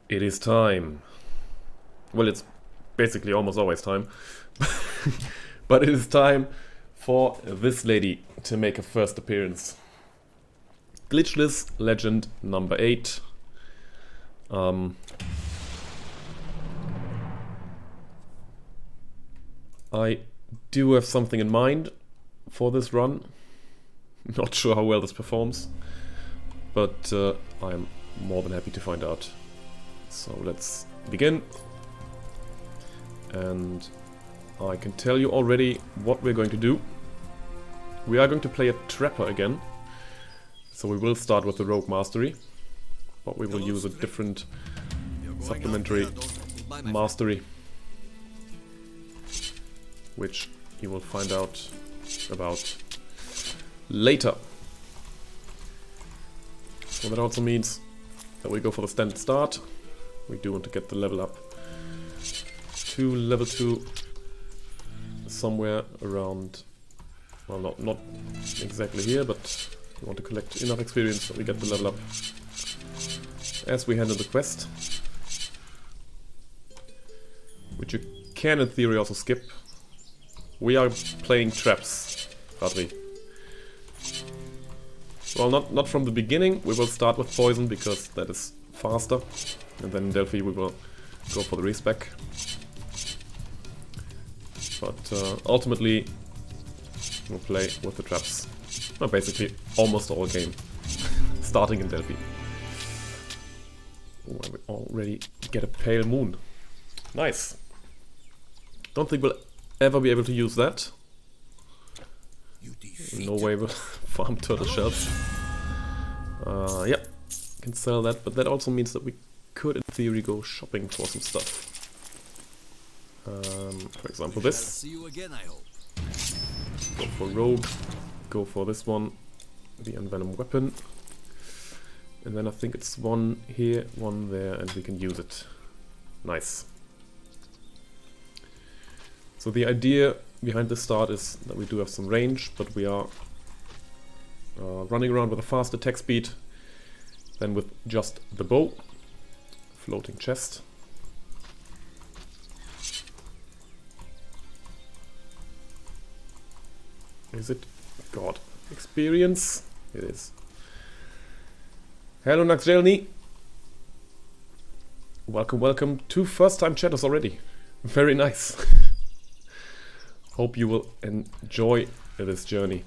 It is time. Well, it's basically almost always time. But it is time for this lady to make a first appearance. Glitchless Legend number 8. I do have something in mind for this run. Not sure how well this performs, but I'm more than happy to find out. So let's begin. And I can tell you already what we're going to do. We are going to play a Trapper again. So we will start with the Rogue Mastery, but we will use a different supplementary mastery, which you will find out about later. So that also means that we go for the standard start. We do want to get the level up to level 2 somewhere around, well, not exactly here, but we want to collect enough experience so we get the level up as we handle the quest, which you can in theory also skip. We are playing traps, partly. Well, not from the beginning. We will start with poison because that is faster, and then in Delphi we will go for the respec. But ultimately we'll play with the traps. Well, basically almost all game, starting in Delphi. Oh, we already get a pale moon. Nice. Don't think we'll ever be able to use that. No way we'll farm turtle shells. Yeah, can sell that, but that also means that we could in theory go shopping for some stuff. For example this. Go for Rogue, go for this one, the Envenom weapon. And then I think it's one here, one there, and we can use it. Nice. So the idea behind this start is that we do have some range, but we are running around with a fast attack speed than with just the bow. Floating chest. Is it? God. Experience? It is. Hello Naxjelny. Welcome, welcome. 2 first-time chatters already. Very nice. Hope you will enjoy this journey.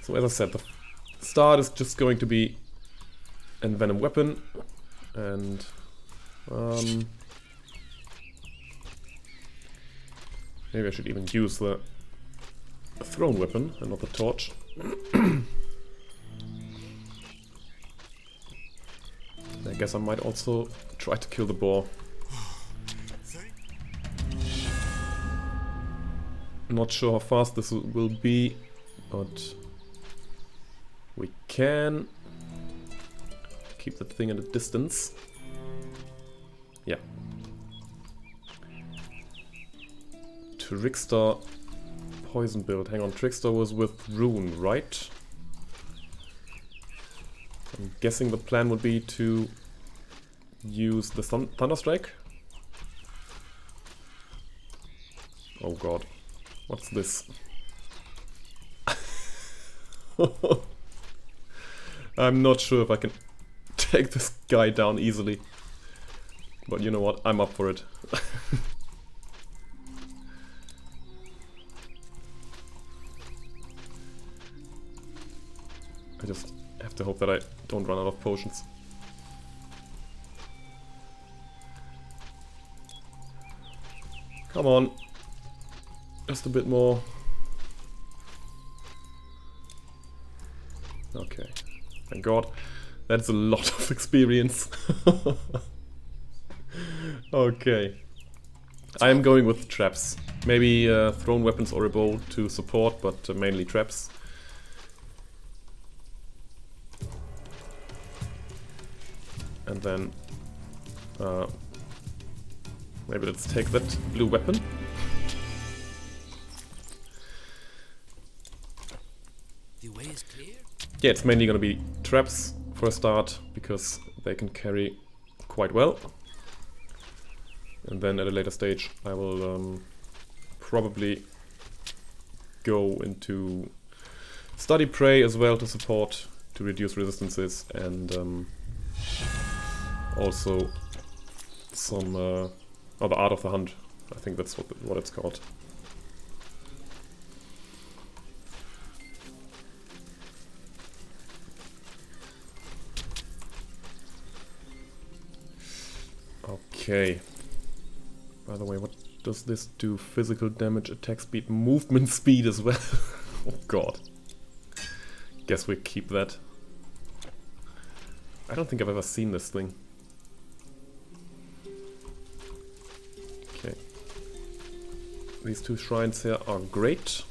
So as I said, the start is just going to be Envenom weapon, and maybe I should even use the thrown weapon and not the torch. I guess I might also try to kill the boar. Not sure how fast this will be, but we can keep that thing at a distance. Yeah. Trickster poison build. Hang on, Trickster was with Rune, right? I'm guessing the plan would be to use the Thunderstrike. Oh god. What's this? I'm not sure if I can take this guy down easily. But you know what? I'm up for it. I just have to hope that I don't run out of potions. Come on. Just a bit more. Okay. Thank God. That's a lot of experience. Okay. I am going with traps. Maybe thrown weapons or a bow to support, but mainly traps. And then maybe let's take that blue weapon. The way is clear. Yeah, it's mainly gonna be traps for a start, because they can carry quite well. And then at a later stage I will probably go into study prey as well to support, to reduce resistances, and also some the Art of the Hunt. I think that's what it's called. Okay. By the way, what does this do? Physical damage, attack speed, movement speed as well. Oh god. Guess we keep that. I don't think I've ever seen this thing. Okay. These two shrines here are great.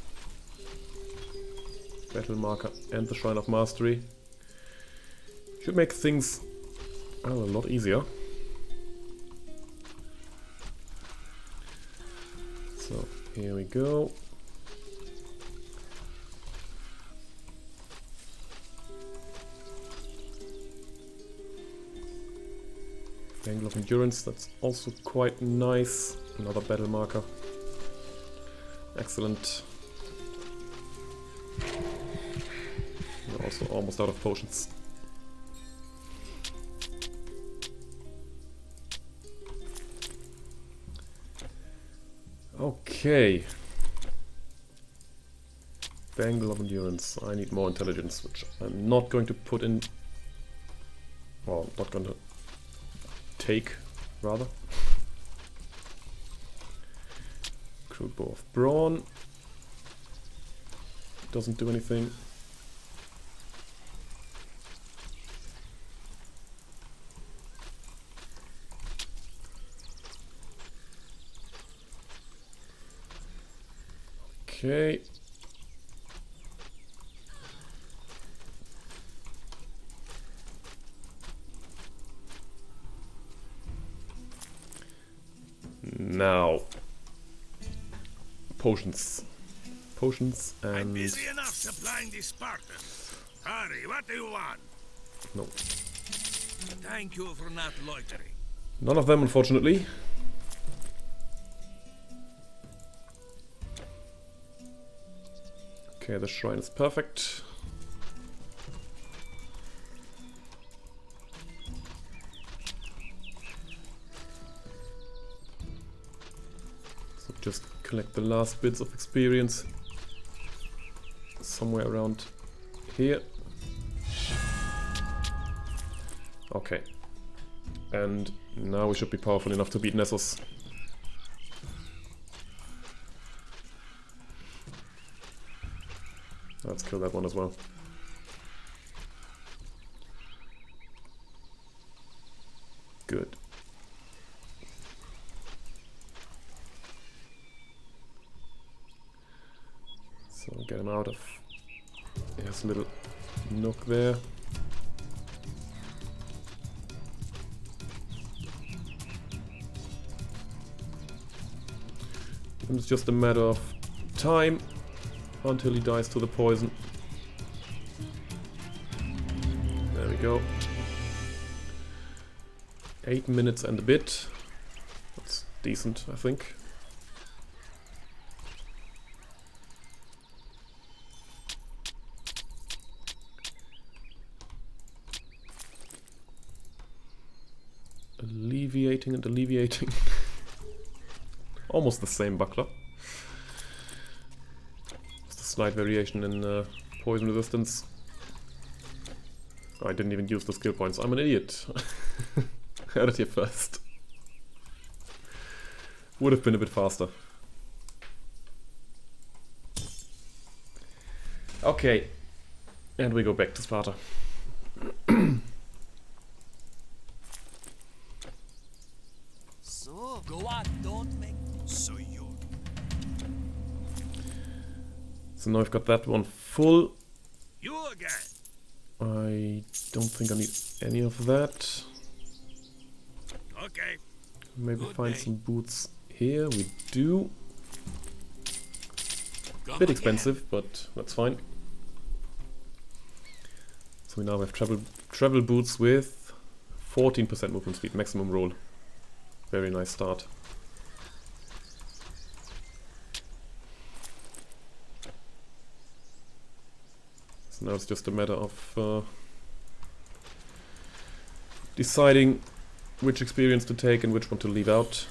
Battle marker and the Shrine of Mastery. Should make things, well, a lot easier. So, here we go. Angle of Endurance, that's also quite nice. Another battle marker. Excellent. We're also almost out of potions. Okay. Bangle of Endurance. I need more intelligence, which I'm not going to put in. Well, not going to take, rather. Crude Bow of Brawn. Doesn't do anything. Okay. Now, potions. Potions and... I'm busy enough supplying the Spartans. Hurry, what do you want? No. Thank you for not loitering. None of them, unfortunately. Okay, the shrine is perfect. So just collect the last bits of experience somewhere around here. Okay. And now we should be powerful enough to beat Nessus. Let's kill that one as well. Good. So get him out of his little nook there. And it's just a matter of time until he dies to the poison. There we go. 8 minutes and a bit. That's decent, I think. Alleviating and alleviating. Almost the same buckler. Just a slight variation in poison resistance. I didn't even use the skill points. I'm an idiot. Had it here first. Would have been a bit faster. Okay. And we go back to Sparta. So, go on, don't make... So you... So now I've got that one full. You again! I don't think I need any of that. Okay. Maybe Good find day. some boots here. We do. Come Bit again. expensive, but that's fine. So we now have travel boots with 14% movement speed, maximum roll. Very nice start. So now it's just a matter of deciding which experience to take and which one to leave out.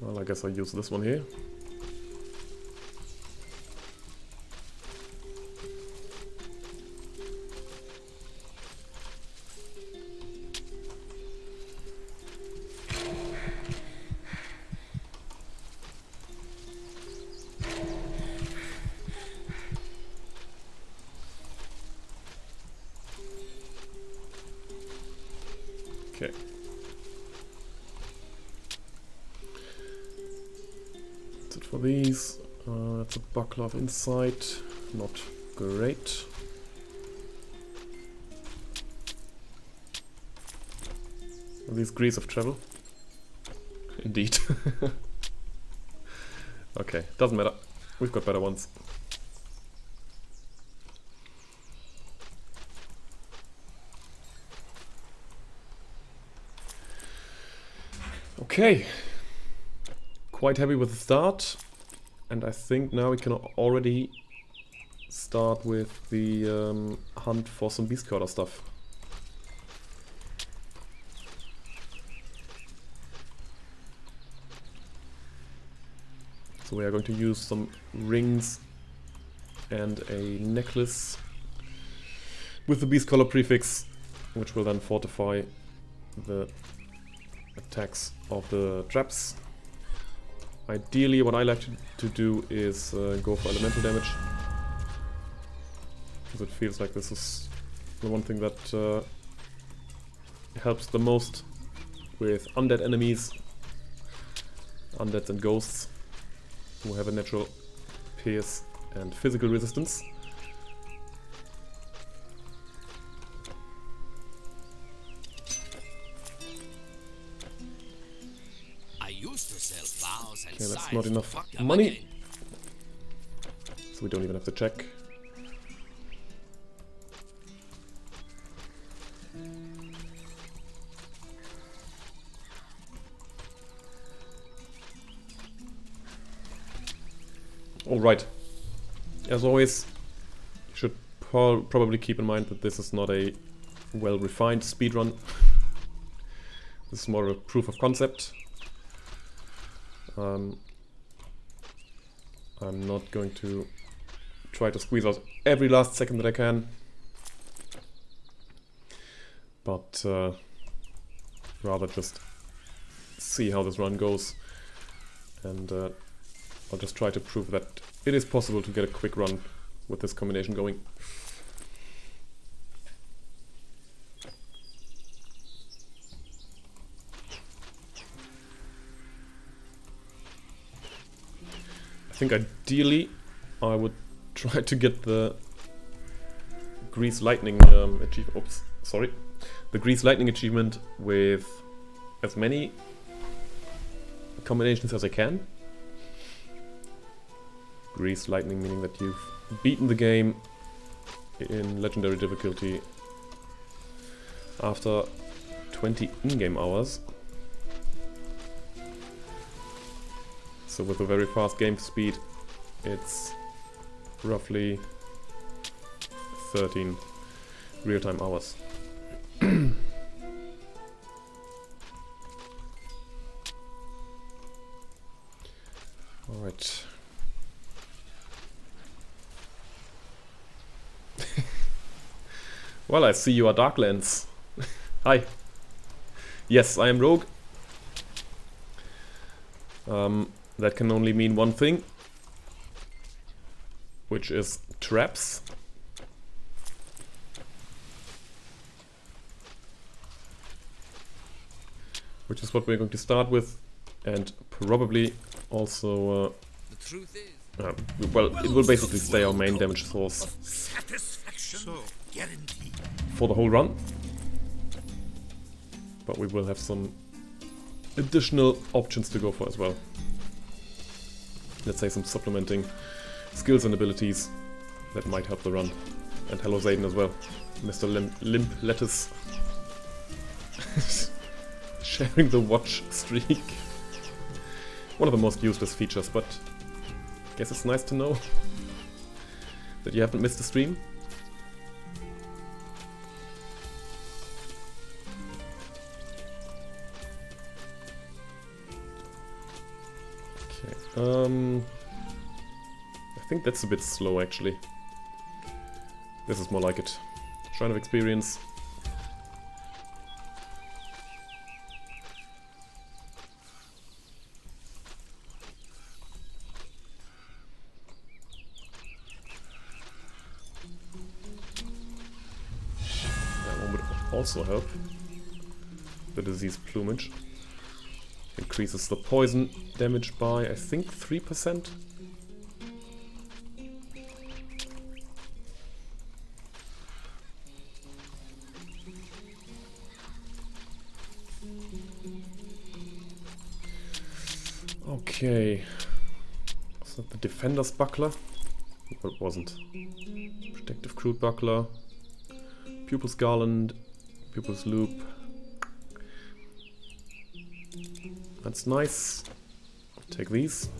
Well, I guess I'll use this one here. Okay. That's it for these. That's a buckler of insight. Not great. Are these grease of travel? Indeed. Okay, doesn't matter. We've got better ones. Okay, quite happy with the start, and I think now we can already start with the hunt for some beast cutter stuff. So we are going to use some rings and a necklace with the beast color prefix, which will then fortify the attacks of the traps. Ideally, what I like to do is go for elemental damage, because it feels like this is the one thing that helps the most with undead enemies, undeads and ghosts, who have a natural pierce and physical resistance. Okay, that's not enough money, so we don't even have to check. Alright, as always, you should probably keep in mind that this is not a well-refined speedrun. This is more a proof of concept. I'm not going to try to squeeze out every last second that I can, but rather just see how this run goes, and I'll just try to prove that it is possible to get a quick run with this combination going. I think ideally I would try to get the Grease Lightning achievement. Oops, sorry. The Grease Lightning achievement with as many combinations as I can. Grease Lightning meaning that you've beaten the game in legendary difficulty after 20 in-game hours. So with a very fast game speed, it's roughly 13 real-time hours. Alright. Well, I see you are Darklands. Hi. Yes, I am Rogue. That can only mean one thing, which is traps. Which is what we're going to start with, and probably also The truth is, well, it will basically stay our main damage source for the whole run. But we will have some additional options to go for as well. let's say, some supplementing skills and abilities that might help the run. And hello Zayden as well. Mr. Limp Lettuce. Sharing the watch streak. One of the most useless features, but I guess it's nice to know that you haven't missed a stream. Okay, I think that's a bit slow actually. This is more like it. Shrine of Experience. That one would also help. The disease plumage. Increases the poison damage by, I think, 3%. Okay. Was that the Defender's Buckler? Well, it wasn't. Protective Crude Buckler. Pupil's Garland. Pupil's Loop. That's nice. Take these.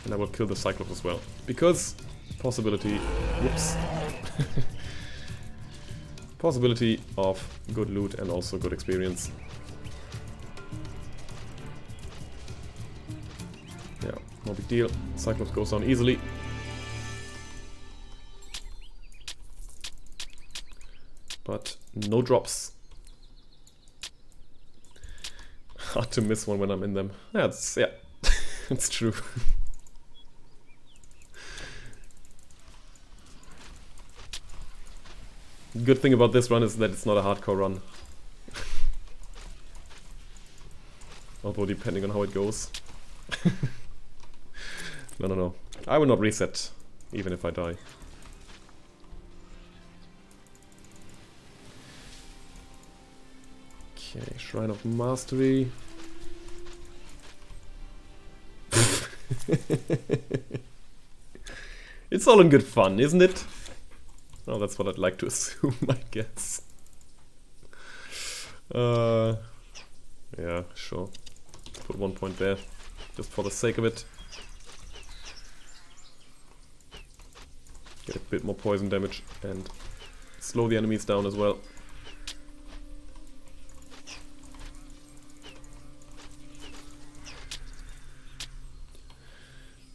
And I will kill the Cyclops as well. Because possibility... Whoops. Possibility of good loot and also good experience. Yeah, no big deal. Cyclops goes down easily. But no drops. Hard to miss one when I'm in them. Yeah, it's true. Good thing about this run is that it's not a hardcore run. Although depending on how it goes. No. I will not reset, even if I die. Okay, Shrine of Mastery. It's all in good fun, isn't it? Oh, that's what I'd like to assume, I guess. Yeah, sure. Put 1 point there, just for the sake of it. Get a bit more poison damage and slow the enemies down as well.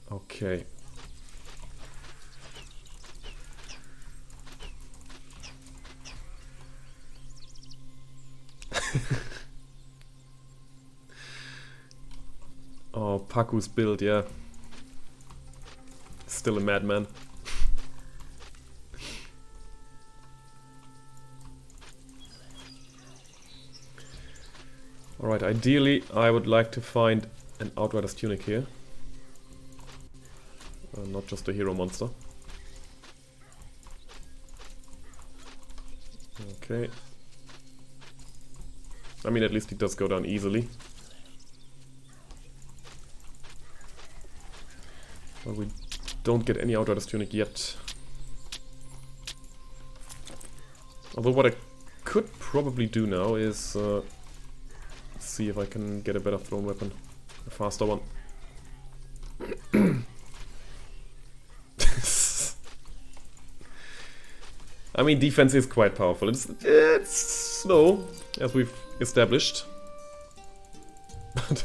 Okay. Oh, Paku's build, yeah. Still a madman. Alright, ideally I would like to find an Outrider's Tunic here. Not just a hero monster. Okay. I mean, at least he does go down easily. Well, we don't get any Outrider's Tunic yet. Although what I could probably do now is see if I can get a better thrown weapon. A faster one. I mean, defense is quite powerful. It's slow, as we've established. But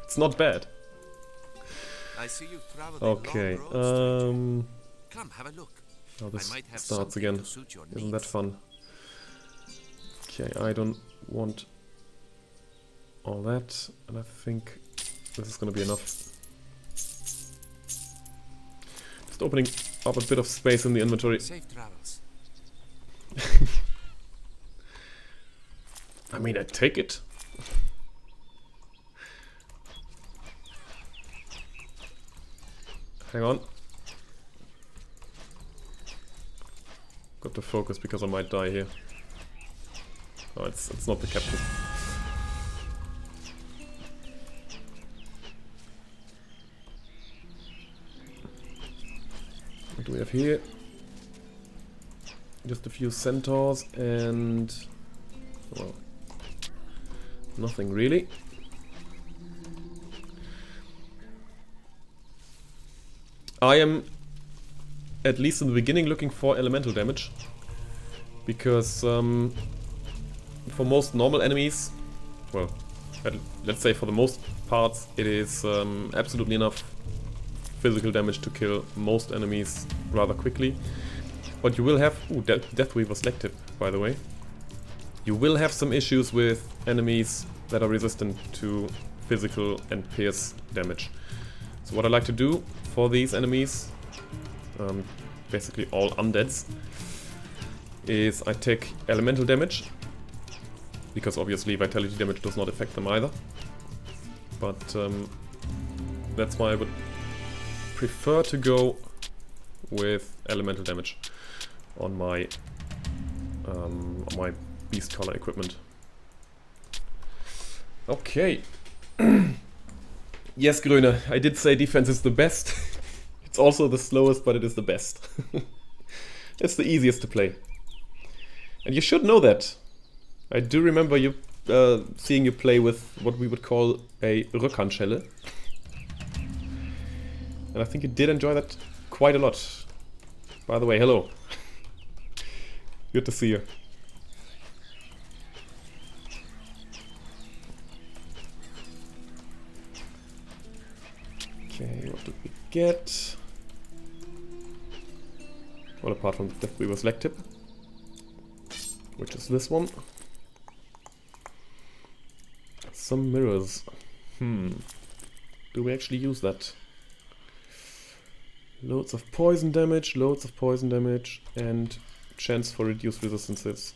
it's not bad. I see you've traveled Okay, a long road, come have a look. Oh, this I might have starts something again. to suit your Isn't needs. that fun? Okay, I don't want all that, and I think this is gonna be enough. Just opening up a bit of space in the inventory. Safe travels. I mean, I take it. Hang on. Got to focus because I might die here. Oh, it's not the captain. do we have here? Just a few centaurs and... well, nothing really. I am, at least in the beginning, looking for elemental damage. Because for most normal enemies, well, let's say for the most parts, it is absolutely enough physical damage to kill most enemies rather quickly. But you will have... ooh, Death Weaver selected, by the way. You will have some issues with enemies that are resistant to physical and pierce damage. So what I like to do for these enemies, basically all undeads, is I take elemental damage, because obviously vitality damage does not affect them either. But that's why I would prefer to go with elemental damage on my beast color equipment. Okay. Yes, Grüne, I did say defense is the best. It's also the slowest, but it is the best. It's the easiest to play. And you should know that. I do remember you seeing you play with what we would call a Rückhandschelle. And I think you did enjoy that quite a lot. By the way, hello. Good to see you. Okay, what did we get? Well, apart from the Death Weaver Select Tip, which is this one. Some mirrors. Do we actually use that? Loads of poison damage, and chance for reduced resistances.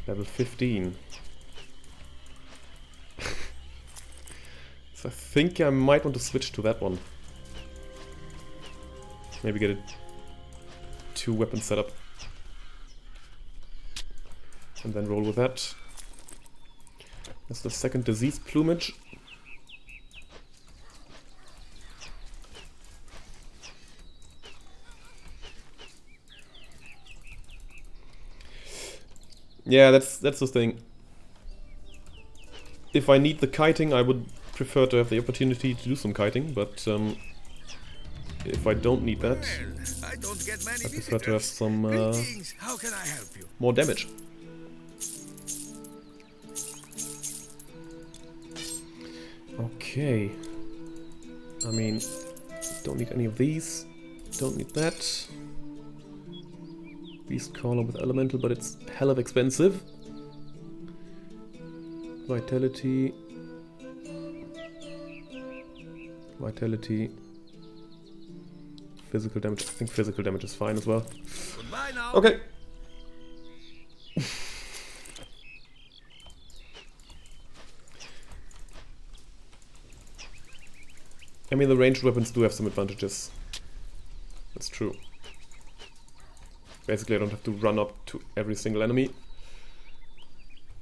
Level 15. So I think I might want to switch to that one. Maybe get a 2-weapon setup. And then roll with that. That's the second disease plumage. Yeah, that's the thing. If I need the kiting, I would prefer to have the opportunity to do some kiting, but if I don't need that, Well, I don't get many I prefer to have some Greetings. How can I help you? more damage. Okay. I mean, don't need any of these. Don't need that. Beast Caller with Elemental, but it's hell of expensive. Vitality. Physical damage. I think physical damage is fine as well. Goodbye now. Okay. I mean, the ranged weapons do have some advantages. That's true. Basically, I don't have to run up to every single enemy.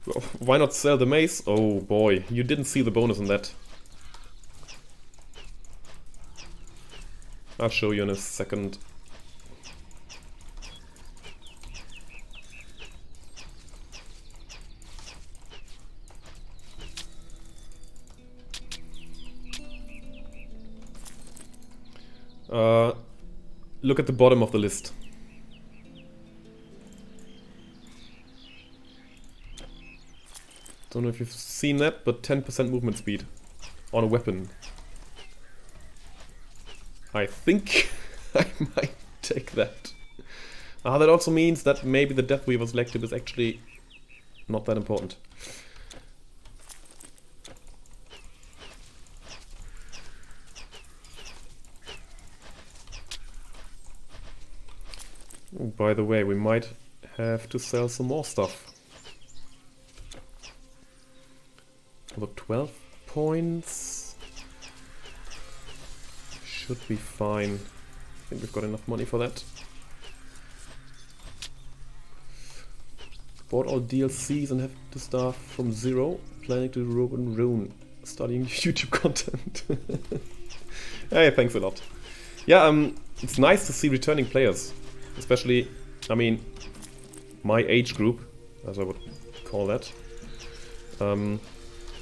Well, why not sell the mace? Oh boy, you didn't see the bonus on that. I'll show you in a second. Look at the bottom of the list. Don't know if you've seen that, but 10% movement speed on a weapon. I think I might take that. That also means that maybe the Death Weaver Selective is actually not that important. Oh, by the way, we might have to sell some more stuff. Look, 12 points should be fine. I think we've got enough money for that. Bought all DLCs and have to start from zero. Planning to rope and rune. Studying YouTube content. Hey, thanks a lot. Yeah, it's nice to see returning players. Especially, I mean, my age group, as I would call that.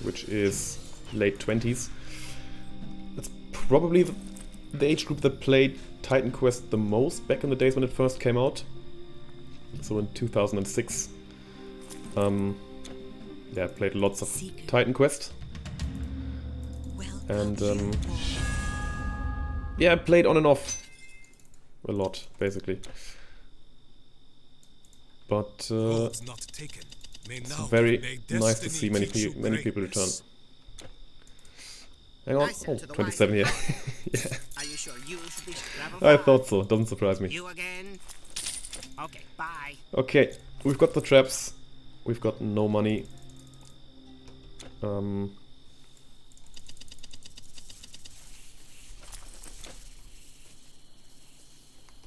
Which is late 20s. That's probably the age group that played Titan Quest the most back in the days when it first came out. So in 2006. Yeah, I played lots of Titan Quest. And yeah, I played on and off a lot, basically. But it's very nice to see many people return. Hang on, oh, 27 here. Yeah. Are you sure you should be I thought so, doesn't surprise me. You again? Okay, bye. Okay, we've got the traps. We've got no money.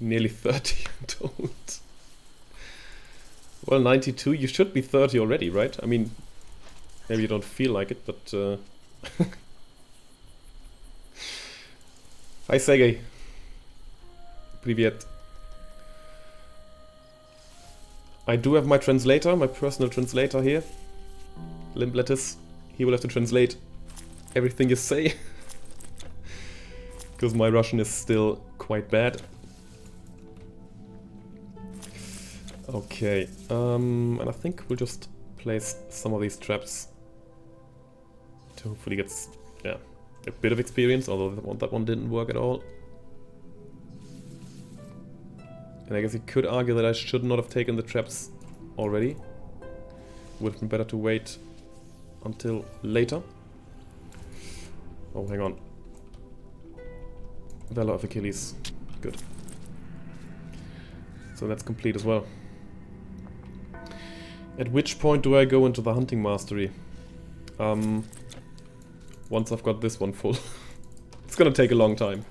Nearly 30, don't. Well, 92, you should be 30 already, right? I mean, maybe you don't feel like it, but... Hi, Sergey. Привет. I do have my translator, my personal translator here. Limp Lettuce. He will have to translate everything you say. Because my Russian is still quite bad. Okay, and I think we'll just place some of these traps to hopefully get, yeah, a bit of experience, although that one didn't work at all. And I guess you could argue that I should not have taken the traps already. Would have been better to wait until later. Oh, hang on. Valor of Achilles. Good. So that's complete as well. At which point do I go into the hunting mastery? Once I've got this one full. It's gonna take a long time.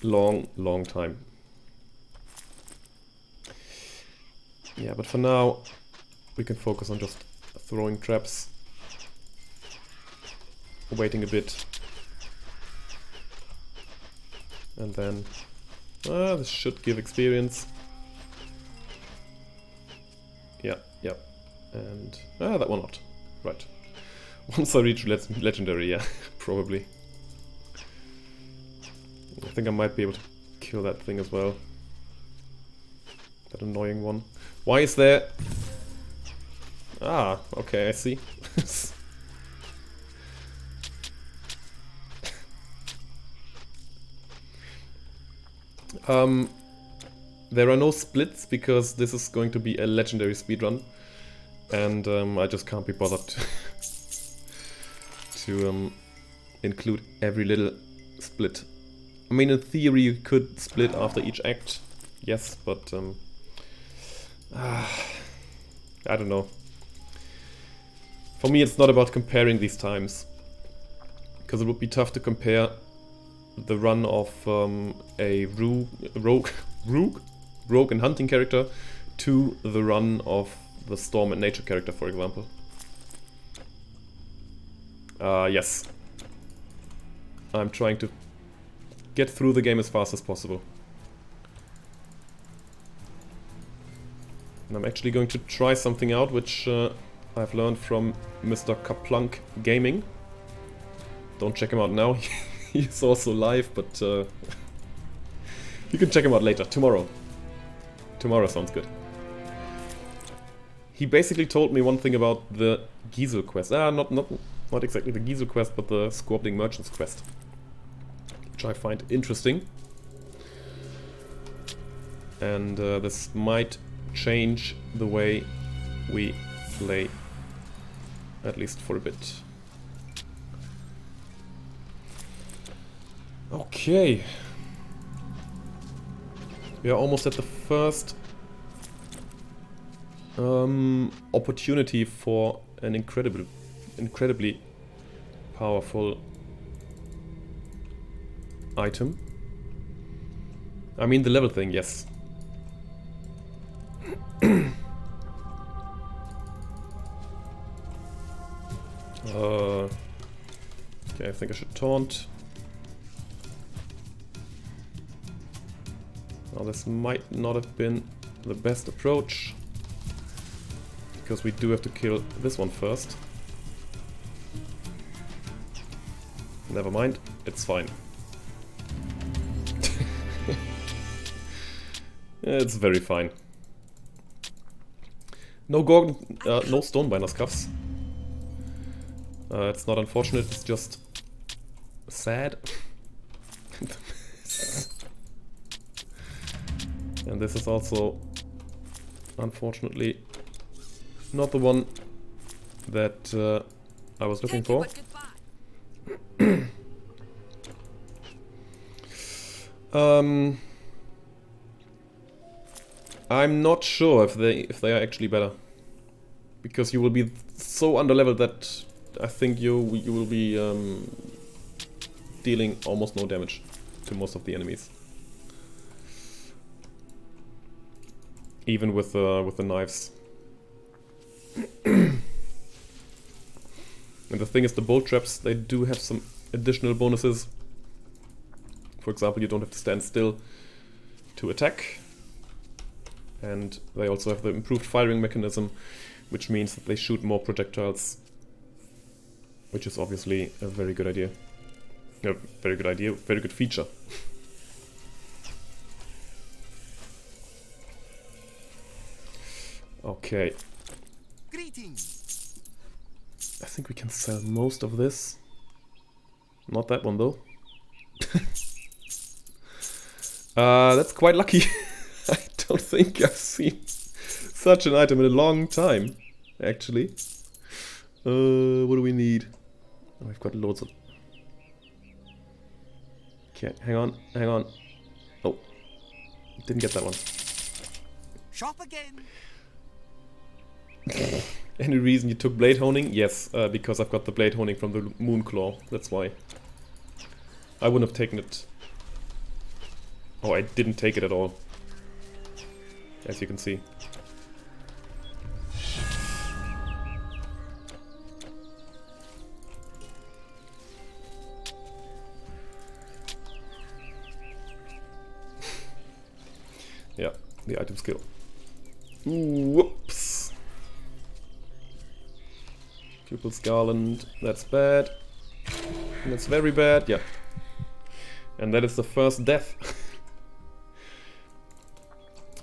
Long time. Yeah, but for now we can focus on just throwing traps. Waiting a bit. And then... this should give experience. Yeah. And... that one not. Right. Once I reach legendary, yeah, probably. I think I might be able to kill that thing as well. That annoying one. Why is there... Ah, okay, I see. There are no splits because this is going to be a legendary speedrun. And I just can't be bothered to include every little split. I mean, in theory you could split after each act, yes, but I don't know. For me it's not about comparing these times, because it would be tough to compare the run of a rogue and hunting character to the run of the storm and nature character, for example. Yes. I'm trying to get through the game as fast as possible. And I'm actually going to try something out which I've learned from Mr. Kaplunk Gaming. Don't check him out now, he's also live, but you can check him out later, tomorrow. Tomorrow sounds good. He basically told me one thing about the Giesel quest. Not exactly the Giesel quest, but the Scorpion Merchants quest. Which I find interesting. And this might change the way we play, at least for a bit. Okay. We are almost at the first opportunity for an incredibly powerful item. I mean the level thing, yes. Okay, I think I should taunt. Now this might not have been the best approach, because we do have to kill this one first. Never mind, it's fine. It's very fine. No Gorgon, no Stonebinder cuffs. It's not unfortunate, it's just sad. And this is also, unfortunately, not the one that I was looking for. I'm not sure if they are actually better, because you will be so underleveled that I think you will be dealing almost no damage to most of the enemies, even with the knives. And the thing is, the bolt traps, they do have some additional bonuses. For example, you don't have to stand still to attack. And they also have the improved firing mechanism, which means that they shoot more projectiles. Which is obviously a very good idea. A very good idea, very good feature. Okay. Greetings. I think we can sell most of this. Not that one though. That's quite lucky. I don't think I've seen such an item in a long time, actually. What do we need? Oh, I've got loads of... Okay, hang on. Oh, didn't get that one. Shop again. Any reason you took blade honing? Yes, because I've got the blade honing from the moon claw. That's why. I wouldn't have taken it. Oh, I didn't take it at all, as you can see. Yeah, the item skill. Whoops. Pupil's Garland, that's bad. That's very bad, yeah. And that is the first death.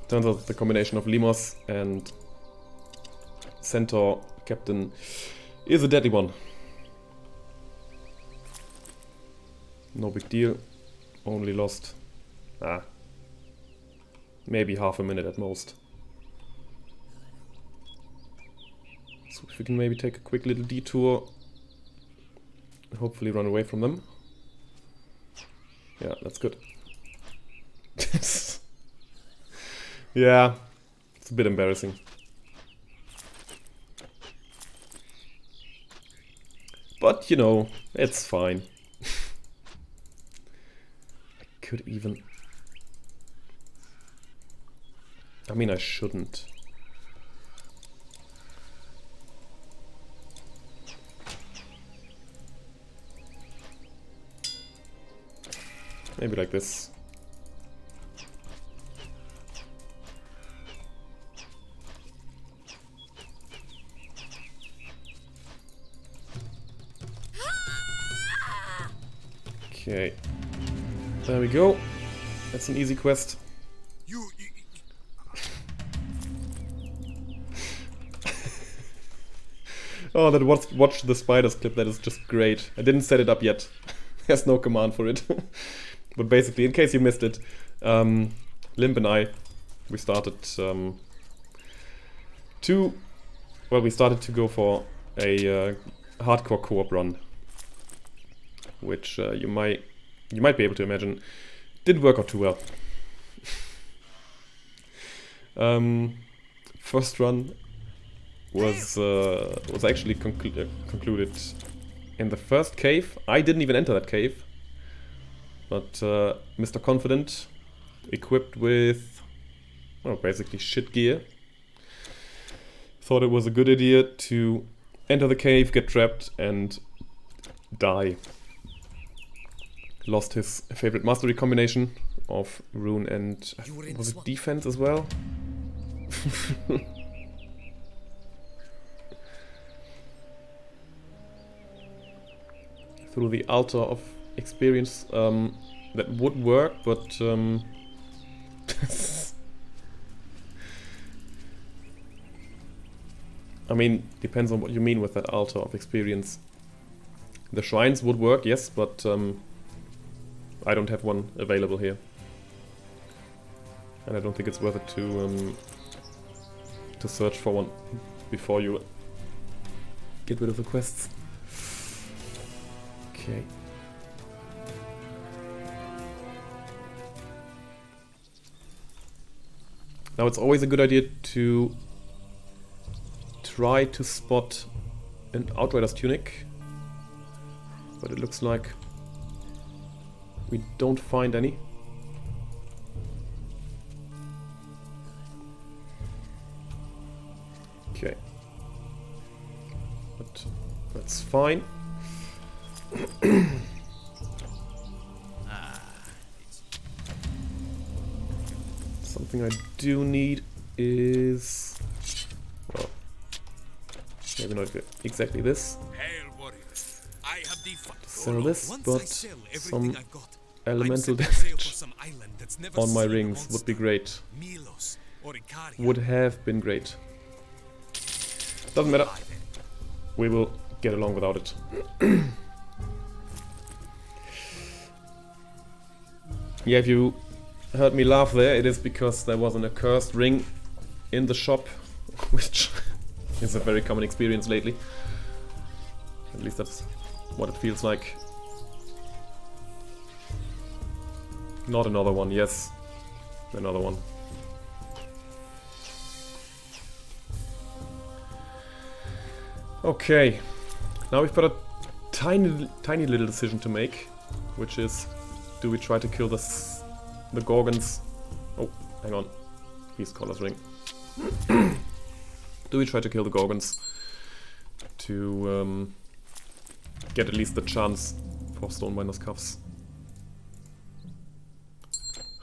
Turns out the combination of Limos and Centaur Captain is a deadly one. No big deal. Only lost maybe half a minute at most. So if we can maybe take a quick little detour, hopefully run away from them. Yeah, that's good. Yeah, it's a bit embarrassing. But, you know, it's fine. I could even... I mean, I shouldn't. Maybe like this. Okay. There we go. That's an easy quest. Oh, that watch the spiders clip, that is just great. I didn't set it up yet. There's no command for it. But basically, in case you missed it, Limp and I, we started we started to go for a hardcore co-op run, which you might be able to imagine didn't work out too well. First run was actually concluded in the first cave. I didn't even enter that cave, but Mr. Confident, equipped with, well, basically shit gear, thought it was a good idea to enter the cave, get trapped, and die. lost his favorite mastery combination of rune and was it defense as well? Through the altar of experience, that would work, but I mean, depends on what you mean with that altar of experience. The shrines would work, yes, but I don't have one available here. And I don't think it's worth it to search for one before you get rid of the quests. Okay. Now it's always a good idea to try to spot an Outrider's tunic, but it looks like we don't find any. Okay. But that's fine. Something I do need is... well, maybe not exactly this. Hail, warrior. I have Sell this, Once I but sell some everything I've got, elemental I'm set to sail for damage some island that's never on my seen a rings would be monster. great. Helos or Icaria. Would have been great. Doesn't matter. We will get along without it. Yeah, if you heard me laugh there, it is because there was an accursed ring in the shop, which is a very common experience lately. At least that's what it feels like. Not another one, yes. Another one. Okay. Now we've got a tiny little decision to make, which is, do we try to kill the Gorgons? Oh, hang on. Beast Caller's ring. Do we try to kill the Gorgons to get at least the chance for Stonebinder's Cuffs?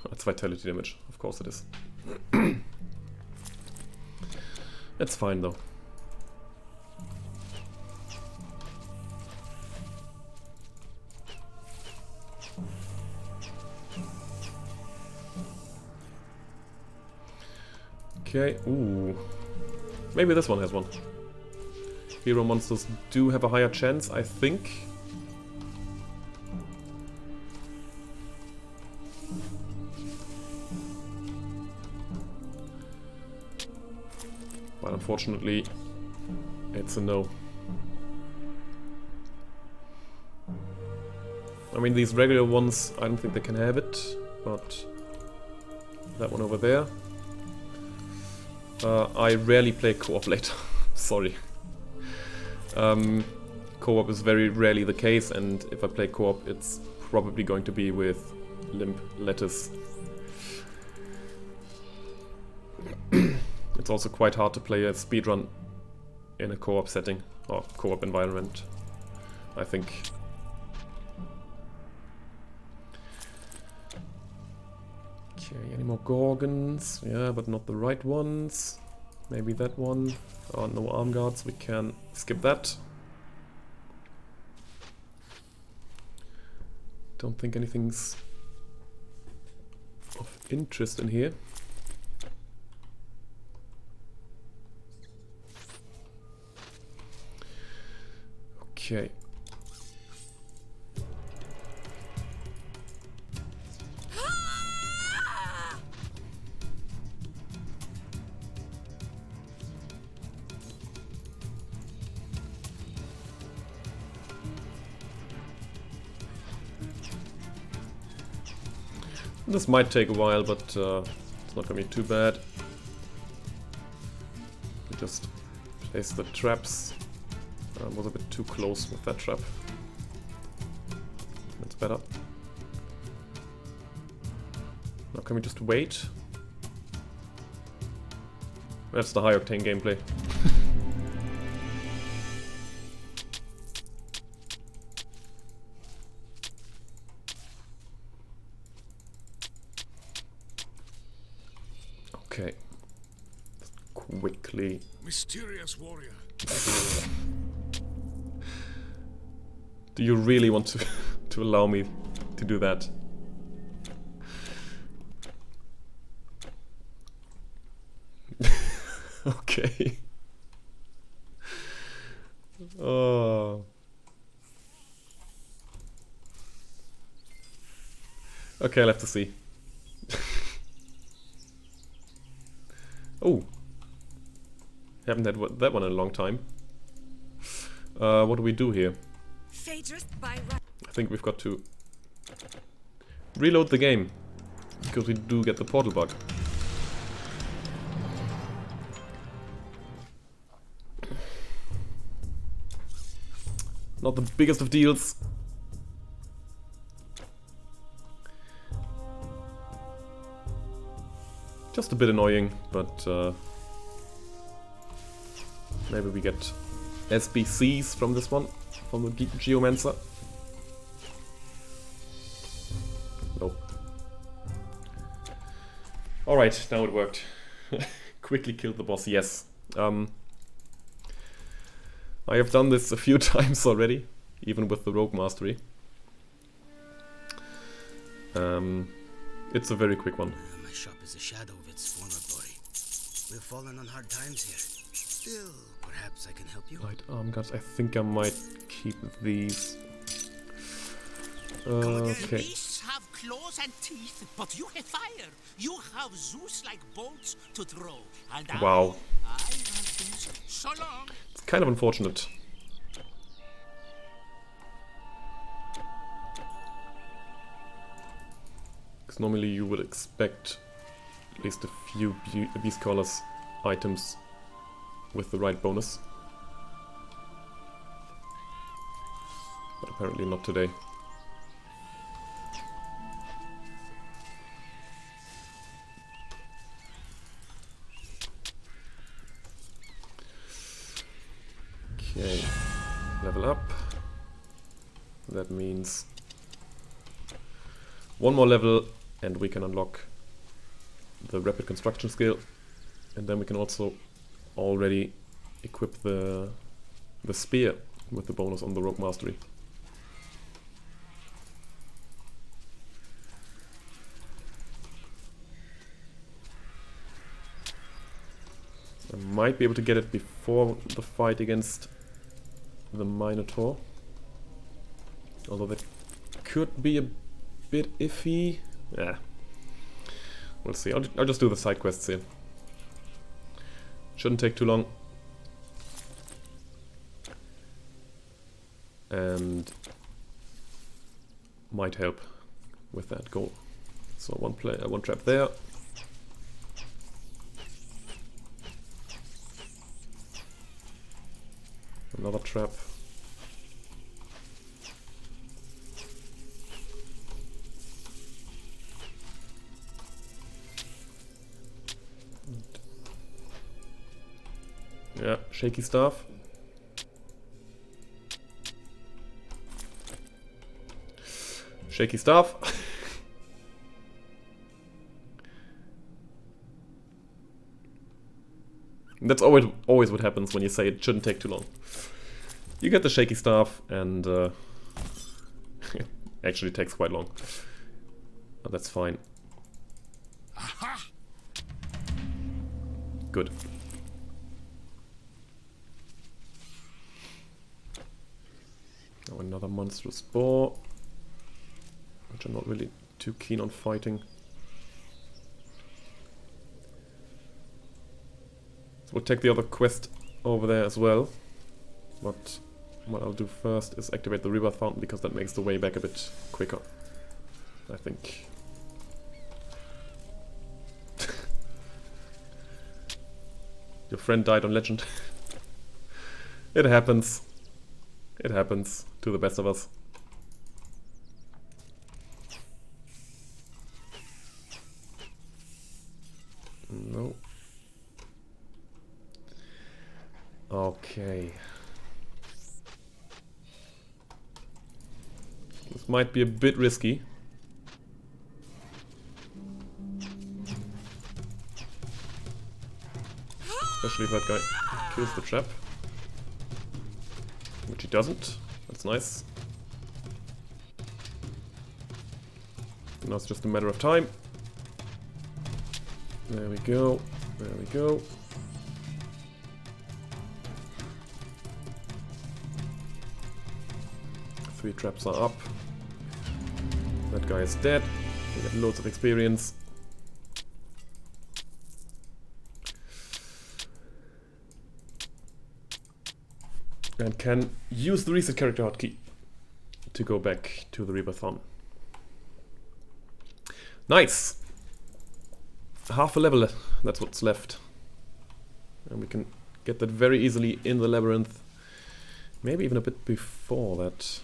That's vitality damage, of course it is. It's fine though. Okay, ooh. Maybe this one has one. Hero monsters do have a higher chance, I think. But unfortunately, it's a no. I mean, these regular ones, I don't think they can have it, but that one over there. I rarely play co-op later. Sorry. Co-op is very rarely the case, and if I play co-op, it's probably going to be with Limp Lettuce. It's also quite hard to play a speedrun in a co-op setting, or co-op environment, I think. Okay, any more Gorgons? Yeah, but not the right ones. Maybe that one. Oh, no arm guards, we can skip that. Don't think anything's of interest in here. Okay. This might take a while, but it's not gonna be too bad. We just place the traps. Was a bit too close with that trap. That's better. Now can we just wait? That's the high octane gameplay. Okay. Quickly. Mysterious warrior. Do you really want to to allow me to do that? Okay. Oh. Okay, I'll have to see. Oh. Haven't had that one in a long time. What do we do here? I think we've got to reload the game, because we do get the portal bug. Not the biggest of deals. Just a bit annoying, but maybe we get SBCs from this one, from the Geomancer. Nope. Alright, now it worked. Quickly killed the boss, yes. I have done this a few times already, even with the Rogue Mastery. It's a very quick one. My shop is a shadow of its former glory. We've fallen on hard times here. Still, perhaps I can help you. Light arm guards, I think I might keep these. The Okay. beasts have claws and teeth, but you have fire. You have Zeus-like bolts to throw. And Wow. I have these. So long. It's kind of unfortunate. Because normally you would expect at least a few Beast Caller's items with the right bonus. But apparently not today. Okay, level up. That means one more level and we can unlock the rapid construction skill, and then we can also already equip the spear with the bonus on the Rogue Mastery. I might be able to get it before the fight against the Minotaur, although that could be a bit iffy. Yeah, we'll see. I'll just do the side quests here. Shouldn't take too long. And might help with that goal. So one trap there. Another trap. Yeah, shaky staff. Shaky staff. That's always what happens when you say it shouldn't take too long. You get the shaky staff, and it actually takes quite long. But that's fine. Aha! Good. Now another monstrous boar, which I'm not really too keen on fighting. So we'll take the other quest over there as well. But what I'll do first is activate the Rebirth Fountain, because that makes the way back a bit quicker, I think. Your friend died on Legend. It happens. It happens to the best of us. No. Okay. This might be a bit risky. Especially if that guy kills the trap. Which he doesn't. That's nice. Now it's just a matter of time. There we go. There we go. Three traps are up. That guy is dead. We get loads of experience. And can use the reset character hotkey to go back to the Reaper-thon. Nice! Half a level, that's what's left. And we can get that very easily in the labyrinth. Maybe even a bit before that.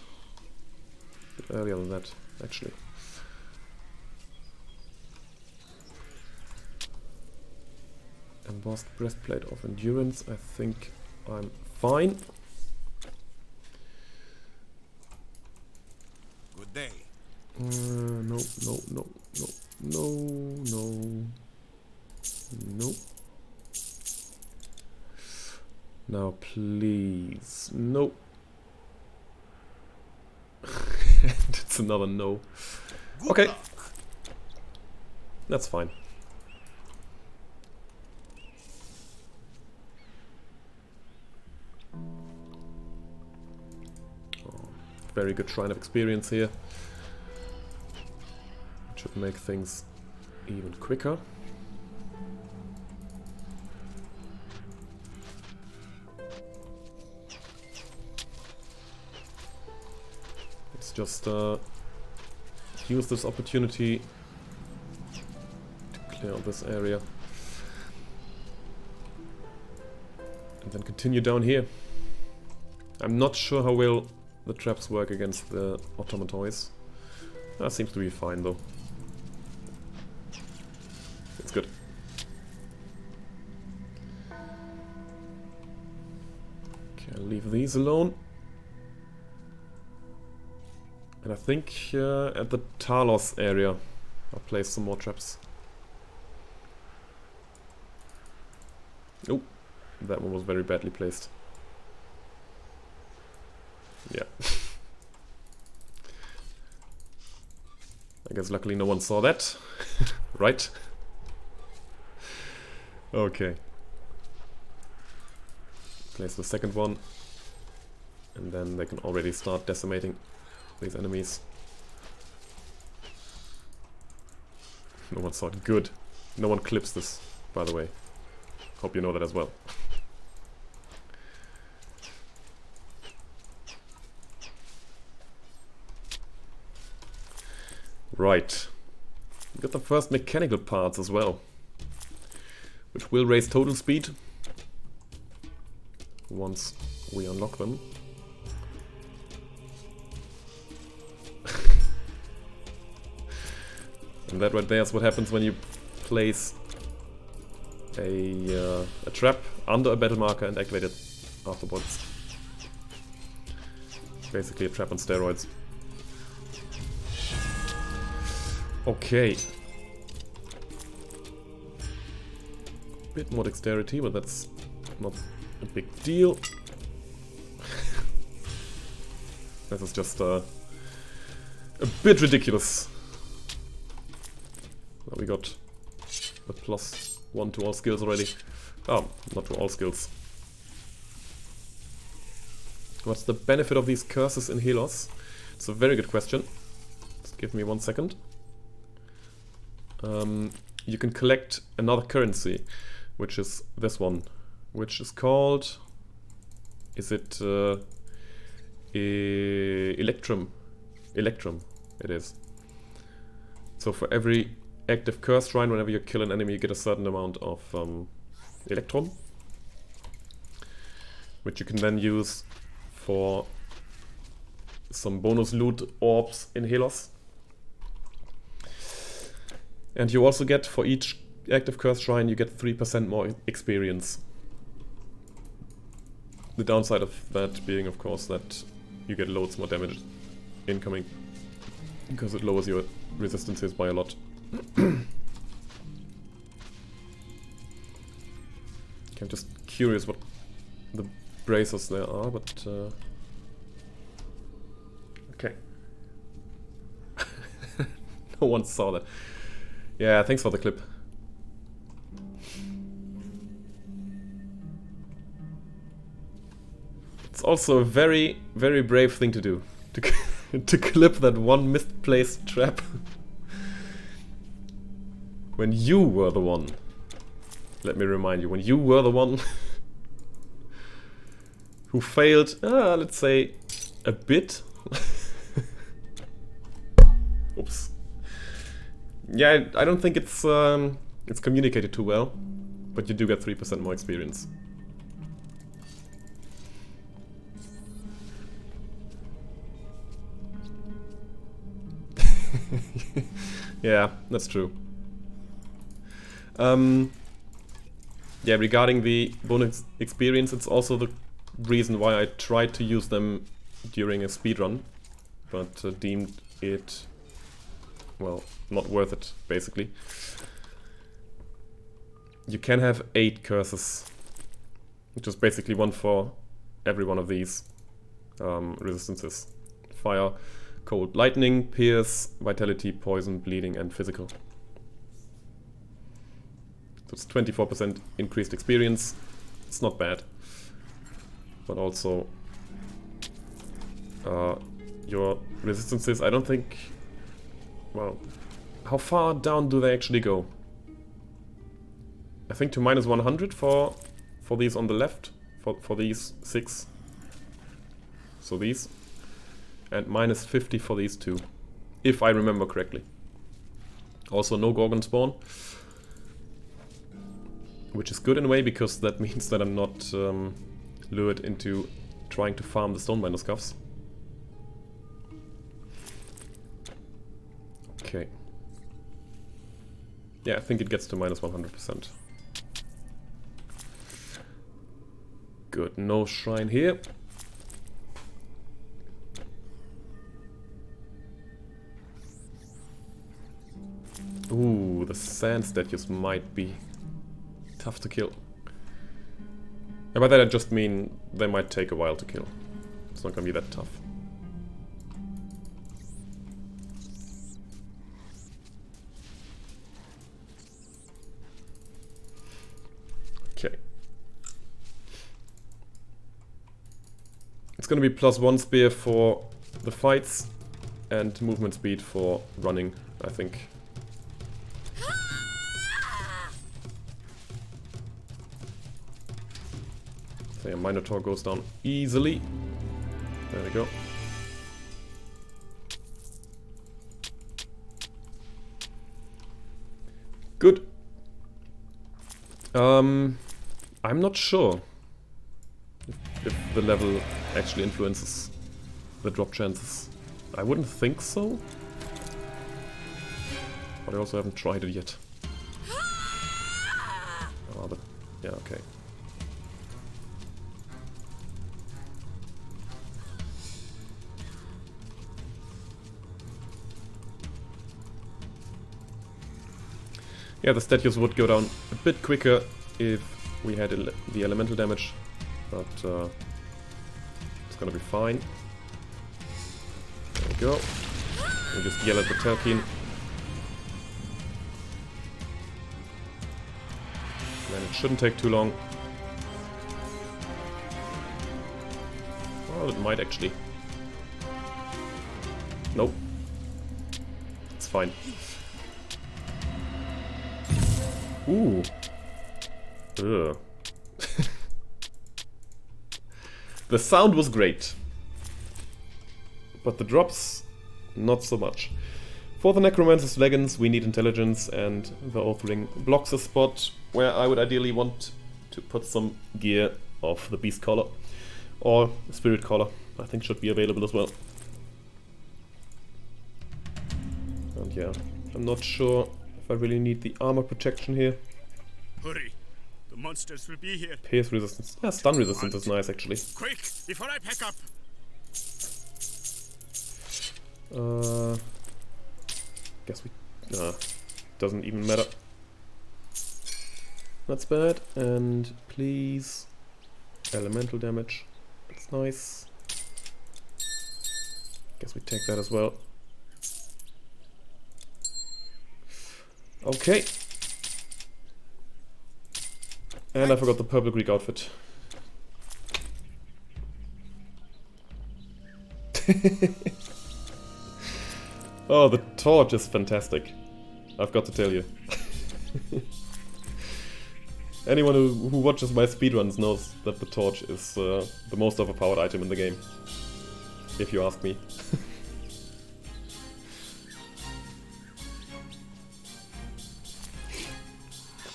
A bit earlier than that, actually. Embossed breastplate of endurance. I think I'm fine. Good day. No, no, no, no, no, no. No. Now, please. No. It's another no. Okay. That's fine. Oh, very good shrine of experience here. Should make things even quicker. Let's just use this opportunity to clear out this area. And then continue down here. I'm not sure how well the traps work against the automatoys. That seems to be fine though. It's good. Okay, I'll leave these alone. And I think at the Talos area I'll place some more traps. Oh, that one was very badly placed. Yeah. I guess luckily no one saw that. Right? Okay. Place the second one. And then they can already start decimating these enemies. No one saw it. Good. No one clips this, by the way. Hope you know that as well. Right. We got the first mechanical parts as well, which will raise total speed once we unlock them. And that right there is what happens when you place a trap under a battle marker and activate it afterwards. Basically a trap on steroids. Okay. Bit more dexterity, but that's not a big deal. This is just a bit ridiculous. Well, we got a +1 to all skills already. Oh, not to all skills. What's the benefit of these curses in Helos? It's a very good question. Just give me 1 second. You can collect another currency, which is this one, which is called... Is it Electrum? Electrum, it is. So for every active curse shrine, whenever you kill an enemy, you get a certain amount of Electrum, which you can then use for some bonus loot orbs in Helos. And you also get, for each active curse shrine, you get 3% more experience. The downside of that being, of course, that you get loads more damage incoming, because it lowers your resistances by a lot. Can just curious what the bracers there are, but okay. No one saw that. Yeah, thanks for the clip. It's also a very, very brave thing to do. To clip that one misplaced trap. When you were the one. Let me remind you, when you were the one who failed, let's say, a bit. Oops. Yeah, I don't think it's communicated too well, but you do get 3% more experience. Yeah, that's true. Yeah, regarding the bonus experience, it's also the reason why I tried to use them during a speedrun, but deemed it, well, not worth it, basically. You can have 8 curses, which is basically one for every one of these resistances. Fire, cold, lightning, pierce, vitality, poison, bleeding, and physical. So it's 24% increased experience. It's not bad. But also your resistances, I don't think... Well, how far down do they actually go? I think to minus 100 for these on the left, for these 6. So these. And minus 50 for these 2, if I remember correctly. Also no Gorgon spawn. Which is good in a way, because that means that I'm not lured into trying to farm the Stonebinder scuffs. Okay. Yeah, I think it gets to minus 100%. Good, no shrine here. Ooh, the sand statues might be tough to kill. And by that I just mean they might take a while to kill. It's not gonna be that tough. Okay. It's gonna be +1 spear for the fights and movement speed for running, I think. So yeah, Minotaur goes down easily. There we go. Good. I'm not sure if the level actually influences the drop chances. I wouldn't think so. But I also haven't tried it yet. Oh, but yeah, okay. Yeah, the statues would go down a bit quicker if we had the elemental damage, but it's gonna be fine. There we go. We just yell at the Terkeen. And it shouldn't take too long. Well, it might actually. Nope. It's fine. Ooh. Ugh. The sound was great. But the drops, not so much. For the Necromancer's Leggings, we need intelligence, and the Oath Ring blocks a spot where I would ideally want to put some gear of the Beast Collar. Or Spirit Collar, I think should be available as well. And yeah, I'm not sure if I really need the armor protection here. Hurry! The monsters will be here. Pierce resistance. Yeah, stun resistance is nice actually. Quick, before I pack up. Guess we... Doesn't even matter. That's bad. And please. Elemental damage. That's nice. Guess we take that as well. Okay. And I forgot the purple Greek outfit. Oh, the torch is fantastic. I've got to tell you. Anyone who watches my speedruns knows that the torch is the most overpowered item in the game. If you ask me.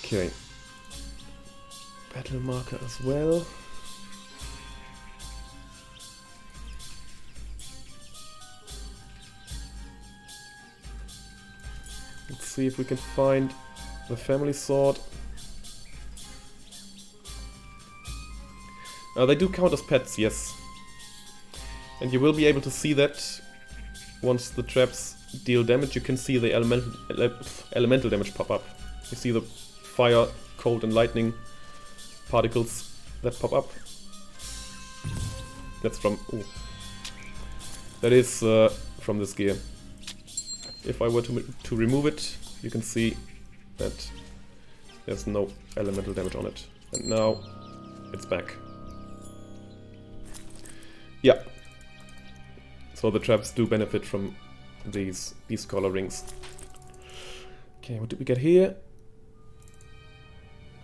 Okay. Battle marker as well. Let's see if we can find the family sword. They do count as pets, yes. And you will be able to see that once the traps deal damage. You can see the elemental damage pop up. You see the fire, cold and lightning particles that pop up. That's from... Ooh. That is from this gear. If I were to remove it, you can see that there's no elemental damage on it. And now it's back. Yeah. So the traps do benefit from these color rings. Okay, what did we get here?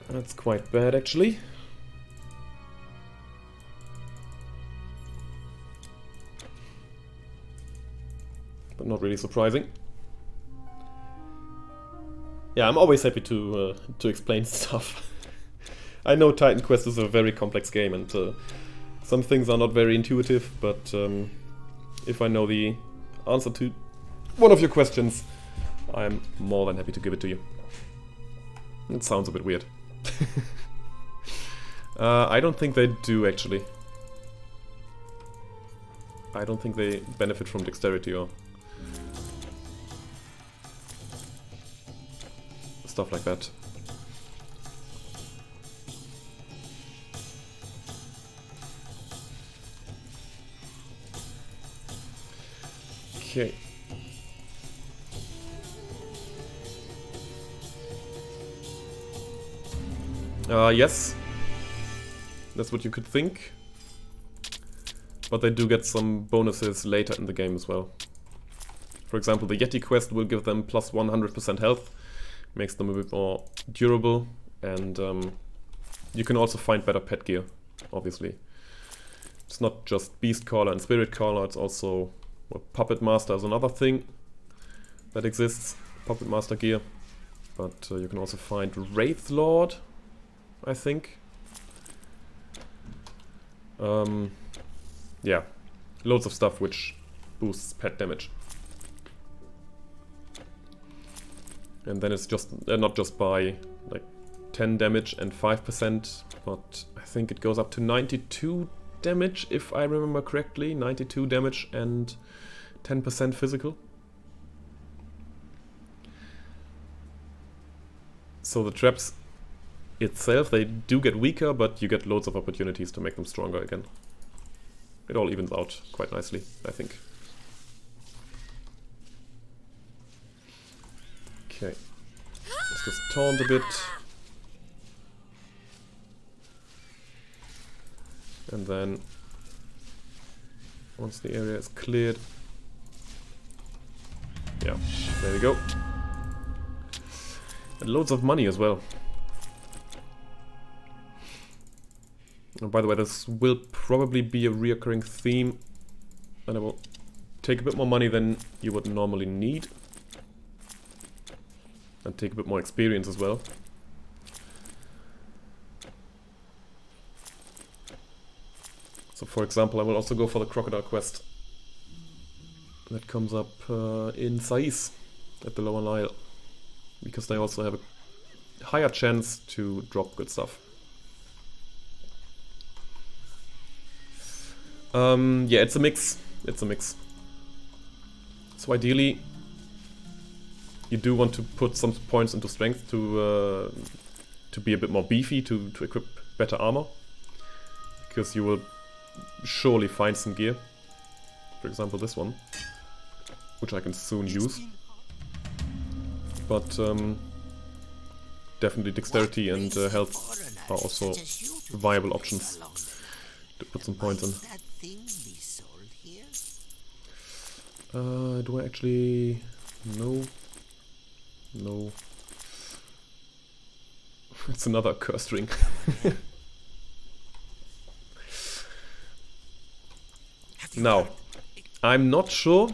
That's quite bad, actually. But not really surprising. Yeah, I'm always happy to explain stuff. I know Titan Quest is a very complex game, and some things are not very intuitive, but if I know the answer to one of your questions, I'm more than happy to give it to you. It sounds a bit weird. I don't think they do, actually. I don't think they benefit from dexterity or stuff like that. Okay. Yes. That's what you could think. But they do get some bonuses later in the game as well. For example, the Yeti quest will give them plus 100% health. Makes them a bit more durable. And you can also find better pet gear, obviously. It's not just Beast Caller and Spirit Caller, it's also... Well, Puppet Master is another thing that exists. Puppet Master gear. But you can also find Wraith Lord, I think. Yeah, loads of stuff which boosts pet damage. And then it's just not just by like 10 damage and 5%, but I think it goes up to 92 damage if I remember correctly. 92 damage and 10% physical. So the traps itself, they do get weaker, but you get loads of opportunities to make them stronger again. It all evens out quite nicely, I think. Okay. Let's just taunt a bit. And then, once the area is cleared... Yeah, there we go. And loads of money as well. And by the way, this will probably be a reoccurring theme, and I will take a bit more money than you would normally need. And take a bit more experience as well. So for example, I will also go for the Crocodile quest. That comes up in Sais, at the Lower Nile. Because they also have a higher chance to drop good stuff. Yeah, it's a mix. It's a mix. So ideally, you do want to put some points into strength to be a bit more beefy, to equip better armor, because you will surely find some gear. For example, this one, which I can soon use. But definitely dexterity and health are also viable options to put some points in. Do I actually... No. No. It's another cursed ring. Now, I'm not sure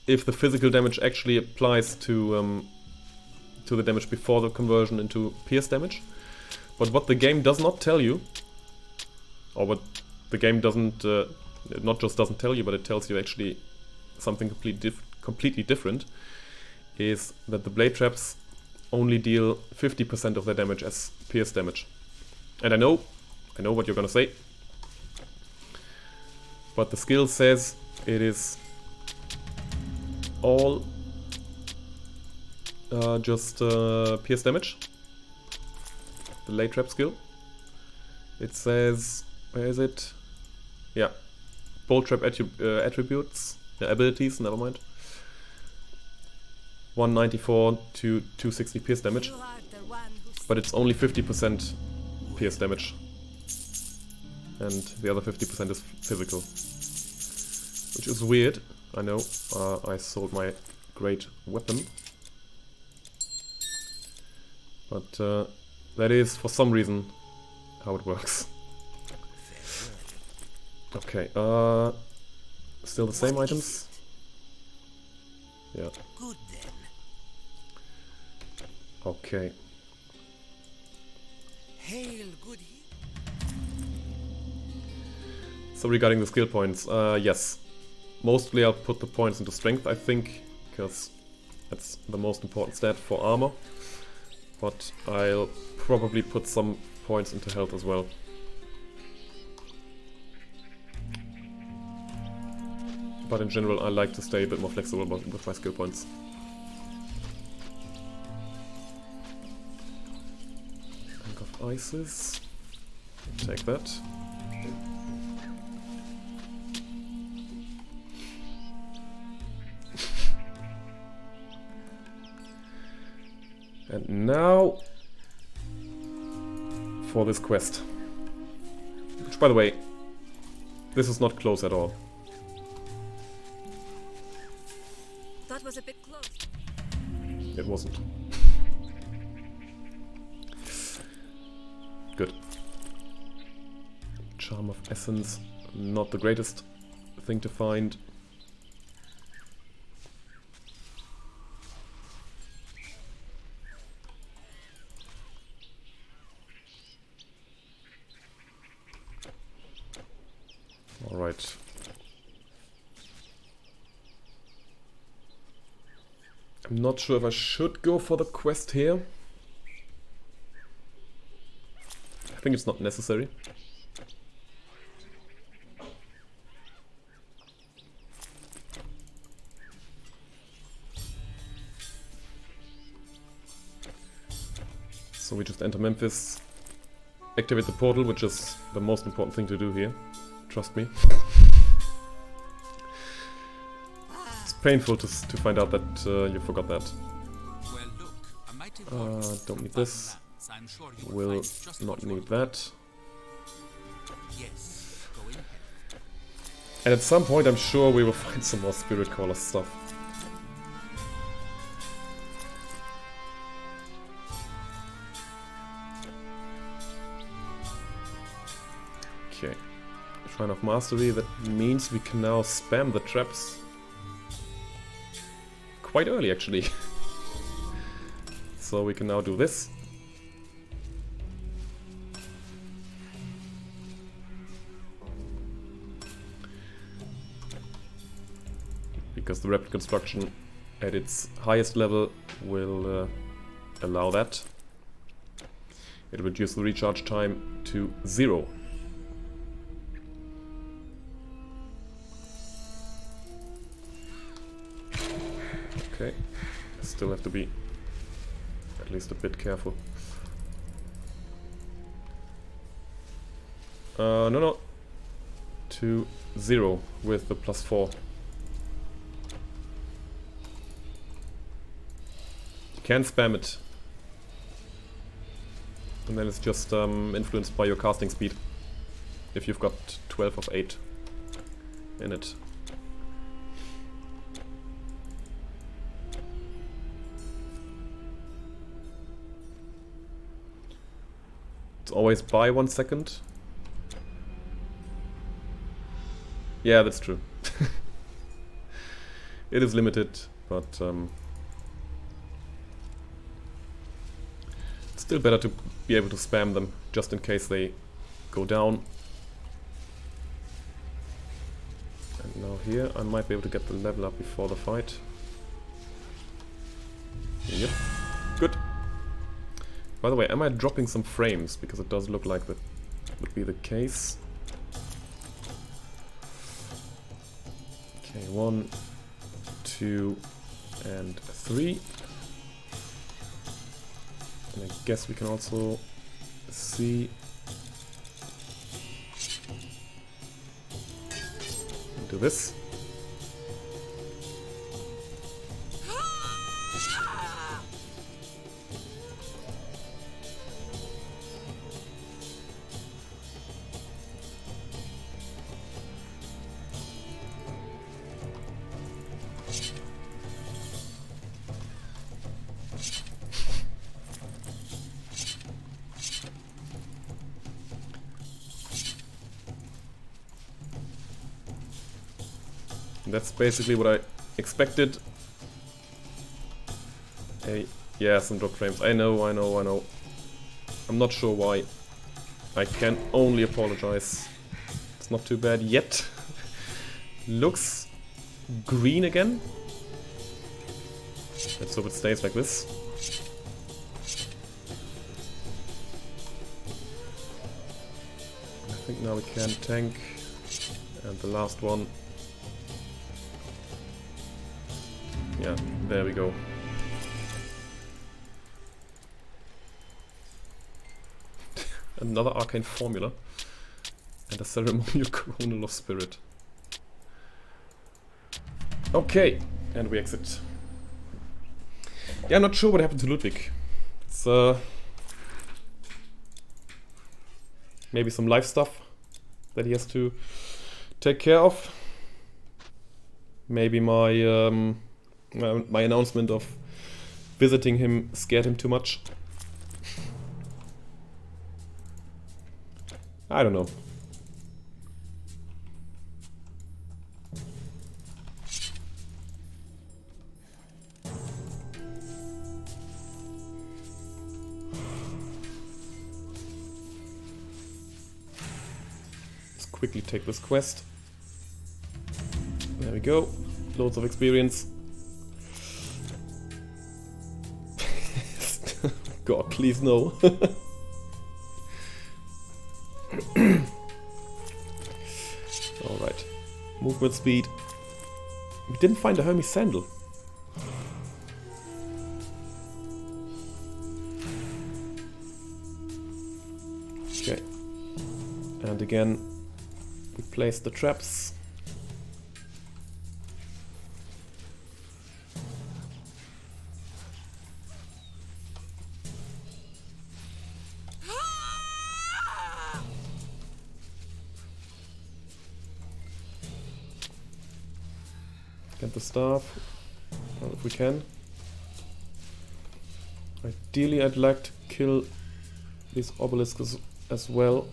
if the physical damage actually applies to the damage before the conversion into pierce damage. But what the game does not tell you, or what the game doesn't, not just doesn't tell you, but it tells you actually something completely different, is that the blade traps only deal 50% of their damage as pierce damage. And I know what you're gonna say, but the skill says it is all just pierce damage. The blade trap skill. It says, where is it? Yeah, bolt trap attributes, abilities. Never mind. 194 to 260 pierce damage, but it's only 50% pierce damage, and the other 50% is physical, which is weird. I know. I sold my great weapon, but that is for some reason how it works. Okay. Still the same items. Yeah. Good then. Okay. Hail, good he. So regarding the skill points, yes. Mostly I'll put the points into strength, I think, because that's the most important stat for armor. But I'll probably put some points into health as well. But in general, I like to stay a bit more flexible with my skill points. Bank of Ices. Take that. And now for this quest. Which, by the way, this is not close at all. That was a bit close. It wasn't. Good. Charm of Essence, not the greatest thing to find. Alright. I'm not sure if I should go for the quest here. I think it's not necessary. So we just enter Memphis, activate the portal, which is the most important thing to do here. Trust me. It's painful to find out that you forgot that. Well, look, a mighty Don't need this. I'm sure you Will not need that. Yes, go ahead. And at some point I'm sure we will find some more Spirit Caller stuff. Okay. Shrine of Mastery, that means we can now spam the traps quite early actually. So we can now do this. Because the rapid construction at its highest level will allow that. It reduces the recharge time to 0. Okay, still have to be at least a bit careful. No. To 0 with the +4. You can spam it. And then it's just influenced by your casting speed. If you've got 12 of 8 in it. It's always by 1 second. Yeah, that's true. It is limited, but it's still better to be able to spam them, just in case they go down. And now here, I might be able to get the level up before the fight. Yep, good. By the way, am I dropping some frames? Because it does look like that would be the case. Okay, 1, 2, and 3. And I guess we can also see into this. That's basically what I expected. Hey, yeah, some drop frames. I know. I'm not sure why. I can only apologize. It's not too bad yet. Looks green again. Let's hope it stays like this. I think now we can tank. And the last one. Yeah, there we go. Another arcane formula. And a ceremonial coronal of spirit. Okay, and we exit. Yeah, I'm not sure what happened to Ludwig. It's maybe some life stuff that he has to take care of. Maybe my my announcement of visiting him scared him too much. I don't know. Let's quickly take this quest. There we go. Loads of experience. God, please no. Alright. Movement speed. We didn't find a Hermes sandal. Okay. And again, we place the traps. Get the staff, well, if we can. Ideally, I'd like to kill these obelisks as well.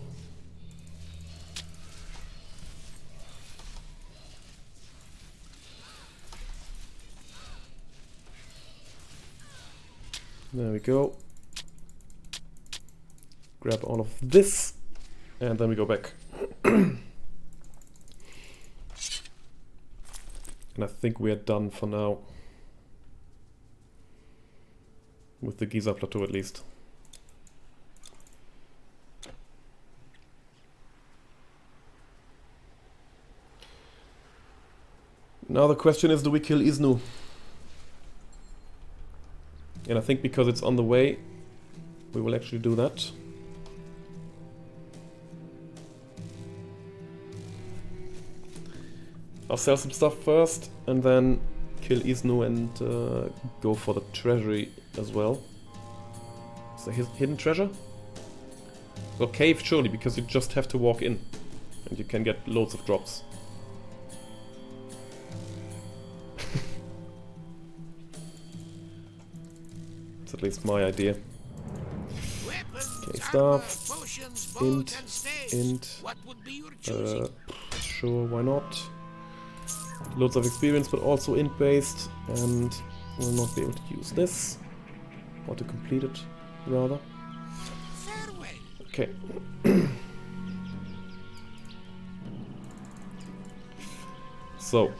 There we go. Grab all of this, and then we go back. And I think we are done for now. With the Giza Plateau at least. Now the question is, do we kill Isnu? And I think because it's on the way, we will actually do that. I'll sell some stuff first, and then kill Isnu and go for the treasury as well. Is there hidden treasure? Well, cave surely, because you just have to walk in, and you can get loads of drops. That's at least my idea. Okay, staff. Int. Sure, why not? Loads of experience, but also int based, and we'll not be able to use this. Or to complete it, rather. Okay. So.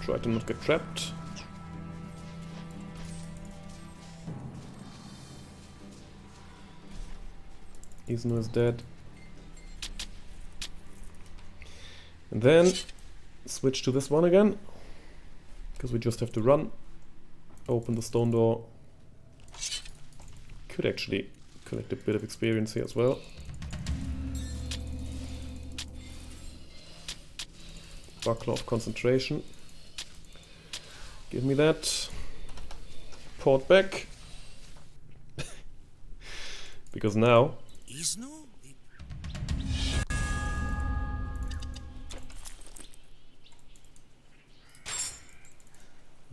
Try to not get trapped. Isnu is dead. And then switch to this one again, because we just have to run. Open the stone door. Could actually collect a bit of experience here as well. Buckler of concentration. Give me that. Port back. Because now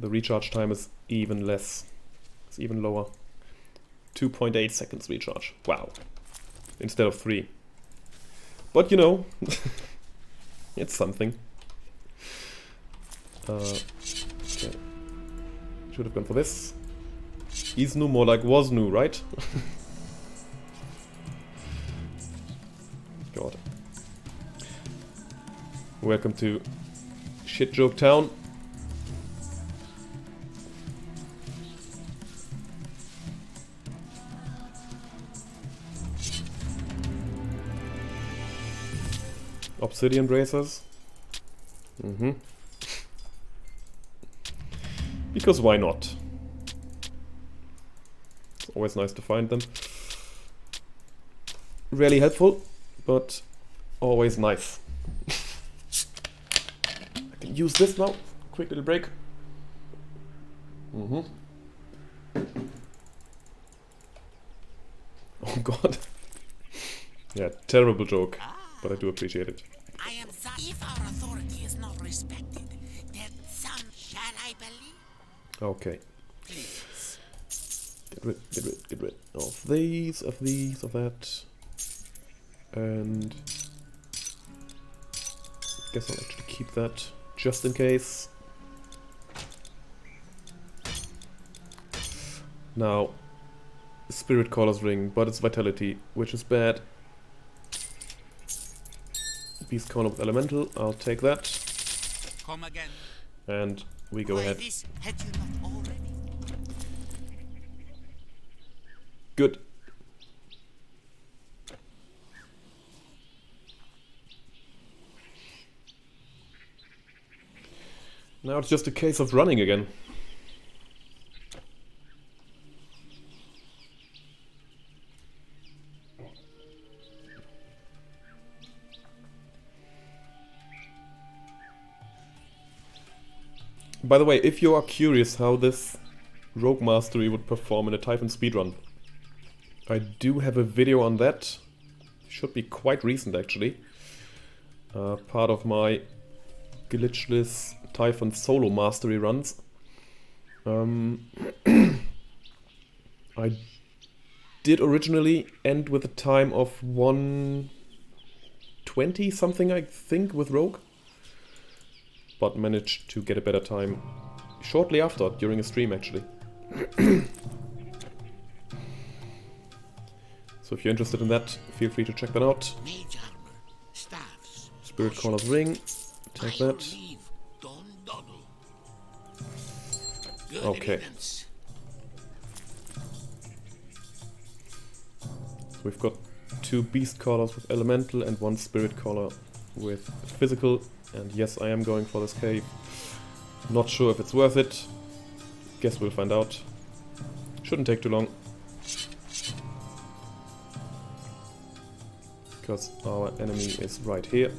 the recharge time is even less. It's even lower. 2.8 seconds recharge. Wow. Instead of 3. But you know, it's something. Okay. Should have gone for this. Isnu more like wasnu, right? God. Welcome to Shit Joke Town. Obsidian bracers. Because why not? It's always nice to find them. Rarely helpful, but always nice. I can use this now. Quick little break. Oh god. Yeah, terrible joke, but I do appreciate it. I am if our authority is not respected, then some shall I believe? Okay. Get rid of these, of that. And I guess I'll actually keep that just in case. Now, Spirit Caller's Ring, but it's Vitality, which is bad. Beast Corner with Elemental, I'll take that. Come again. And we go ahead. This had you not already? Good. Now it's just a case of running again. By the way, if you are curious how this Rogue Mastery would perform in a Typhon speedrun, I do have a video on that. Should be quite recent actually. Part of my Glitchless Typhon solo mastery runs. I did originally end with a time of 1:20 something, I think, with Rogue. But managed to get a better time shortly after, during a stream actually. So if you're interested in that, feel free to check that out. Mage armor, staffs, Spirit Caller's Ring, take that. Okay. So we've got 2 beast collars with elemental and 1 spirit collar with physical. And yes, I am going for this cave. Not sure if it's worth it. Guess we'll find out. Shouldn't take too long. Because our enemy is right here.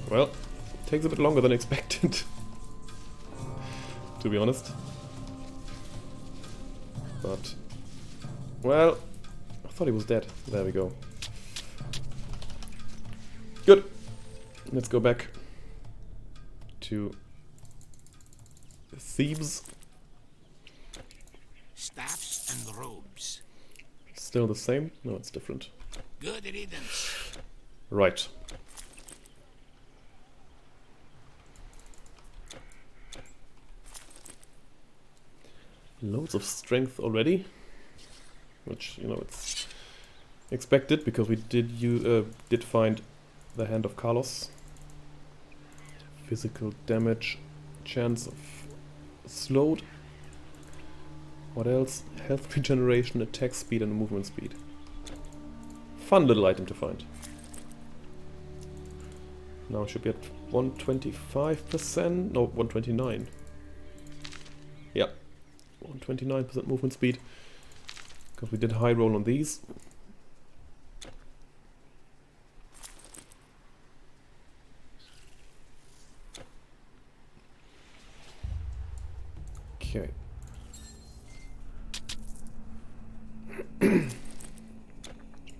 Well, takes a bit longer than expected, to be honest. But, well, I thought he was dead. There we go. Good. Let's go back to Thebes. Staffs and robes. Still the same? No, it's different. Good riddance. Right. Loads of strength already, which, you know, it's expected because we did find the Hand of Helos. Physical damage, chance of slowed. What else? Health regeneration, attack speed and movement speed. Fun little item to find. Now we should be at 125%, no, 129. Yeah. 129% movement speed, because we did high roll on these. Okay. And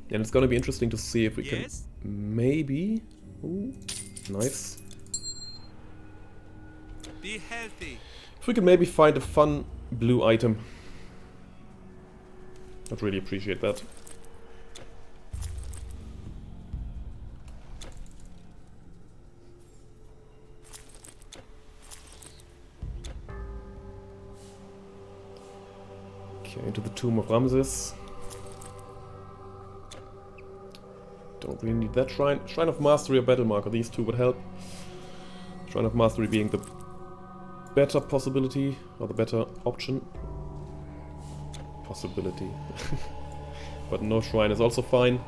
it's gonna be interesting to see if we can maybe... Ooh, nice. Be healthy. If we can maybe find a fun blue item. I'd really appreciate that. Okay, into the Tomb of Ramses. Don't really need that shrine. Shrine of Mastery or Battle Marker, these two would help. Shrine of Mastery being the better possibility, or the better option. Possibility. But no shrine is also fine.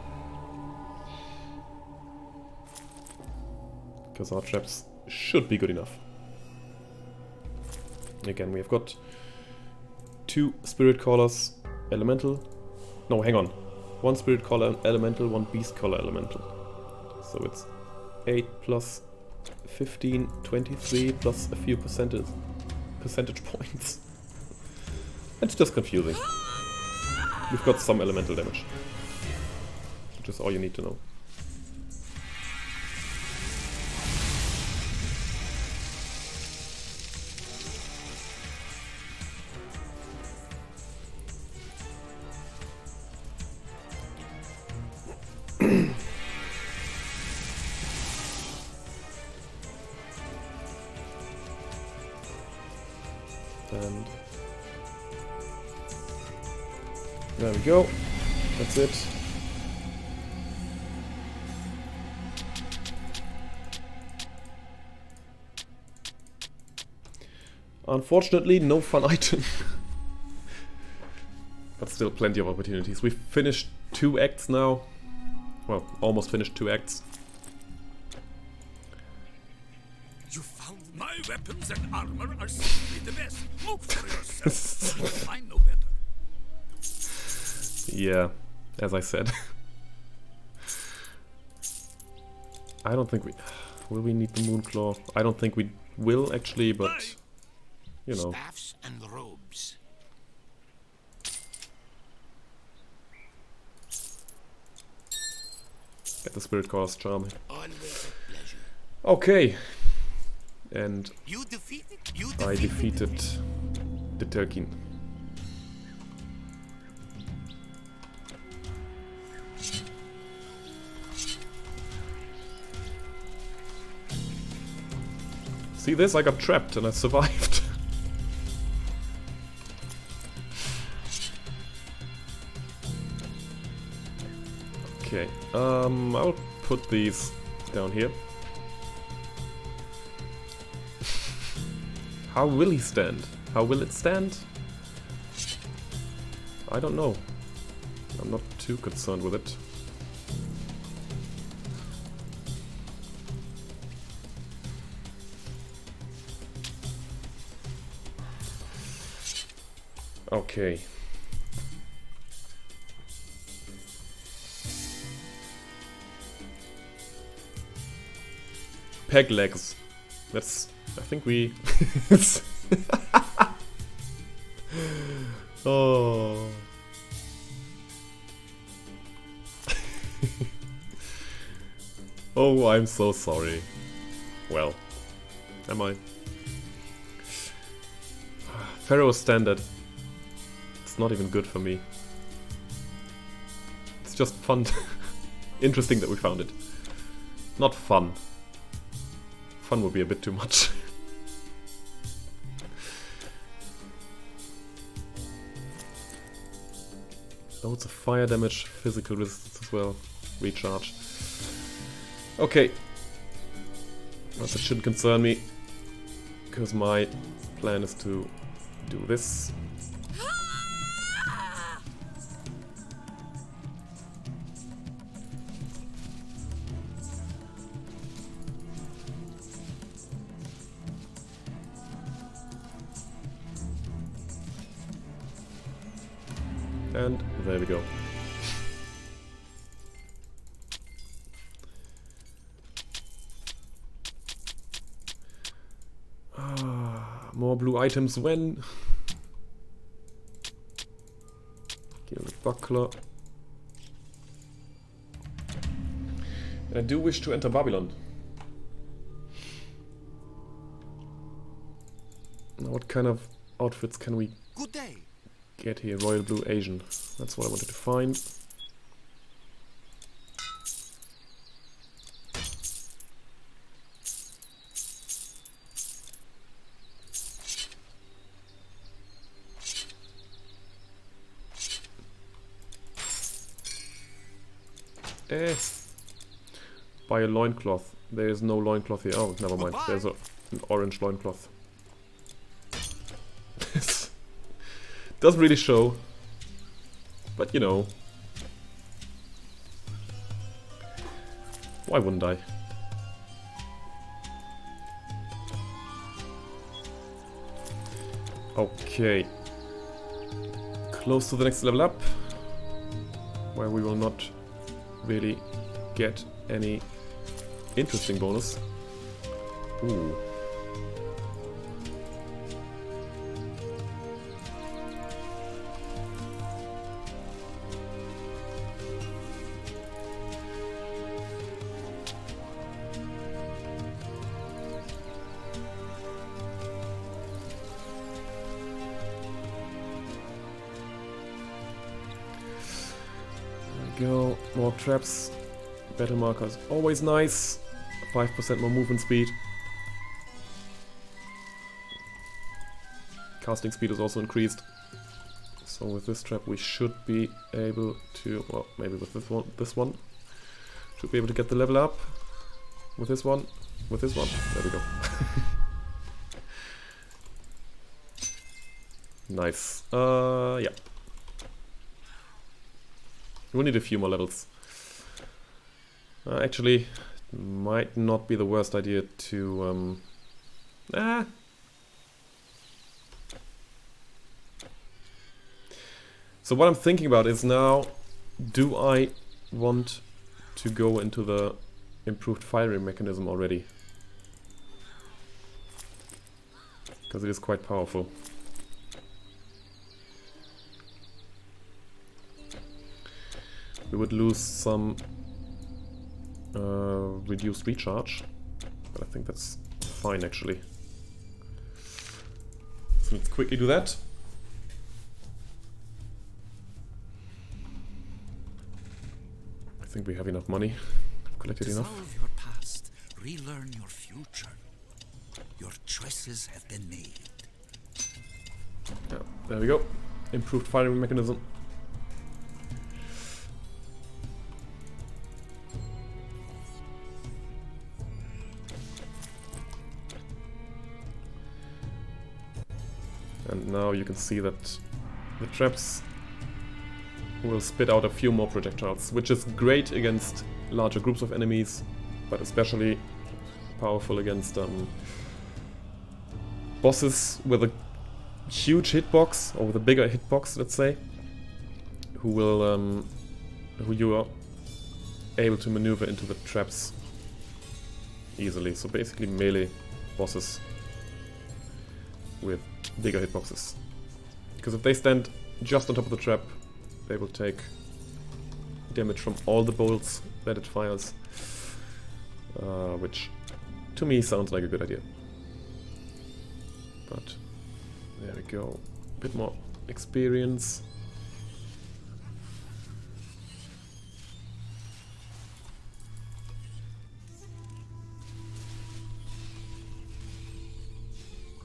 Because our traps should be good enough. Again, we have got 2 Spirit Callers Elemental. No, hang on. 1 Spirit Caller Elemental, 1 Beast Caller Elemental. So it's 8 plus 15, 23 plus a few percentage points. It's just confusing. We've got some elemental damage, which is all you need to know. And there we go. That's it. Unfortunately, no fun item. But still plenty of opportunities. We've finished 2 acts now. Well, almost finished 2 acts. You found my weapons and armor are simply the best. Look for yourself. You'll find no better. Yeah, as I said. I don't think we... Will we need the Moonclaw? I don't think we will actually, but... You know. Staffs and robes. Get the Spirit Caller's Charm. Always a pleasure. Okay. And You defeated? I defeated the Turkin. See this? I got trapped and I survived. Okay, I'll put these down here. How will he stand? How will it stand? I don't know. I'm not too concerned with it. Okay. Peg legs. That's... I think we... Oh. Oh, I'm so sorry. Well, am I? Pharaoh standard. It's not even good for me. It's just fun. Interesting that we found it. Not fun. Fun would be a bit too much. Loads of fire damage, physical resistance as well. Recharge. Okay. But that shouldn't concern me. Because my plan is to do this. And there we go. More blue items when? Gilded buckler. And I do wish to enter Babylon. Now what kind of outfits can we Good day. get here? Royal Blue Asian. That's what I wanted to find. Buy a loincloth. There is no loincloth here. Oh, never mind. There's an orange loincloth. Doesn't really show. But you know. Why wouldn't I? Okay. Close to the next level up. Where we will not really get any interesting bonus. Ooh. Go, more traps, battle markers, always nice. 5% more movement speed. Casting speed is also increased. So with this trap we should be able to, well, maybe with this one, should be able to get the level up. With this one, there we go. Nice. Yeah. We'll need a few more levels. Actually, might not be the worst idea to... So what I'm thinking about is now, do I want to go into the improved firing mechanism already? Because it is quite powerful. We would lose some reduced recharge, but I think that's fine actually. So let's quickly do that. I think we have enough money. Collected enough. Dissolve your past, relearn your future. Your choices have been made. Yeah, there we go. Improved firing mechanism. And now you can see that the traps will spit out a few more projectiles, which is great against larger groups of enemies, but especially powerful against bosses with a huge hitbox, or with a bigger hitbox, let's say, who you are able to maneuver into the traps easily. So basically melee bosses with bigger hitboxes. Because if they stand just on top of the trap, they will take damage from all the bolts that it fires, which to me sounds like a good idea. But there we go, a bit more experience.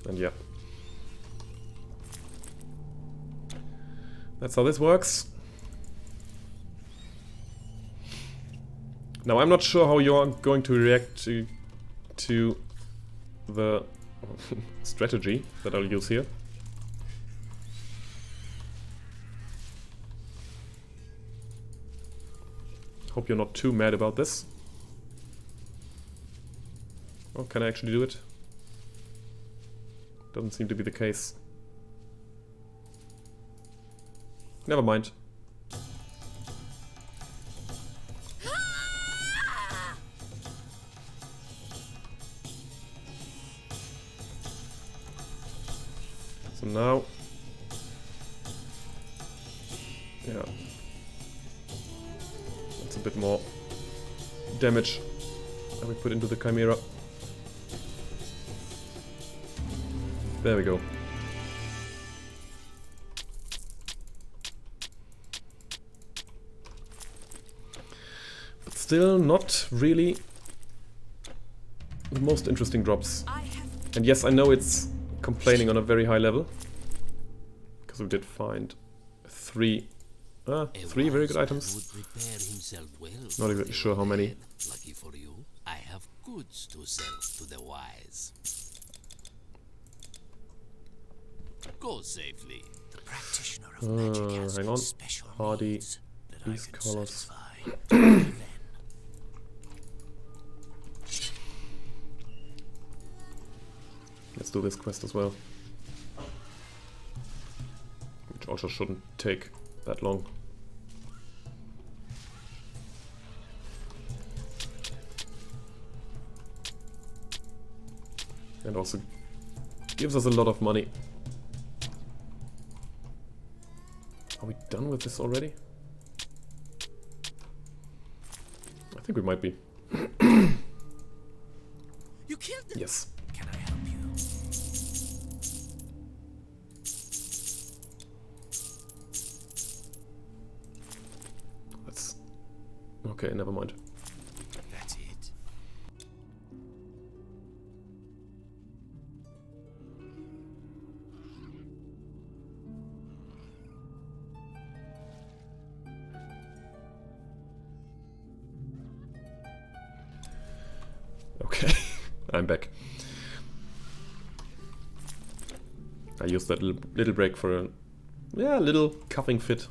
And yeah, that's how this works. Now I'm not sure how you're going to react to the strategy that I'll use here. Hope you're not too mad about this. Oh, can I actually do it? Doesn't seem to be the case. Never mind. So now... yeah. That's a bit more damage that we put into the Chimera. There we go. But still not really the most interesting drops. And yes, I know it's complaining on a very high level, because we did find three very good items. Not even sure how many. Lucky for you, I have goods to sell to the wise. Go safely. The practitioner of magic has hang on. special Hardy, needs that these I can colors. satisfy then. Let's do this quest as well. Which also shouldn't take that long. And also gives us a lot of money. Are we done with this already? I think we might be. You killed them. Yes. Can I help you? That's... okay, never mind. That's it. Okay, I'm back. I used that little break for a little coughing fit.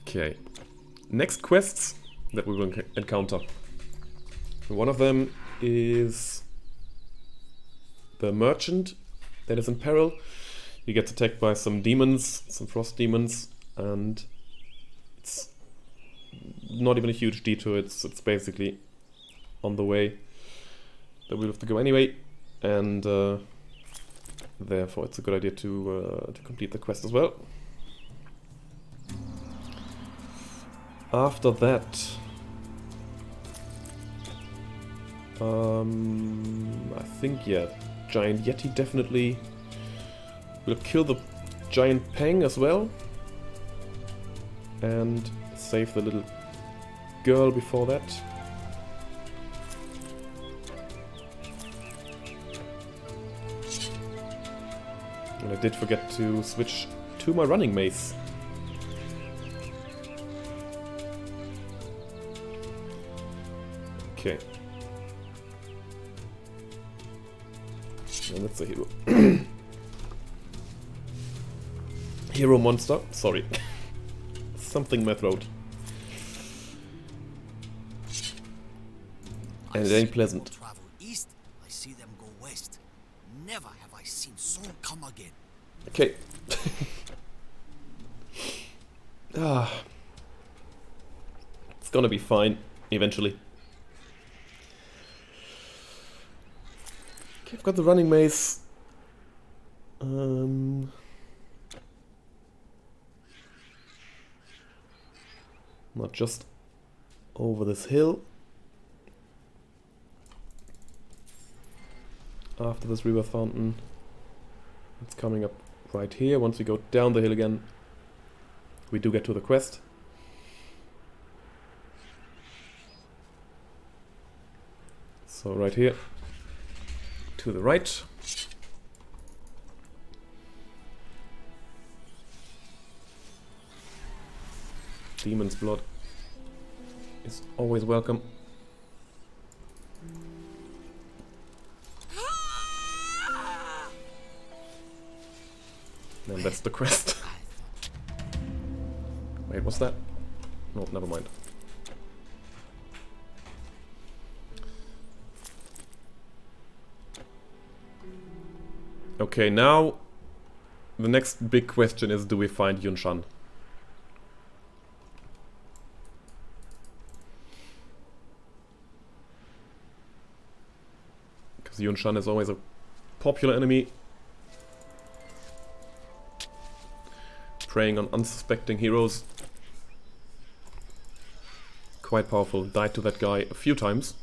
Okay, next quests that we will encounter. One of them is the merchant that is in peril. He gets attacked by some demons, some frost demons, and it's not even a huge detour. It's basically on the way that we'll have to go anyway, and therefore it's a good idea to complete the quest as well. After that, I think, yeah, Giant Yeti definitely will kill the Giant Peng as well, and save the little girl before that. And I did forget to switch to my running mace. Okay. And that's a hero. Hero monster. Sorry. Something in my throat. And it ain't pleasant. People travel east, I see them go west. Never have I seen soul come again. Okay. It's gonna be fine eventually. Okay, I've got the running maze. Not just over this hill. After this river fountain. It's coming up right here. Once we go down the hill again, we do get to the quest. So right here, to the right. Demon's blood is always welcome. And that's the quest. Wait, what's that? No, never mind. Okay, now the next big question is, do we find Yunshan? Because Yunshan is always a popular enemy. Preying on unsuspecting heroes. Quite powerful. Died to that guy a few times.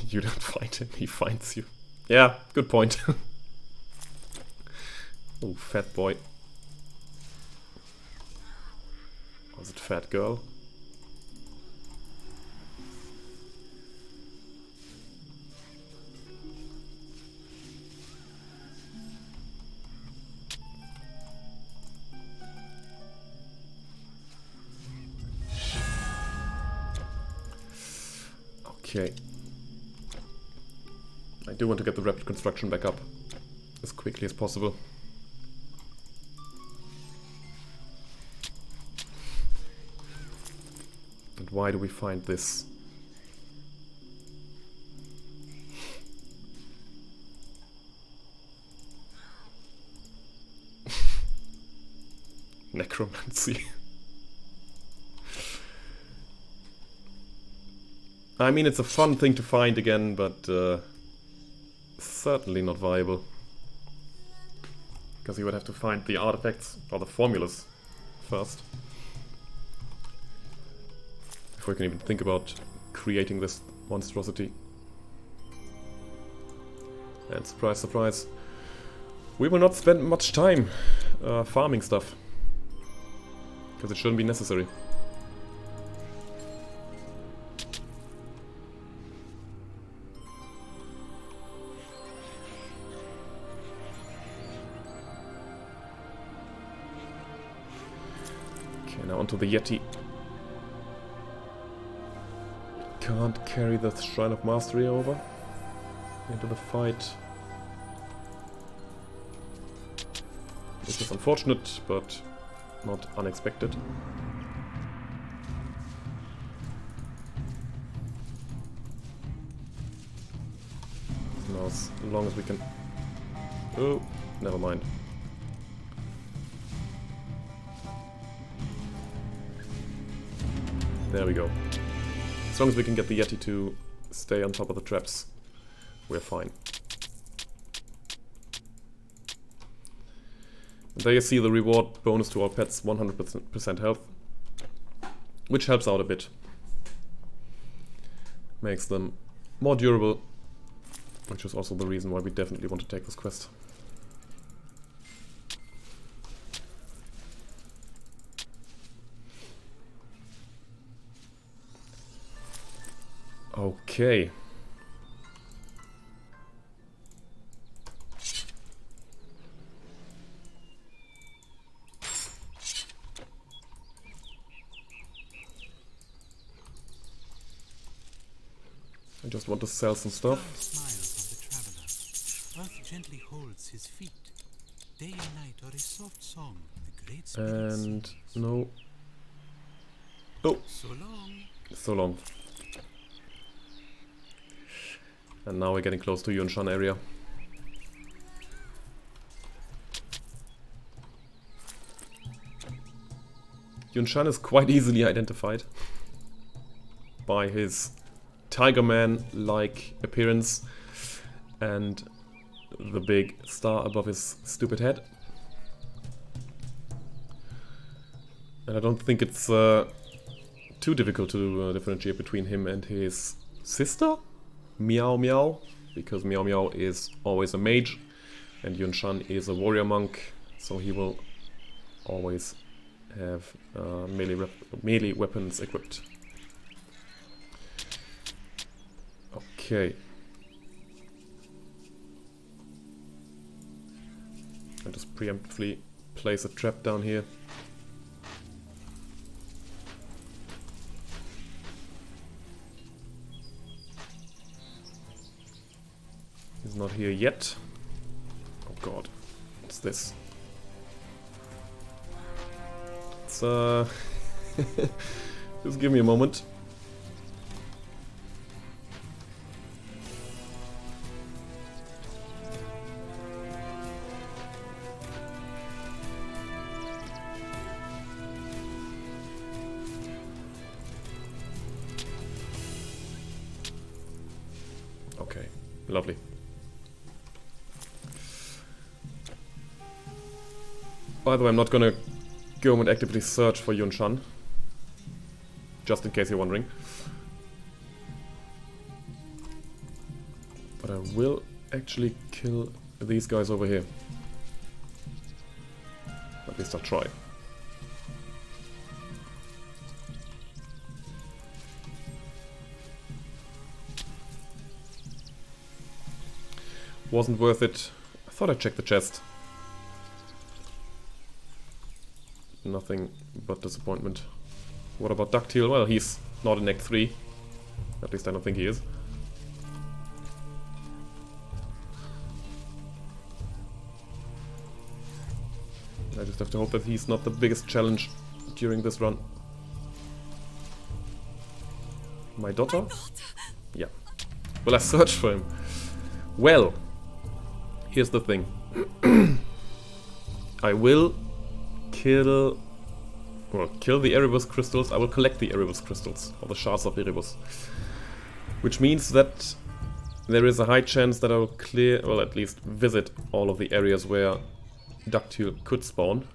You don't find him, he finds you. Yeah, good point. Oh, fat boy. Was it fat girl? Okay. I do want to get the rapid construction back up as quickly as possible. And why do we find this? Necromancy. I mean, it's a fun thing to find again, but certainly not viable. Because you would have to find the artifacts, or the formulas, first. Before you can even think about creating this monstrosity. And surprise, surprise, we will not spend much time farming stuff. Because it shouldn't be necessary. Now onto the Yeti. Can't carry the Shrine of Mastery over into the fight. This is unfortunate, but not unexpected. Now as long as we can... Oh, never mind. There we go. As long as we can get the Yeti to stay on top of the traps, we're fine. And there you see the reward bonus to all pets, 100% health. Which helps out a bit. Makes them more durable. Which is also the reason why we definitely want to take this quest. Okay. I just want to sell some stuff. Smiles of the traveler. Earth gently holds his feet. Day and night are a soft song. The great spirit And sings. no. Oh, So long. so long. And now we're getting close to Yunshan area. Yunshan is quite easily identified by his Tiger Man-like appearance and the big star above his stupid head. And I don't think it's too difficult to differentiate between him and his sister, Meow Meow, because Meow Meow is always a mage and Yunshan is a warrior monk, so he will always have melee weapons equipped. Okay. I'll just preemptively place a trap down here. He's not here yet. Oh god. What's this? It's just give me a moment. Okay, lovely. By the way, I'm not gonna go and actively search for Yunshan, just in case you're wondering. But I will actually kill these guys over here. At least I'll try. Wasn't worth it. I thought I'd check the chest. Nothing but disappointment. What about Ductile? Well, he's not in Act 3. At least I don't think he is. I just have to hope that he's not the biggest challenge during this run. My daughter? Yeah. Will I search for him? Well, here's the thing. I will kill the Erebus crystals. I will collect the Erebus crystals, or the shards of Erebus. Which means that there is a high chance that I will clear, well, at least visit all of the areas where Ductile could spawn.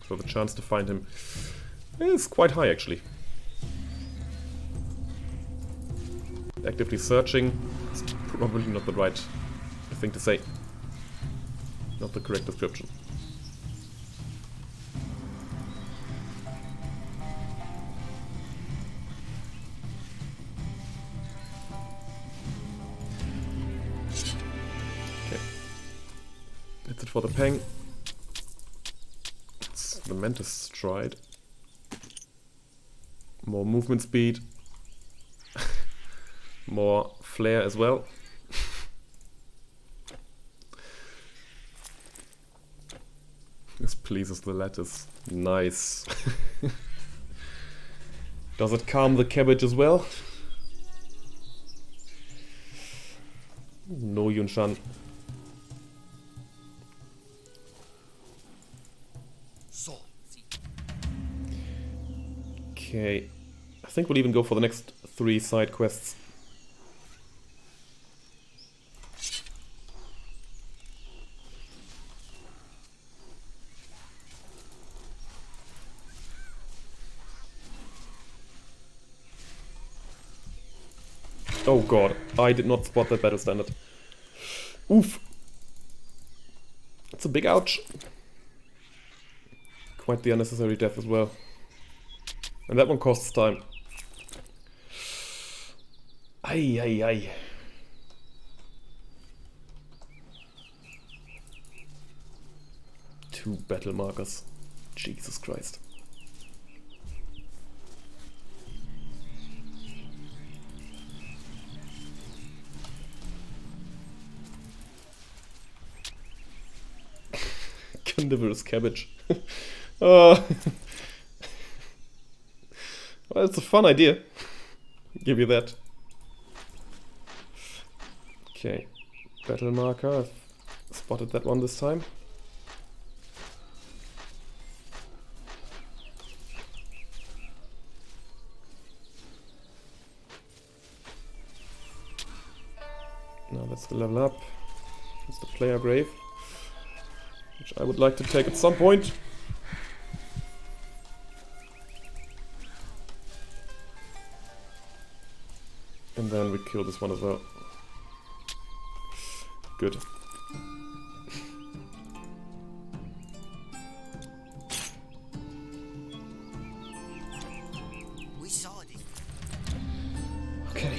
So the chance to find him is quite high, actually. Actively searching is probably not the right thing to say. Not the correct description. Okay. That's it for the peng. It's the Mantis Stride. More movement speed. More flare as well. This pleases the lattice. Nice. Does it calm the cabbage as well? No, Yunshan. Okay. I think we'll even go for the next 3 side quests. Oh god, I did not spot that battle standard. Oof. That's a big ouch. Quite the unnecessary death as well. And that one costs time. Ay, ay, ay. Two battle markers. Jesus Christ. Carnivorous cabbage. Well, it's a fun idea. Give you that. Okay. Battle marker. I've spotted that one this time. Now that's the level up. It's the player grave, which I would like to take at some point. And then we kill this one as well. Good. We saw it. Okay.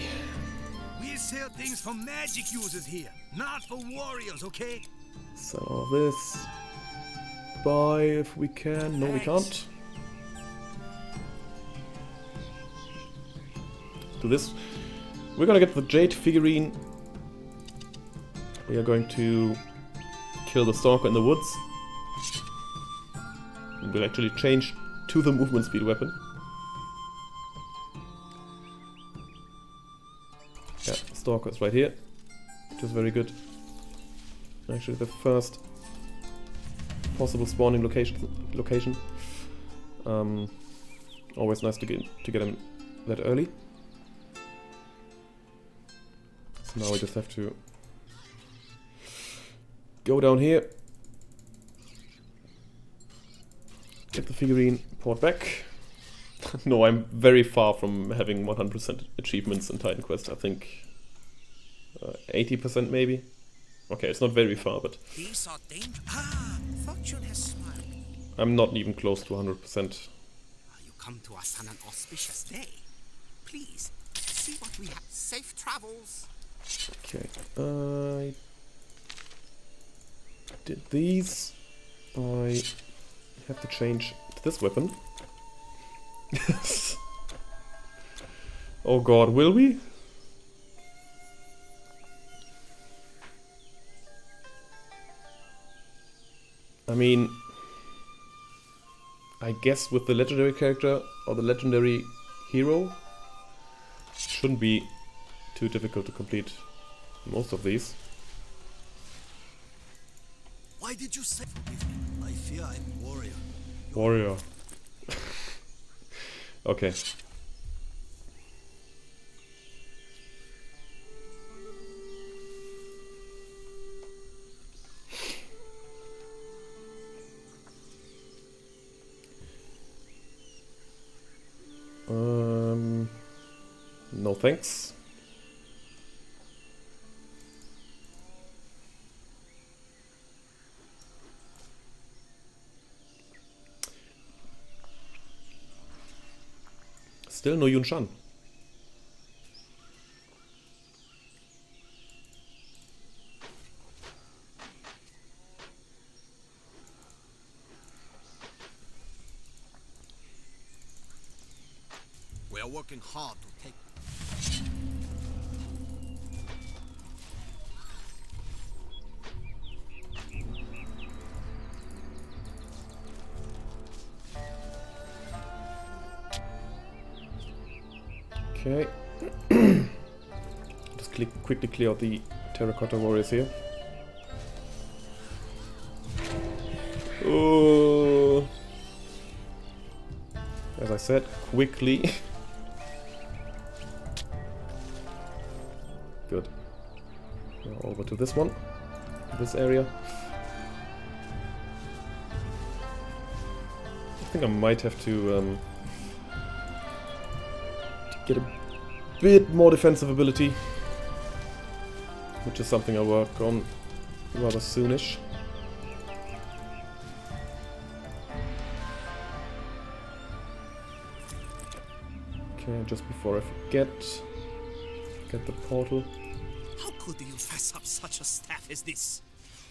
We sell things for magic users here, not for warriors, okay? Sell all this. Buy if we can. No, we can't. Do this. We're gonna get the Jade figurine. We are going to kill the Stalker in the woods. And we'll actually change to the movement speed weapon. Yeah, Stalker is right here, which is very good. Actually, the first possible spawning location. Always nice to get him that early. So now we just have to go down here, get the figurine, port back. No, I'm very far from having 100% achievements in Titan Quest. I think 80% maybe. Okay, it's not very far, but These are dangerous. Ah, fortune has smiled. I'm not even close to 100%. You come to us on an auspicious day. Please, see what we have. Safe travels. Okay, I did these. I have to change to this weapon. Oh god, will we? I mean, I guess with the legendary character or the legendary hero, shouldn't be too difficult to complete most of these. Why did you say? I fear I'm warrior. Warrior. Okay. No thanks. Still no Yun Shan. We are working hard to take. Okay. Just quickly clear out the terracotta warriors here. Oh. As I said, quickly. Good. Now over to this one, this area. I think I might have to get a bit more defensive ability, which is something I'll work on rather soonish. Okay, just before I forget, get the portal. How could you pass up such a staff as this?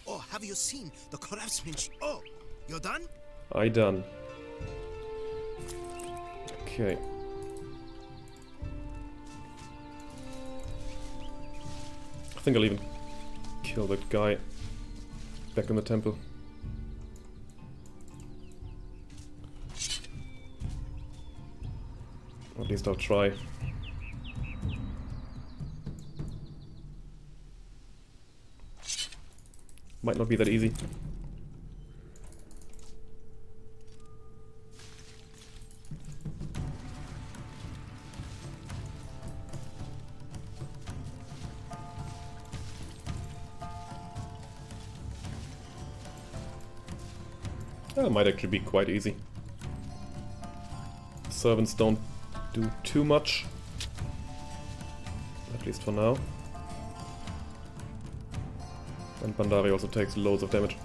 Oh, have you seen the craftsmanship? Oh, you're done? I done. Okay. I think I'll even kill that guy back in the temple. At least I'll try. Might not be that easy. That might actually be quite easy. Servants don't do too much. At least for now. And Bandari also takes loads of damage.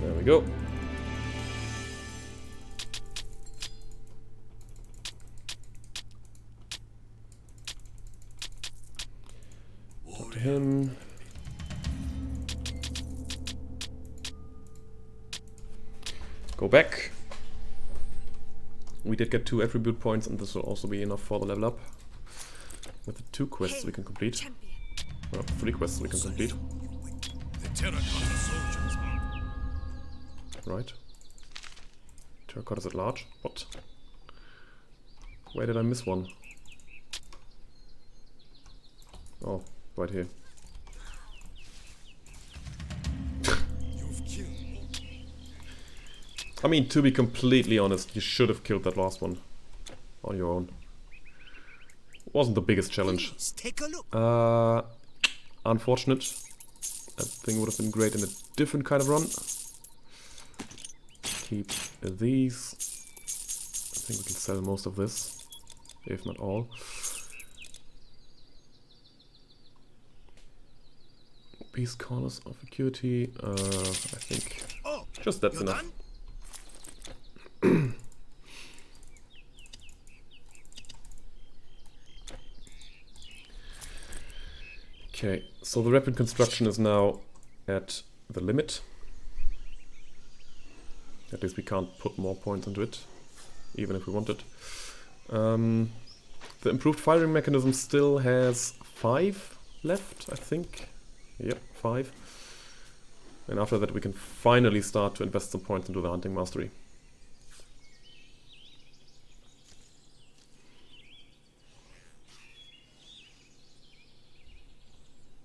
There we go. Talk to him. Go back. We did get 2 attribute points, and this will also be enough for the level up. With the 2 quests we can complete. Champion. Well, 3 quests we can complete. The terracotta soldiers are. Right. Terracottas at large? What? Where did I miss one? Oh, right here. You've killed. I mean, to be completely honest, you should have killed that last one on your own. Wasn't the biggest challenge. Please take a look. Unfortunate. That thing would have been great in a different kind of run. Keep these. I think we can sell most of this, if not all. Peace corners of acuity. I think Oh, just that's you're enough. done? Okay, so the rapid construction is now at the limit. At least we can't put more points into it, even if we wanted. The improved firing mechanism still has 5 left, I think. Yep, 5. And after that we can finally start to invest some points into the hunting mastery.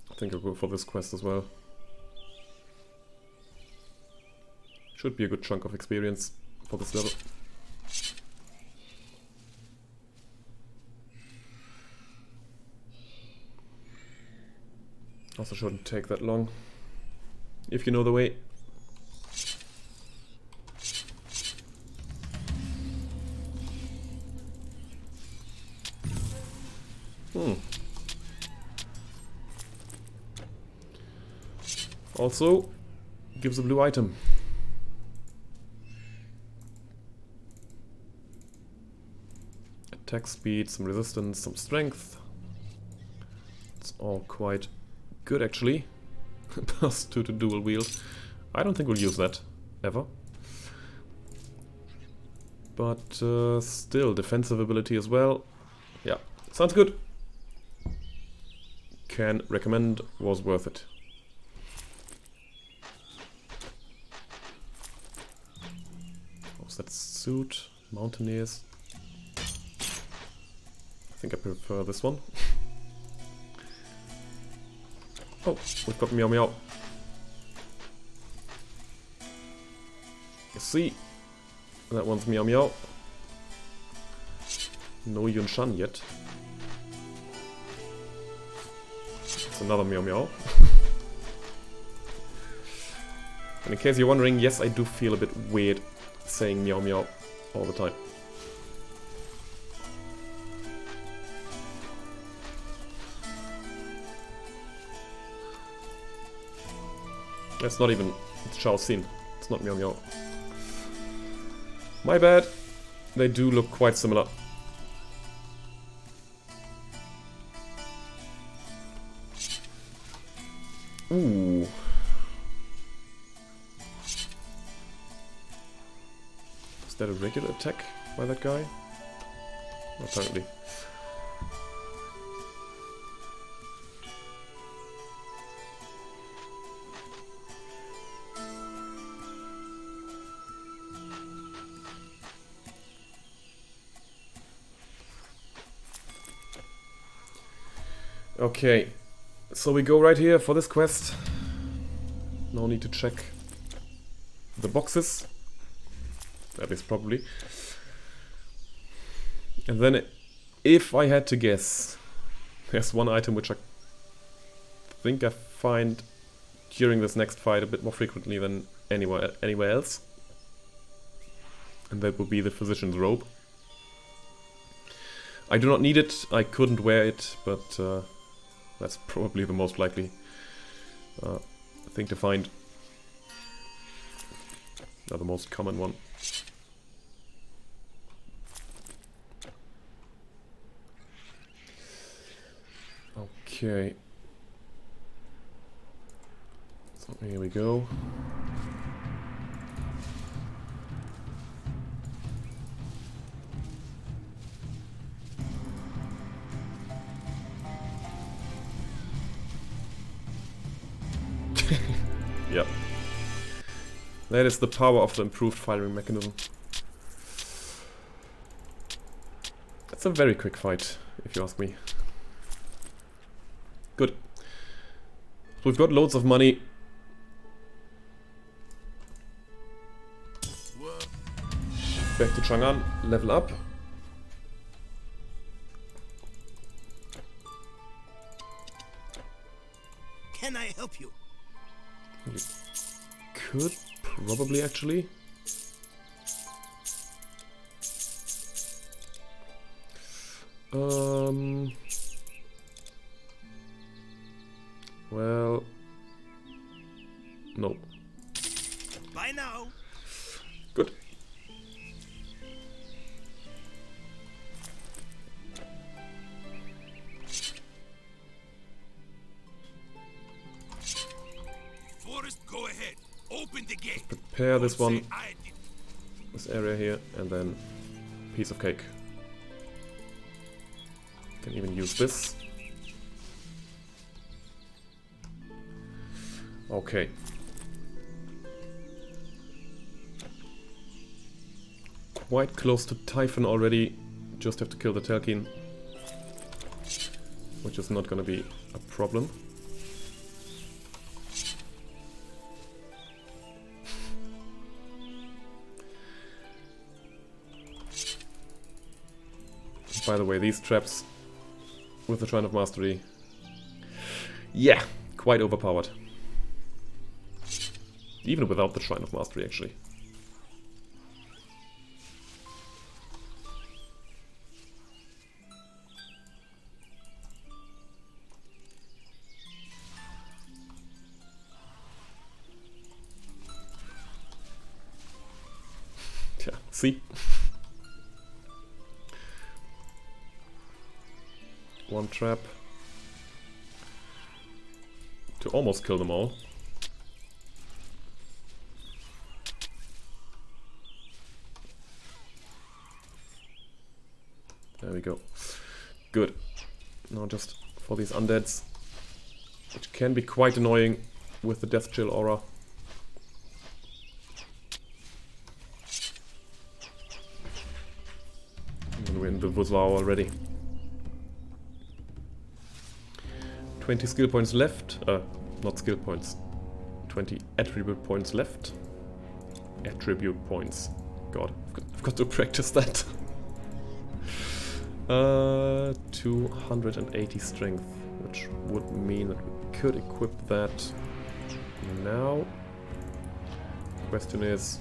I think I'll go for this quest as well. Should be a good chunk of experience for this level. Also shouldn't take that long, if you know the way. Also, gives a blue item. Attack speed, some resistance, some strength. It's all quite good actually. +2 to dual wield. I don't think we'll use that, ever. But still, defensive ability as well. Yeah, sounds good. Can recommend, was worth it. What's that suit? Mountaineers. I think I prefer this one. Oh, we've got Meow Meow. You see, that one's Meow Meow. No Yun Shan yet. It's another Meow Meow. And in case you're wondering, yes, I do feel a bit weird saying Meow Meow all the time. That's not even, it's Shao Xin. It's not Meow Meow. My bad. They do look quite similar. Ooh. that a regular attack by that guy? Apparently. Okay, so we go right here for this quest. No need to check the boxes. At least probably. And then, if I had to guess, there's one item which I think I find during this next fight a bit more frequently than anywhere else. And that would be the Physician's Robe. I do not need it, I couldn't wear it, but that's probably the most likely thing to find. Or the most common one. Okay. So here we go. Yep. That is the power of the improved firing mechanism. That's a very quick fight, if you ask me. Good. We've got loads of money. Back to Chang'an, level up. Can I help you? You could probably actually. Well, no. Bye now. Good. Forrest, go ahead. Open the gate. Prepare this Don't one, say I did. this area here, and then piece of cake. Can even use this. Okay. Quite close to Typhon already. Just have to kill the Telkin. Which is not gonna be a problem. By the way, these traps with the Shrine of Mastery, yeah, quite overpowered. Even without the Shrine of Mastery, actually. Yeah, see? One trap to almost kill them all. There we go. Good. Now just for these undeads, which can be quite annoying with the Death Chill aura. And we're in the Vuzlau already. 20 skill points left. Not skill points. 20 attribute points left. Attribute points. God, I've got to practice that. 280 strength, which would mean that we could equip that now. Question is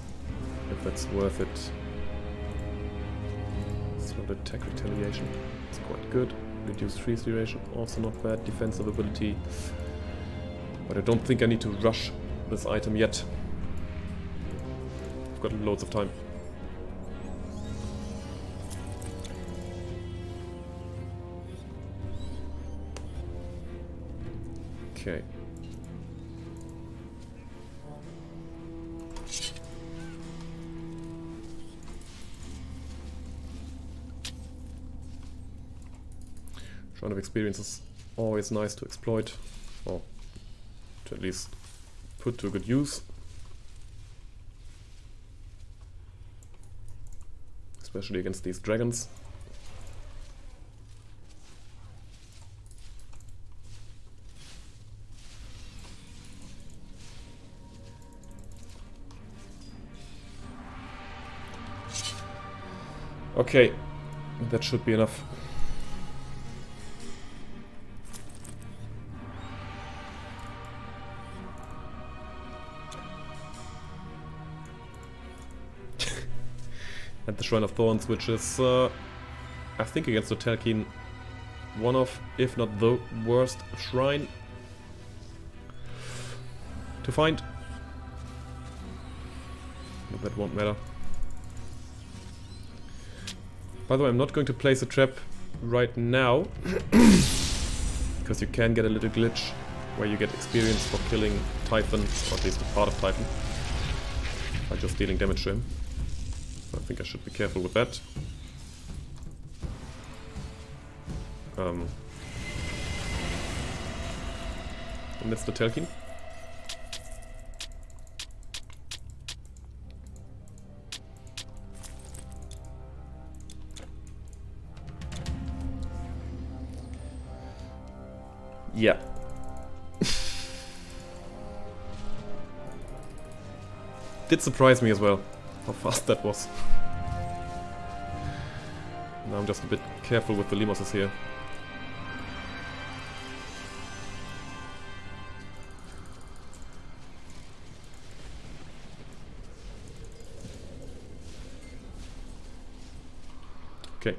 if that's worth it. It's not attack retaliation. It's quite good. Reduced freeze duration, also not bad. Defensive ability. But I don't think I need to rush this item yet. I've got loads of time. Okay. Shrine of Experience is always nice to exploit, or to at least put to good use. Especially against these dragons. Okay, that should be enough. And the Shrine of Thorns, which is, I think against the Telkin, one of, if not the worst shrine to find. But that won't matter. By the way, I'm not going to place a trap right now, because you can get a little glitch where you get experience for killing Typhon, or at least a part of Typhon, by just dealing damage to him. So I think I should be careful with that. And that's the Telkin. Yeah. Did surprise me as well, how fast that was. Now I'm just a bit careful with the Limoses here. Okay,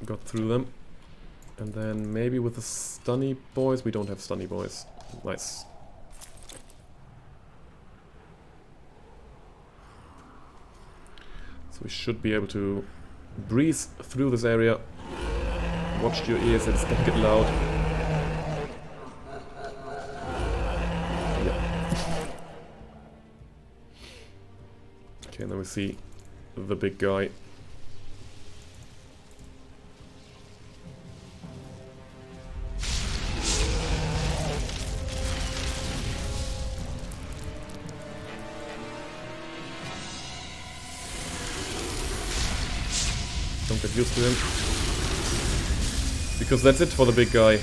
got through them. And then maybe with the stunny boys. We don't have stunny boys. Nice. So we should be able to breeze through this area. Watch your ears, it's gonna get loud. Yeah. Okay, and then we see the big guy. Don't get used to him. Because that's it for the big guy.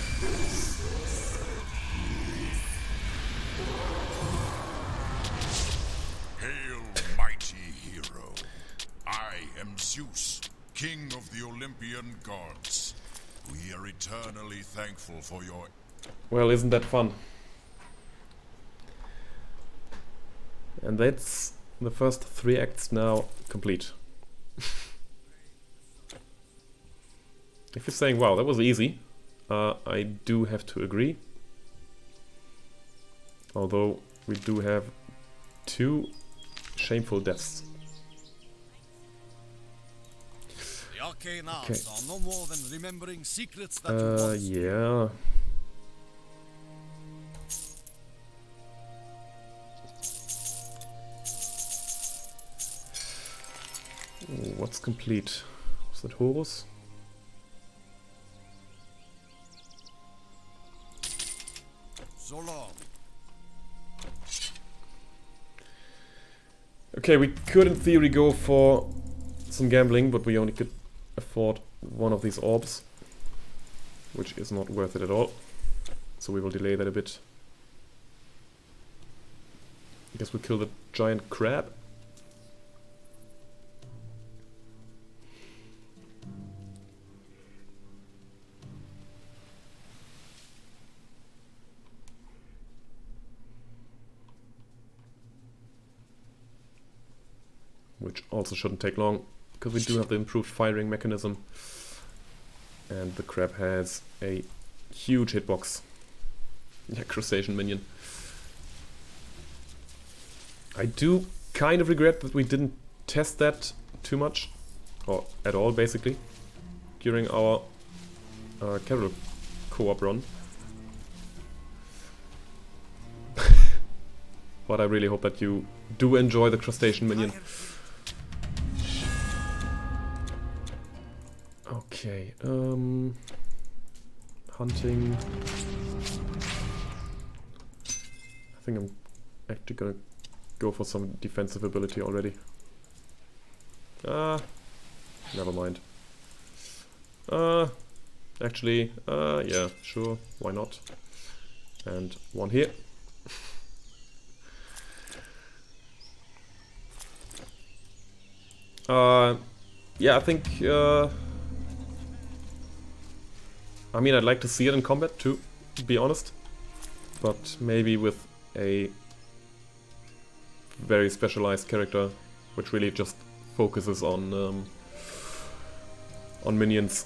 Hail, mighty hero. I am Zeus, king of the Olympian gods. We are eternally thankful for your... Well, isn't that fun? And that's the first 3 acts now complete. If you're saying, wow, that was easy, I do have to agree. Although we do have 2 shameful deaths. The arcane arts are no more than remembering secrets that yeah. Ooh, what's complete? Was that Horus? so long. Okay, we could in theory go for some gambling, but we only could afford one of these orbs, which is not worth it at all. So we will delay that a bit. I guess we'll kill the giant crab. Which also shouldn't take long, because we do have the improved firing mechanism. And the crab has a huge hitbox. Yeah, crustacean minion. I do kind of regret that we didn't test that too much, or at all basically, during our casual co-op run. But I really hope that you do enjoy the crustacean minion. Okay, how hunting. I think I'm actually gonna go for some defensive ability already. Never mind. Actually, yeah, sure, why not? And one here. Yeah, I think, I mean, I'd like to see it in combat too, to be honest. But maybe with a very specialized character, which really just focuses on minions.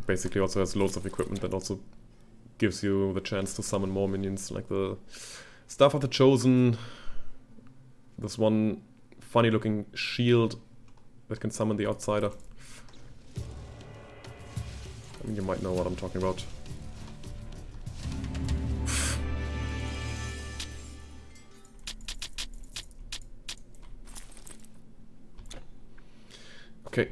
Basically also has loads of equipment that also gives you the chance to summon more minions, like the Staff of the Chosen, this one funny looking shield that can summon the Outsider. I mean, you might know what I'm talking about. Okay.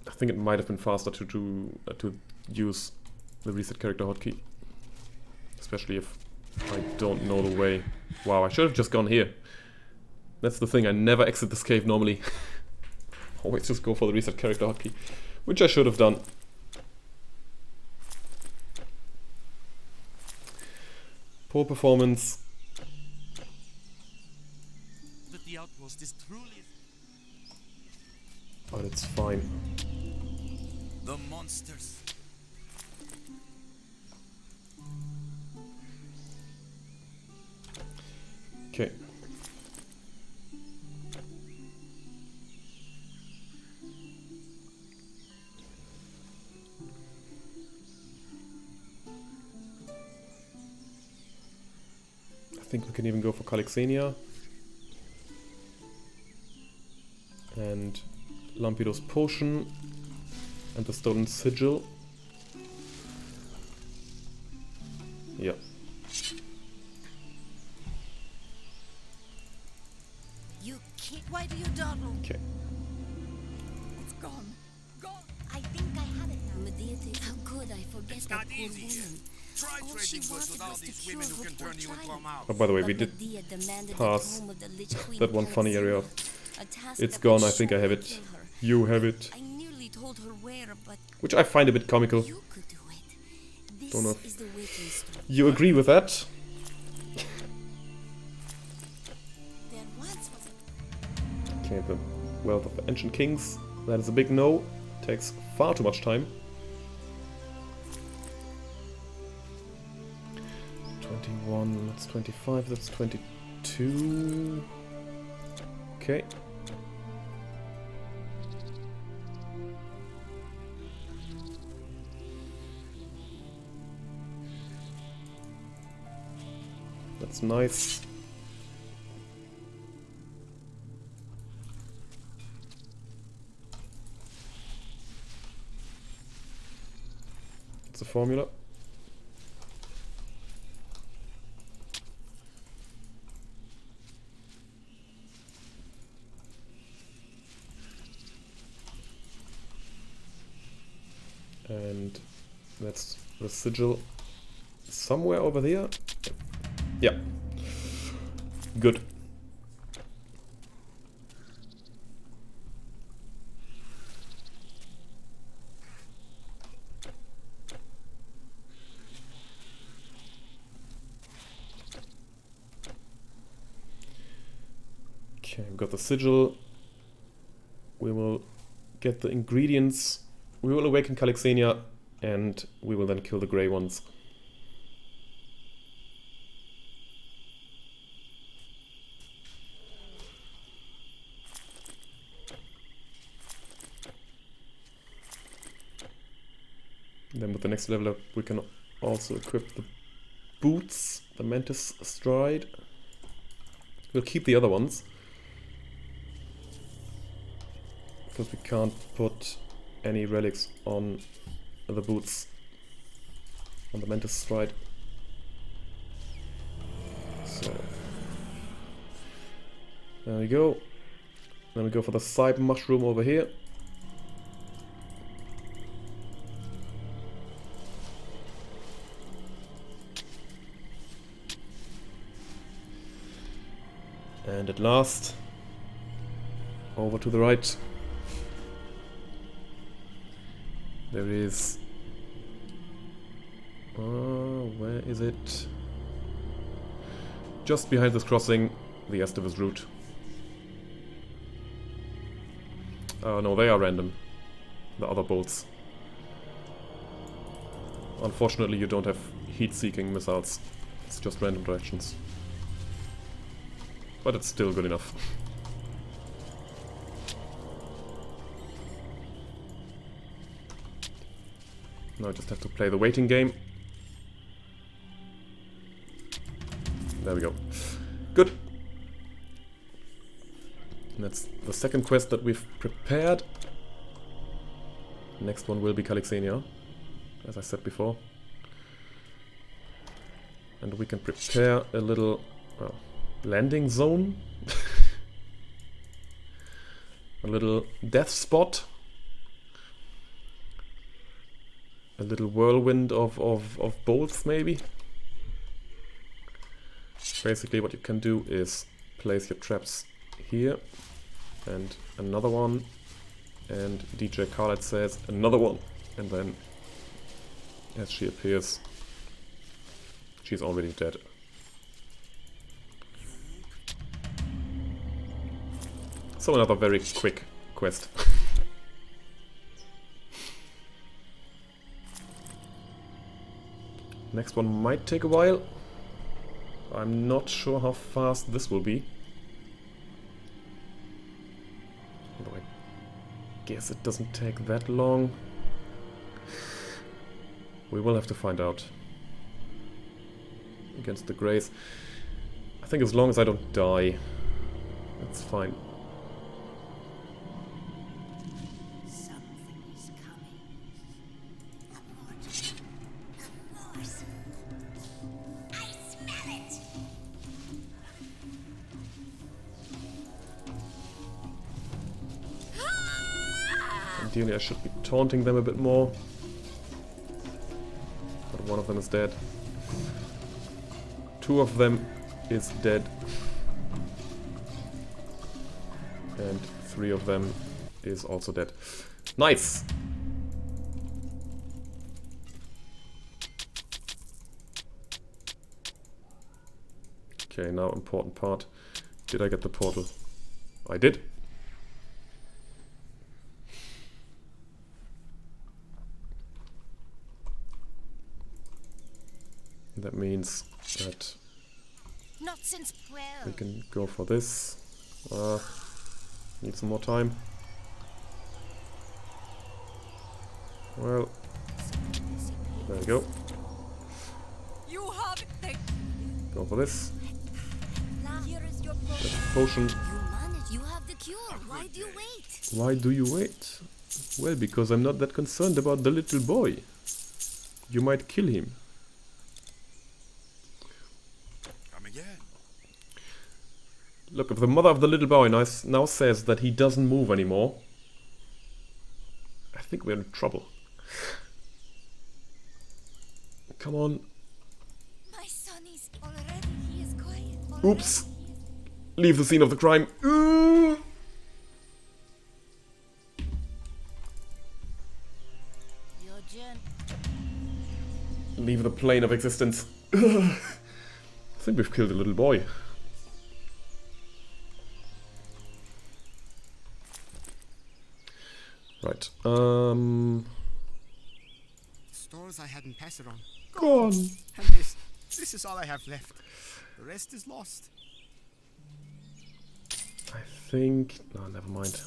I think it might have been faster to use the reset character hotkey, especially if I don't know the way. Wow, I should have just gone here. That's the thing, I never exit this cave normally. Always just go for the reset character hotkey, which I should have done. Poor performance. But the outpost is truly... But it's fine. The monsters. Okay. I think we can even go for Calixenia. And Lampido's Potion. And the Stolen Sigil. Yeah. You kid, why do you dawdle? Okay. It's gone. Gone. I think I have it now. Medea, how could I forget It's that not poor easy here. woman? Try All she trading goods wanted with all was to these cure women who her can poor turn you into a child. mouse. Oh, by the way, we But did Medea demanded pass at home of the Lich Queen that one funny area. a task It's that gone, would I think I have surely it. kill her. You have it. I nearly told her where, but Which I find a bit comical. you could do it. This Don't know if is the waiting stone. you agree with that? There once was a Okay, the Wealth of Ancient Kings. That is a big no. Takes far too much time. 21, that's 25, that's 22. Okay. That's nice. It's a formula. And that's the sigil somewhere over there. Yeah. Good. Okay, we've got the sigil. We will get the ingredients. We will awaken Calixenia, and we will then kill the grey ones. Then with the next level up, we can also equip the boots, the Mantis Stride. We'll keep the other ones, because we can't put any relics on the boots. on the Mantis Stride. So there we go. Then we go for the Cyber Mushroom over here. And at last, over to the right, there is... where is it? Just behind this crossing, the Estivus route. Oh no, they are random. The other bolts. Unfortunately, you don't have heat-seeking missiles. It's just random directions. But it's still good enough. Now I just have to play the waiting game. There we go. Good. And that's the second quest that we've prepared. Next one will be Calixenia, as I said before. And we can prepare a little, well, landing zone. A little death spot. A little whirlwind of bolts, maybe. Basically what you can do is place your traps here. And another one. And DJ Khaled says another one. And then, as she appears, she's already dead. So another very quick quest. Next one might take a while. I'm not sure how fast this will be. Although I guess it doesn't take that long. We will have to find out. Against the Greys. I think as long as I don't die, that's fine. Ideally I should be taunting them a bit more. But one of them is dead. Two of them is dead. And three of them is also dead. Nice! Okay, now important part. Did I get the portal? I did. That means that Not since we can go for this. Need some more time. Well, there we go. You have Go for this. Here is your Potion. You have the cure. Why do you wait? Why do you wait? Well, because I'm not that concerned about the little boy. You might kill him. Look, if the mother of the little boy now says that he doesn't move anymore, I think we're in trouble. Come on. My son is already. He is quiet. Oops. Leave the scene of the crime. Your journey. Leave the plane of existence. I think we've killed a little boy. Right. Stores I hadn't passed around. Gone. And this is all I have left. The rest is lost. I think... No, never mind.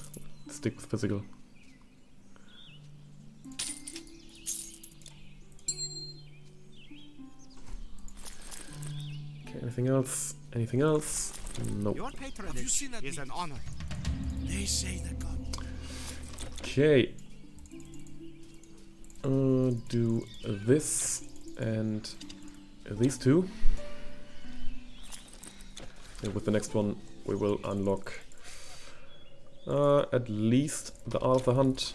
Stick with physical. Okay, anything else? Anything else? Nope. Your patronage is an honor. They say the god. Okay. Do this. And these two. And with the next one we will unlock at least the Art of the Hunt.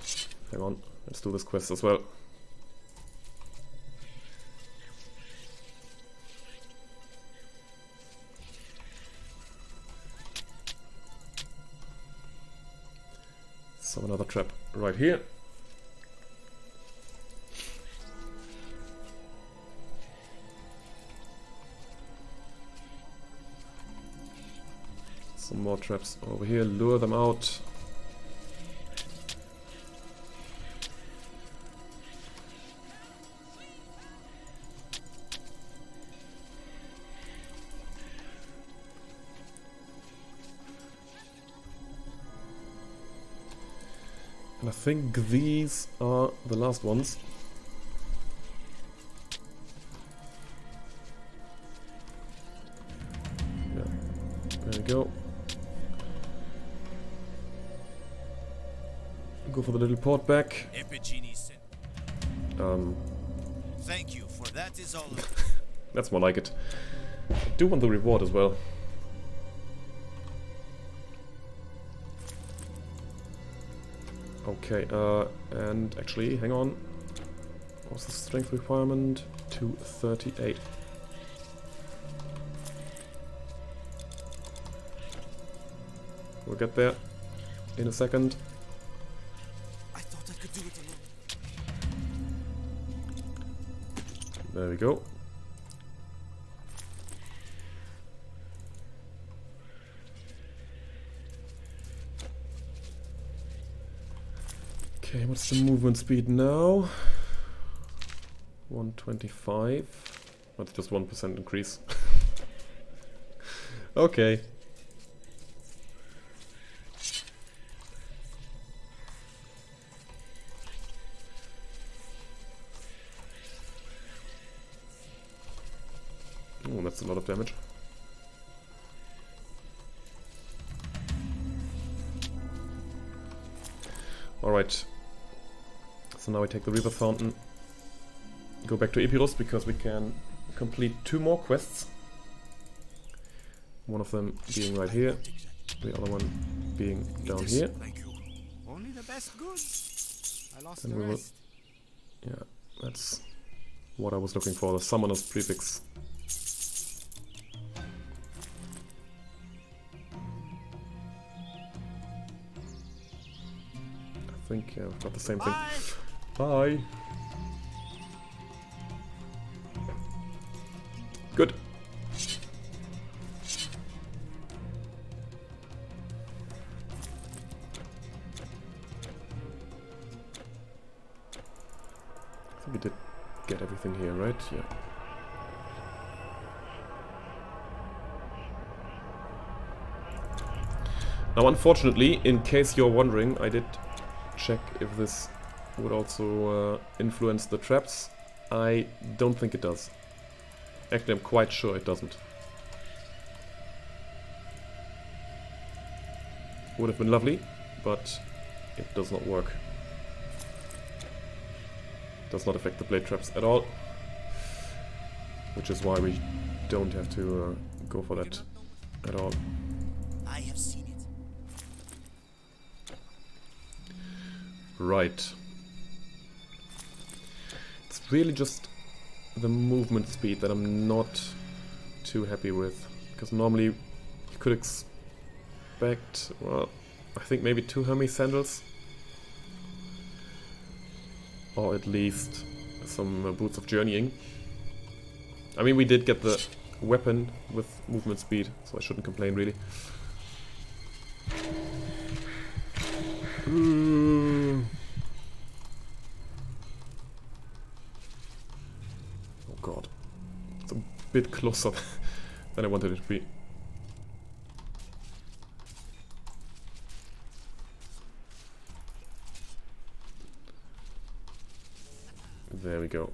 Hang on, let's do this quest as well. So another trap right here. Some more traps over here, lure them out. And I think these are the last ones. Yeah, there we go. Go for the little port back. Thank you, for that is all. That's more like it. I do want the reward as well. Okay, and actually, hang on. What's the strength requirement? 238. We'll get there in a second. I thought I could do it alone. There we go. Okay, what's the movement speed now? 125. That's just 1% increase. Okay. Oh, that's a lot of damage. Alright. So now we take the river fountain, go back to Epirus because we can complete 2 more quests. One of them being right here, the other one being down here. Only the best goods. I lost And the we will, rest. yeah, that's what I was looking for, the summoner's prefix. I think yeah, we've got the same thing. Bye! Good. I think we did get everything here, right? Yeah. Now, unfortunately, in case you're wondering, I did check if this would also influence the traps. I don't think it does. Actually, I'm quite sure it doesn't. Would have been lovely, but it does not work. Does not affect the blade traps at all. Which is why we don't have to go for that at all. I have seen it. Right. It's really just the movement speed that I'm not too happy with. Because normally you could expect, well, I think maybe 2 Hermes sandals. Or at least some boots of journeying. I mean, we did get the weapon with movement speed, so I shouldn't complain really. Oh god. It's a bit closer than I wanted it to be. There we go.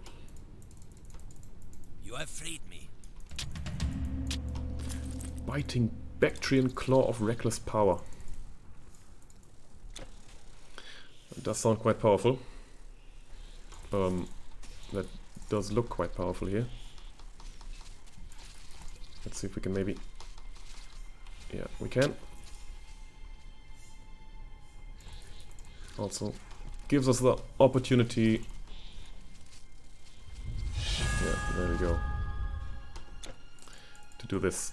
You have freed me. Biting Bactrian Claw of Reckless Power. It does sound quite powerful. That does look quite powerful here. Let's see if we can maybe... Yeah, we can. Also gives us the opportunity... Yeah, there we go. To do this.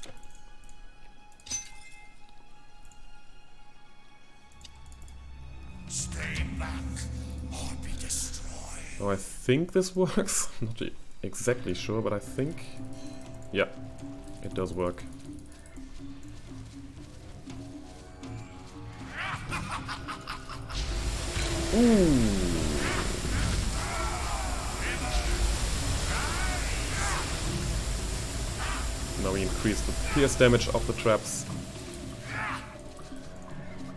Stay back or be destroyed. Oh, I think this works. I'm not exactly sure, but I think... Yeah, it does work. Ooh. Now we increase the pierce damage of the traps.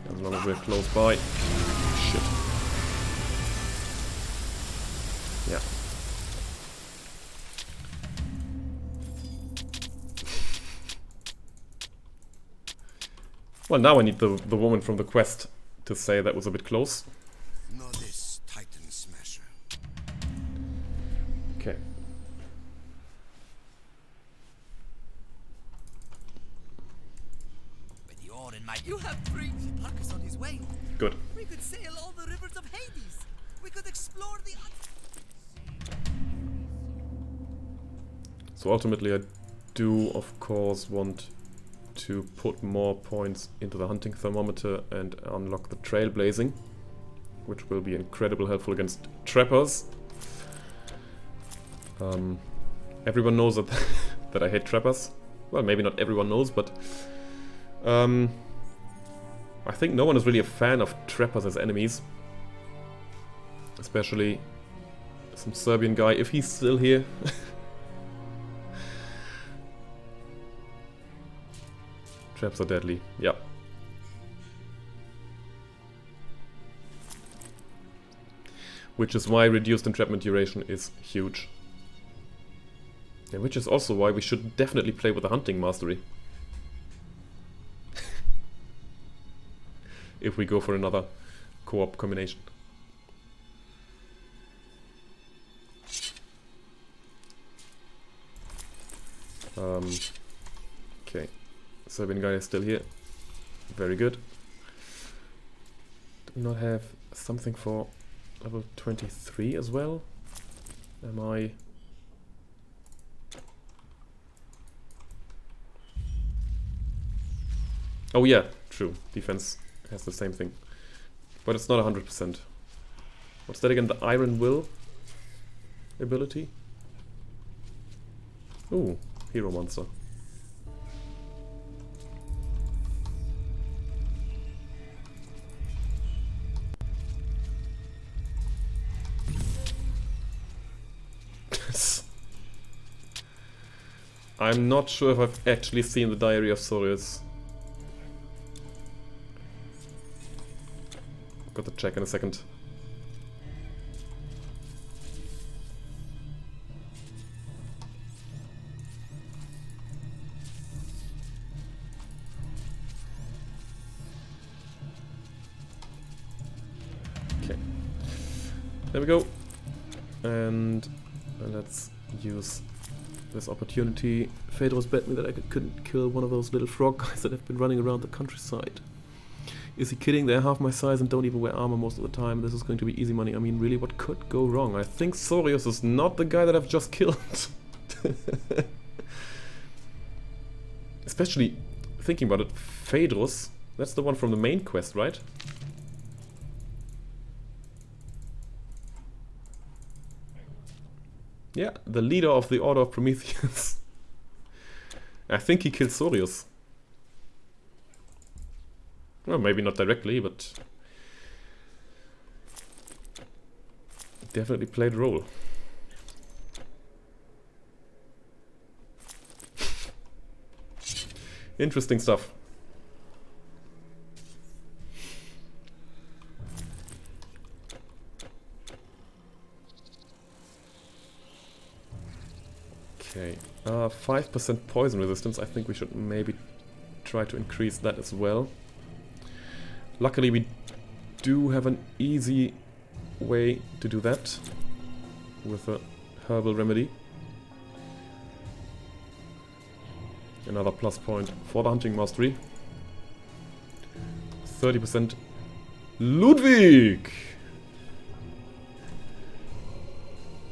As long as we're close by. Shit. Yeah. Well, now I need the woman from the quest to say that was a bit close. Know this, Titan Smasher. Okay. With the ore in my... You have three. Marcus on his way. Good. We could sail all the rivers of Hades. We could explore the... So ultimately I do of course want to put more points into the hunting thermometer and unlock the trailblazing, which will be incredibly helpful against trappers. Everyone knows that that I hate trappers. Well, maybe not everyone knows, but I think no one is really a fan of trappers as enemies. Especially some Serbian guy, if he's still here. Traps are deadly, yeah. Which is why reduced entrapment duration is huge. And which is also why we should definitely play with the hunting mastery. If we go for another co-op combination. Okay. Serbian guy is still here. Very good. Do we not have something for level 23 as well? Am I... Oh yeah, true. Defense has the same thing. But it's not 100%. What's that again? The Iron Will ability? Ooh, hero monster. I'm not sure if I've actually seen the Diary of Sorius. Got to check in a second. Okay. There we go. And let's use this opportunity. Phaedrus bet me that I couldn't kill one of those little frog guys that have been running around the countryside. Is he kidding? They're half my size and don't even wear armor most of the time. This is going to be easy money. I mean, really, what could go wrong? I think Sorius is not the guy that I've just killed. Especially thinking about it, Phaedrus, that's the one from the main quest, right? Yeah, the leader of the Order of Prometheus. I think he killed Sorius. Well, maybe not directly, but definitely played a role. Interesting stuff. Okay, 5% poison resistance. I think we should maybe try to increase that as well. Luckily we do have an easy way to do that with a herbal remedy. Another plus point for the hunting mastery. 30% Ludwig!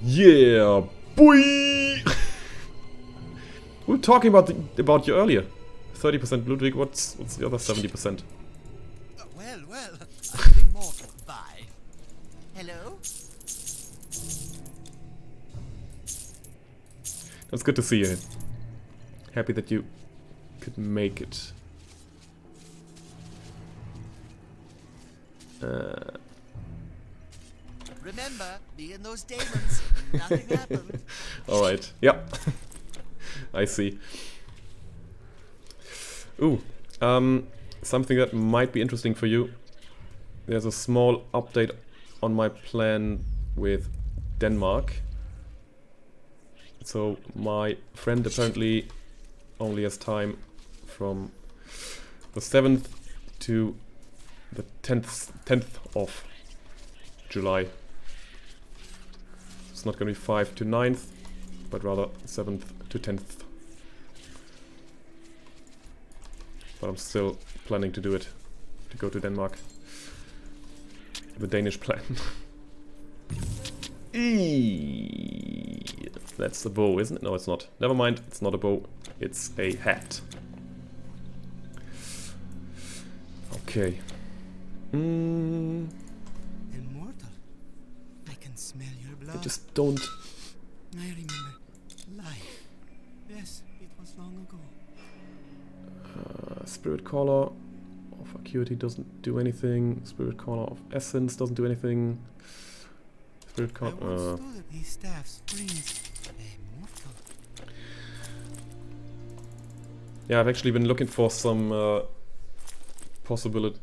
Yeah, boy! We were talking about you earlier. 30% Ludwig, what's the other 70%? Well, I've been mortal. Bye. Hello? It's good to see you. Happy that you could make it. Remember, me and those demons, nothing happened. Alright, yeah. I see. Ooh, something that might be interesting for you. There's a small update on my plan with Denmark. So my friend apparently only has time from the 7th to the 10th of July. It's not going to be 5 to 9th, but rather 7th to 10th. But I'm still planning to do it, to go to Denmark. The Danish plan. Eee, that's the bow, isn't it? No, it's not. Never mind, it's not a bow. It's a hat. Okay. Immortal. I can smell your blood. I just don't... I remember life. Yes, it was long ago. Spirit Caller of Acuity doesn't do anything. Spirit Caller of Essence doesn't do anything. Spirit I Caller... once thought that these staffs brings immortal. Yeah, I've actually been looking for some possible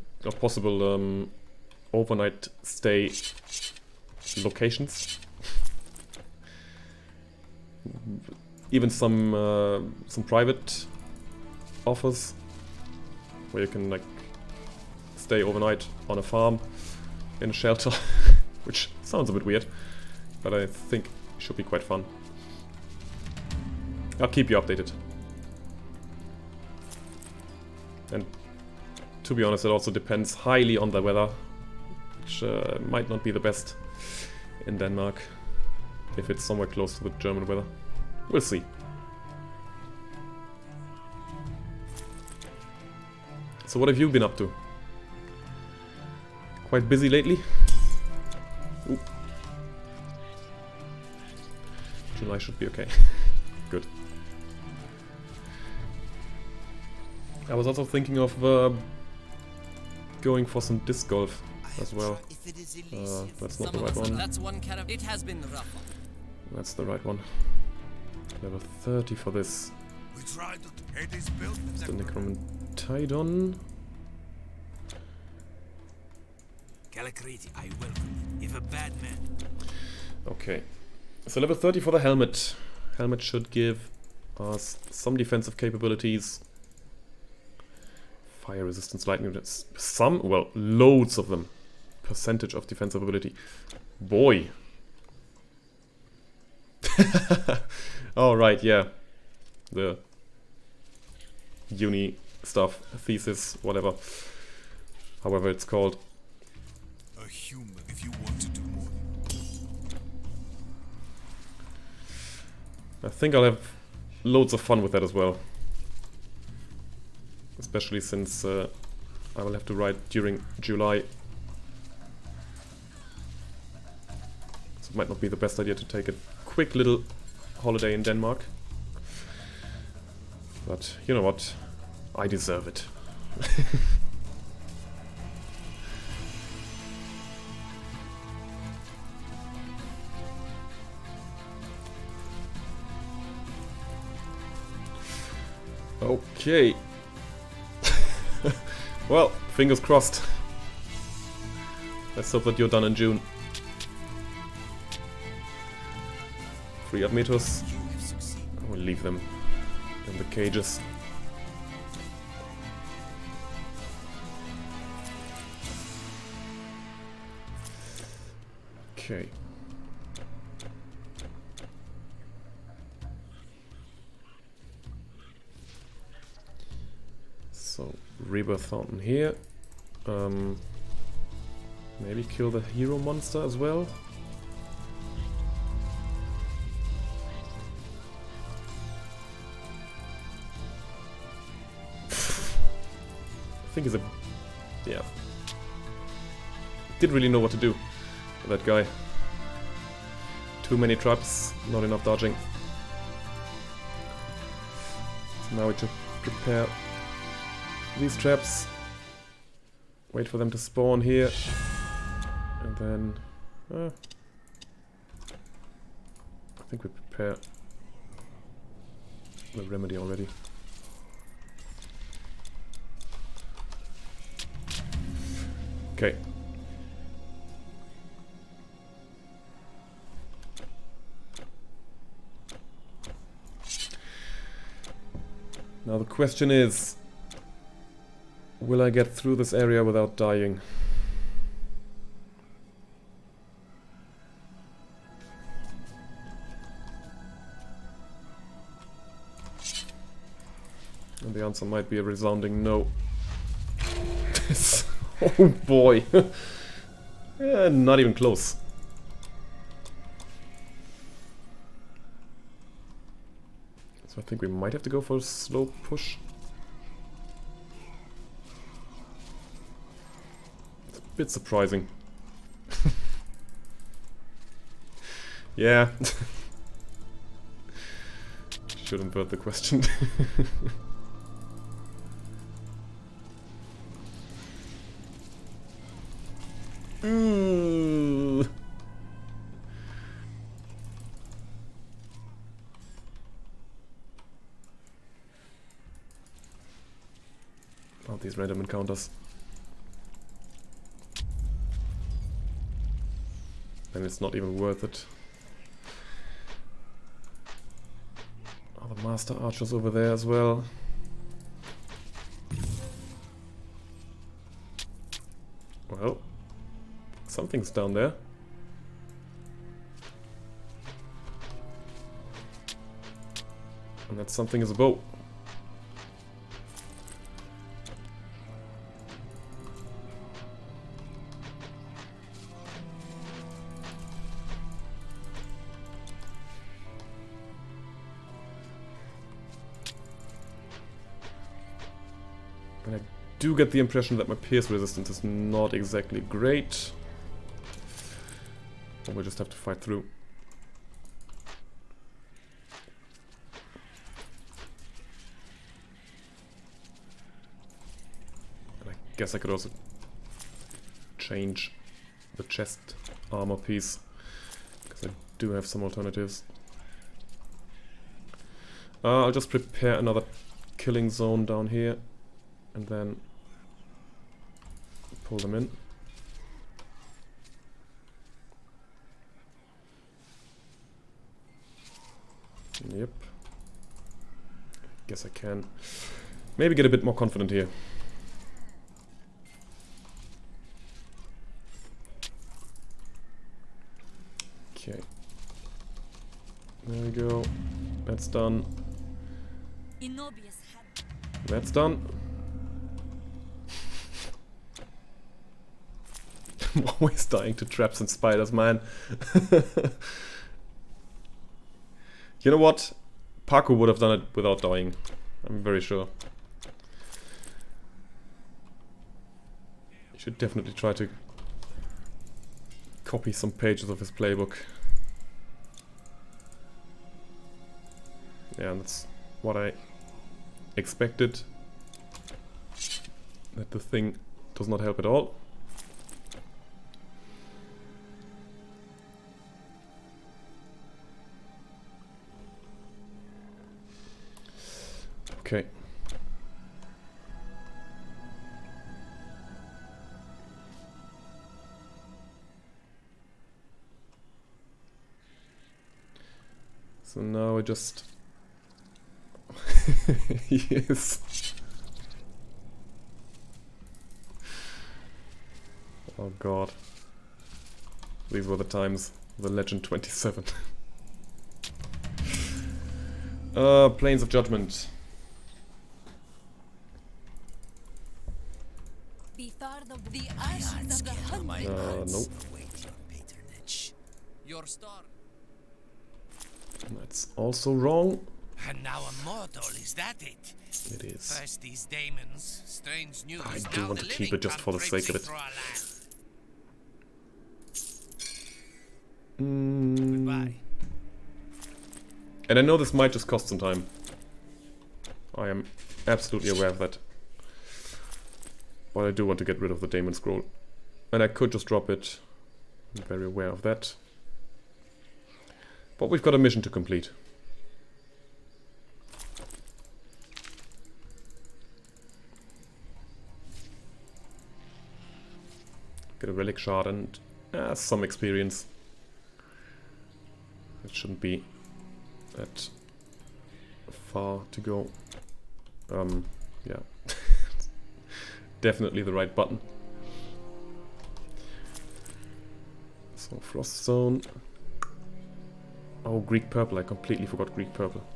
overnight stay locations. Even some private offers where you can like stay overnight on a farm in a shelter, which sounds a bit weird, but I think should be quite fun. I'll keep you updated. And to be honest, it also depends highly on the weather, which might not be the best in Denmark, if it's somewhere close to the German weather. We'll see. So what have you been up to? Quite busy lately? Ooh. July should be okay. Good. I was also thinking of going for some disc golf as well. That's not the right one. That's one it has been rough. That's the right one. Level 30 for this. We tried to Hades built The Necromantidon. Calacriti, I welcome you. If a bad man. Okay. So level 30 for the helmet. Helmet should give us some defensive capabilities. Fire resistance, lightning, some, well, loads of them. Percentage of defensive ability. Boy. Oh, right, yeah. The uni stuff, thesis, whatever. However it's called. a human if you want to do more. I think I'll have loads of fun with that as well. Especially since I will have to ride during July. So it might not be the best idea to take a quick little holiday in Denmark. But you know what? I deserve it. Okay. Well, fingers crossed. Let's hope that you're done in June. Free Admetus. I will leave them in the cages. Okay. rebirth fountain here. Maybe kill the hero monster as well. I think he's a... yeah. Didn't really know what to do with that guy. Too many traps, not enough dodging. So now we just prepare these traps. Wait for them to spawn here. And then... I think we prepare the remedy already. Okay. Now the question is, will I get through this area without dying? And the answer might be a resounding no. Oh boy. Not even close. So I think we might have to go for a slow push. It's a bit surprising. Yeah. Should invert the question. Ooh. Oh, these random encounters. And it's not even worth it. Oh, the master archer's over there as well. Well, something's down there. And that something is a bow. And I do get the impression that my pierce resistance is not exactly great. Or we'll just have to fight through. And I guess I could also change the chest armor piece, because I do have some alternatives. I'll just prepare another killing zone down here and then pull them in. Yep. Guess I can maybe get a bit more confident here. Okay. There we go. That's done. That's done. I'm always dying to traps and spiders, man. You know what? Paku would have done it without dying. I'm very sure. You should definitely try to copy some pages of his playbook. Yeah, and that's what I expected. That the thing does not help at all. Okay. So now I just... Yes. Oh god. These were the times. The Legend 27. Planes of Judgment. The ashes of the hungry. Nope. Await your patronage. Your star. That's also wrong. And now a mortal, is that it? It is. First these demons, strange news. I do now want the to keep living it just for the come sake of it. traipsing through our land. Goodbye. And I know this might just cost some time. I am absolutely aware of that. But I do want to get rid of the Daemon Scroll. And I could just drop it. I'm very aware of that. But we've got a mission to complete. Get a relic shard and some experience. It shouldn't be that far to go. Yeah. Definitely the right button. So, Frost Zone. Oh, Greek Purple. I completely forgot Greek Purple.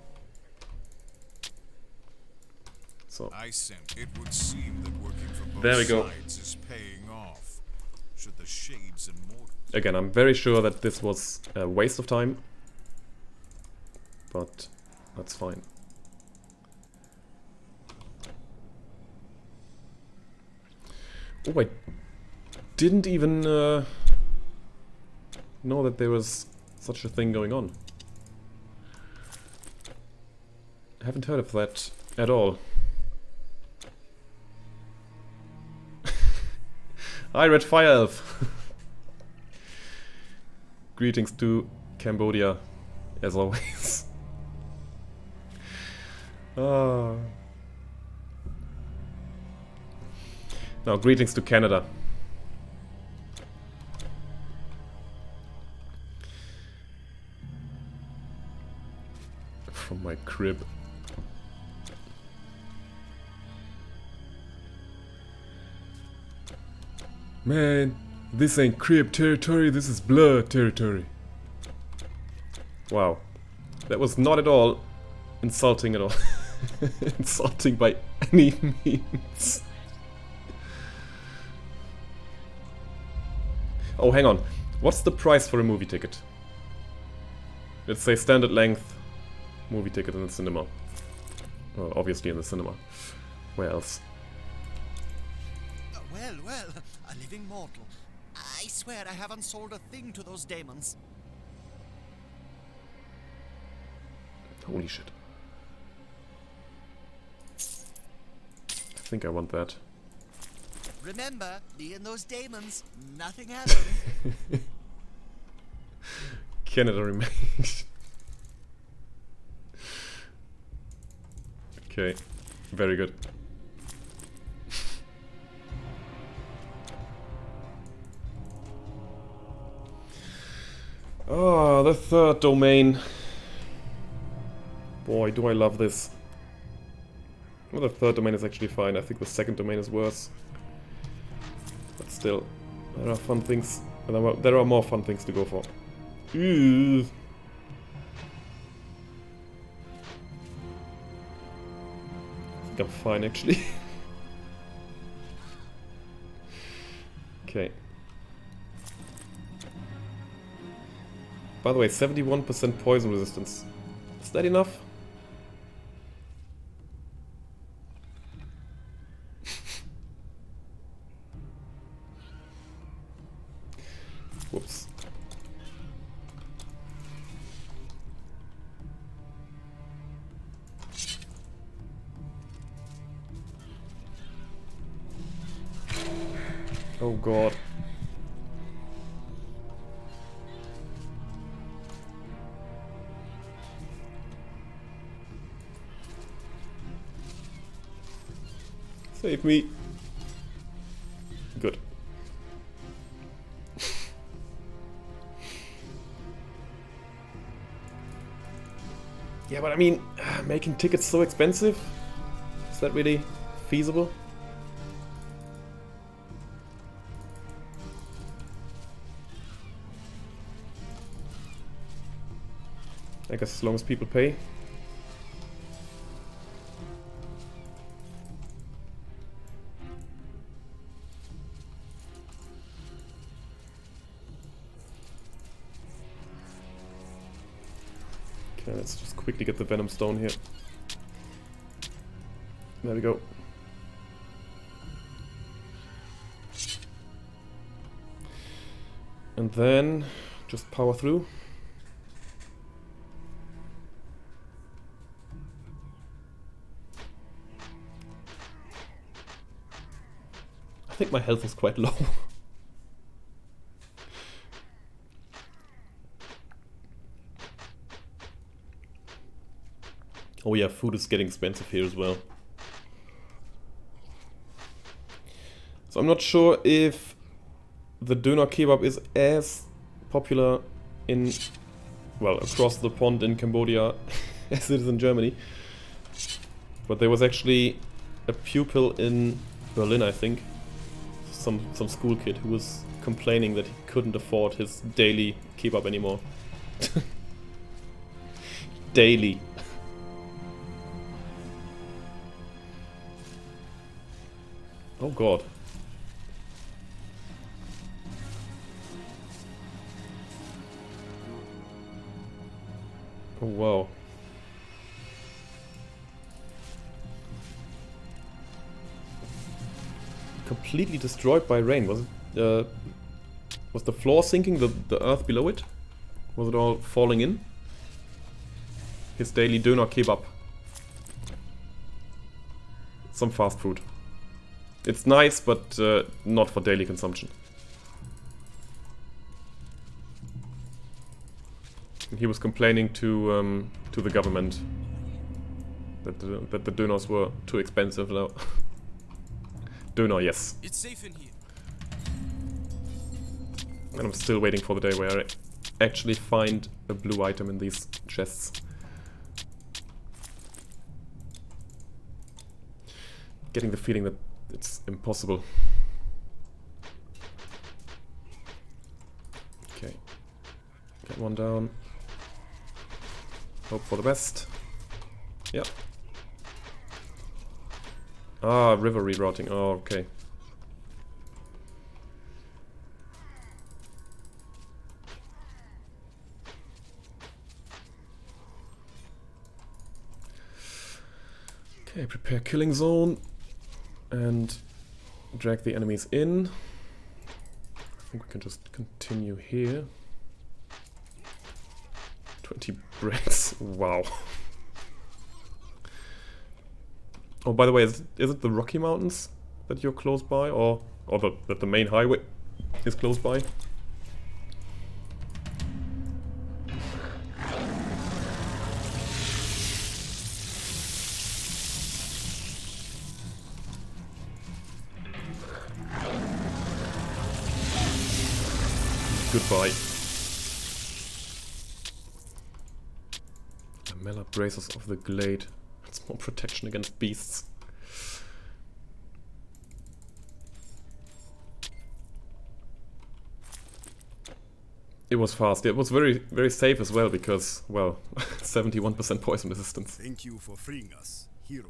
So, It would seem that working for both there we go. sides is paying off. Should the shades and mortals... Again, I'm very sure that this was a waste of time. But that's fine. Oh, I didn't even know that there was such a thing going on. I haven't heard of that at all. Hi, Red Fire Elf! Greetings to Cambodia, as always. Now, greetings to Canada. From my crib. Man, this ain't crib territory, this is blood territory. Wow. That was not at all insulting at all. Insulting by any means. Oh, hang on. What's the price for a movie ticket? Let's say standard length movie ticket in the cinema. Well, obviously in the cinema. Where else? Well, a living mortal. I swear I haven't sold a thing to those demons. Holy shit. I think I want that. Remember, me and those demons, nothing happened. Canada remains. Okay, very good. Oh, the third domain. Boy, do I love this. Well, the third domain is actually fine. I think the second domain is worse. But still, there are fun things. There are more fun things to go for. Ooh. I think I'm fine, actually. Okay. By the way, 71% poison resistance. Is that enough? Whoops. Oh god. Save me. Good. Yeah, but I mean, making tickets so expensive? Is that really feasible? I guess as long as people pay. Okay, let's just quickly get the Venom Stone here. There we go. And then just power through. I think my health is quite low. Oh yeah, food is getting expensive here as well. So I'm not sure if the doner kebab is as popular in, well, across the pond in Cambodia as it is in Germany. But there was actually a pupil in Berlin, I think, some school kid who was complaining that he couldn't afford his daily kebab anymore. Daily. Oh god. Oh wow. Completely destroyed by rain. Was it was the floor sinking, the earth below it? Was it all falling in? His daily doner kebab. Some fast food. It's nice, but not for daily consumption. And he was complaining to the government that the donors were too expensive now. Doner, yes. It's safe in here. And I'm still waiting for the day where I actually find a blue item in these chests. Getting the feeling that it's impossible. Okay. Get one down. Hope for the best. Yeah. Ah, river rerouting. Oh, okay. Okay, prepare killing zone. And drag the enemies in. I think we can just continue here. 20 bricks. Wow. Oh, by the way, is it the Rocky Mountains that you're close by, or that the main highway is close by? Goodbye. Lamella Bracers of the Glade. It's more protection against beasts. It was fast. It was very, very safe as well because, well, 71% poison resistance. Thank you for freeing us, hero.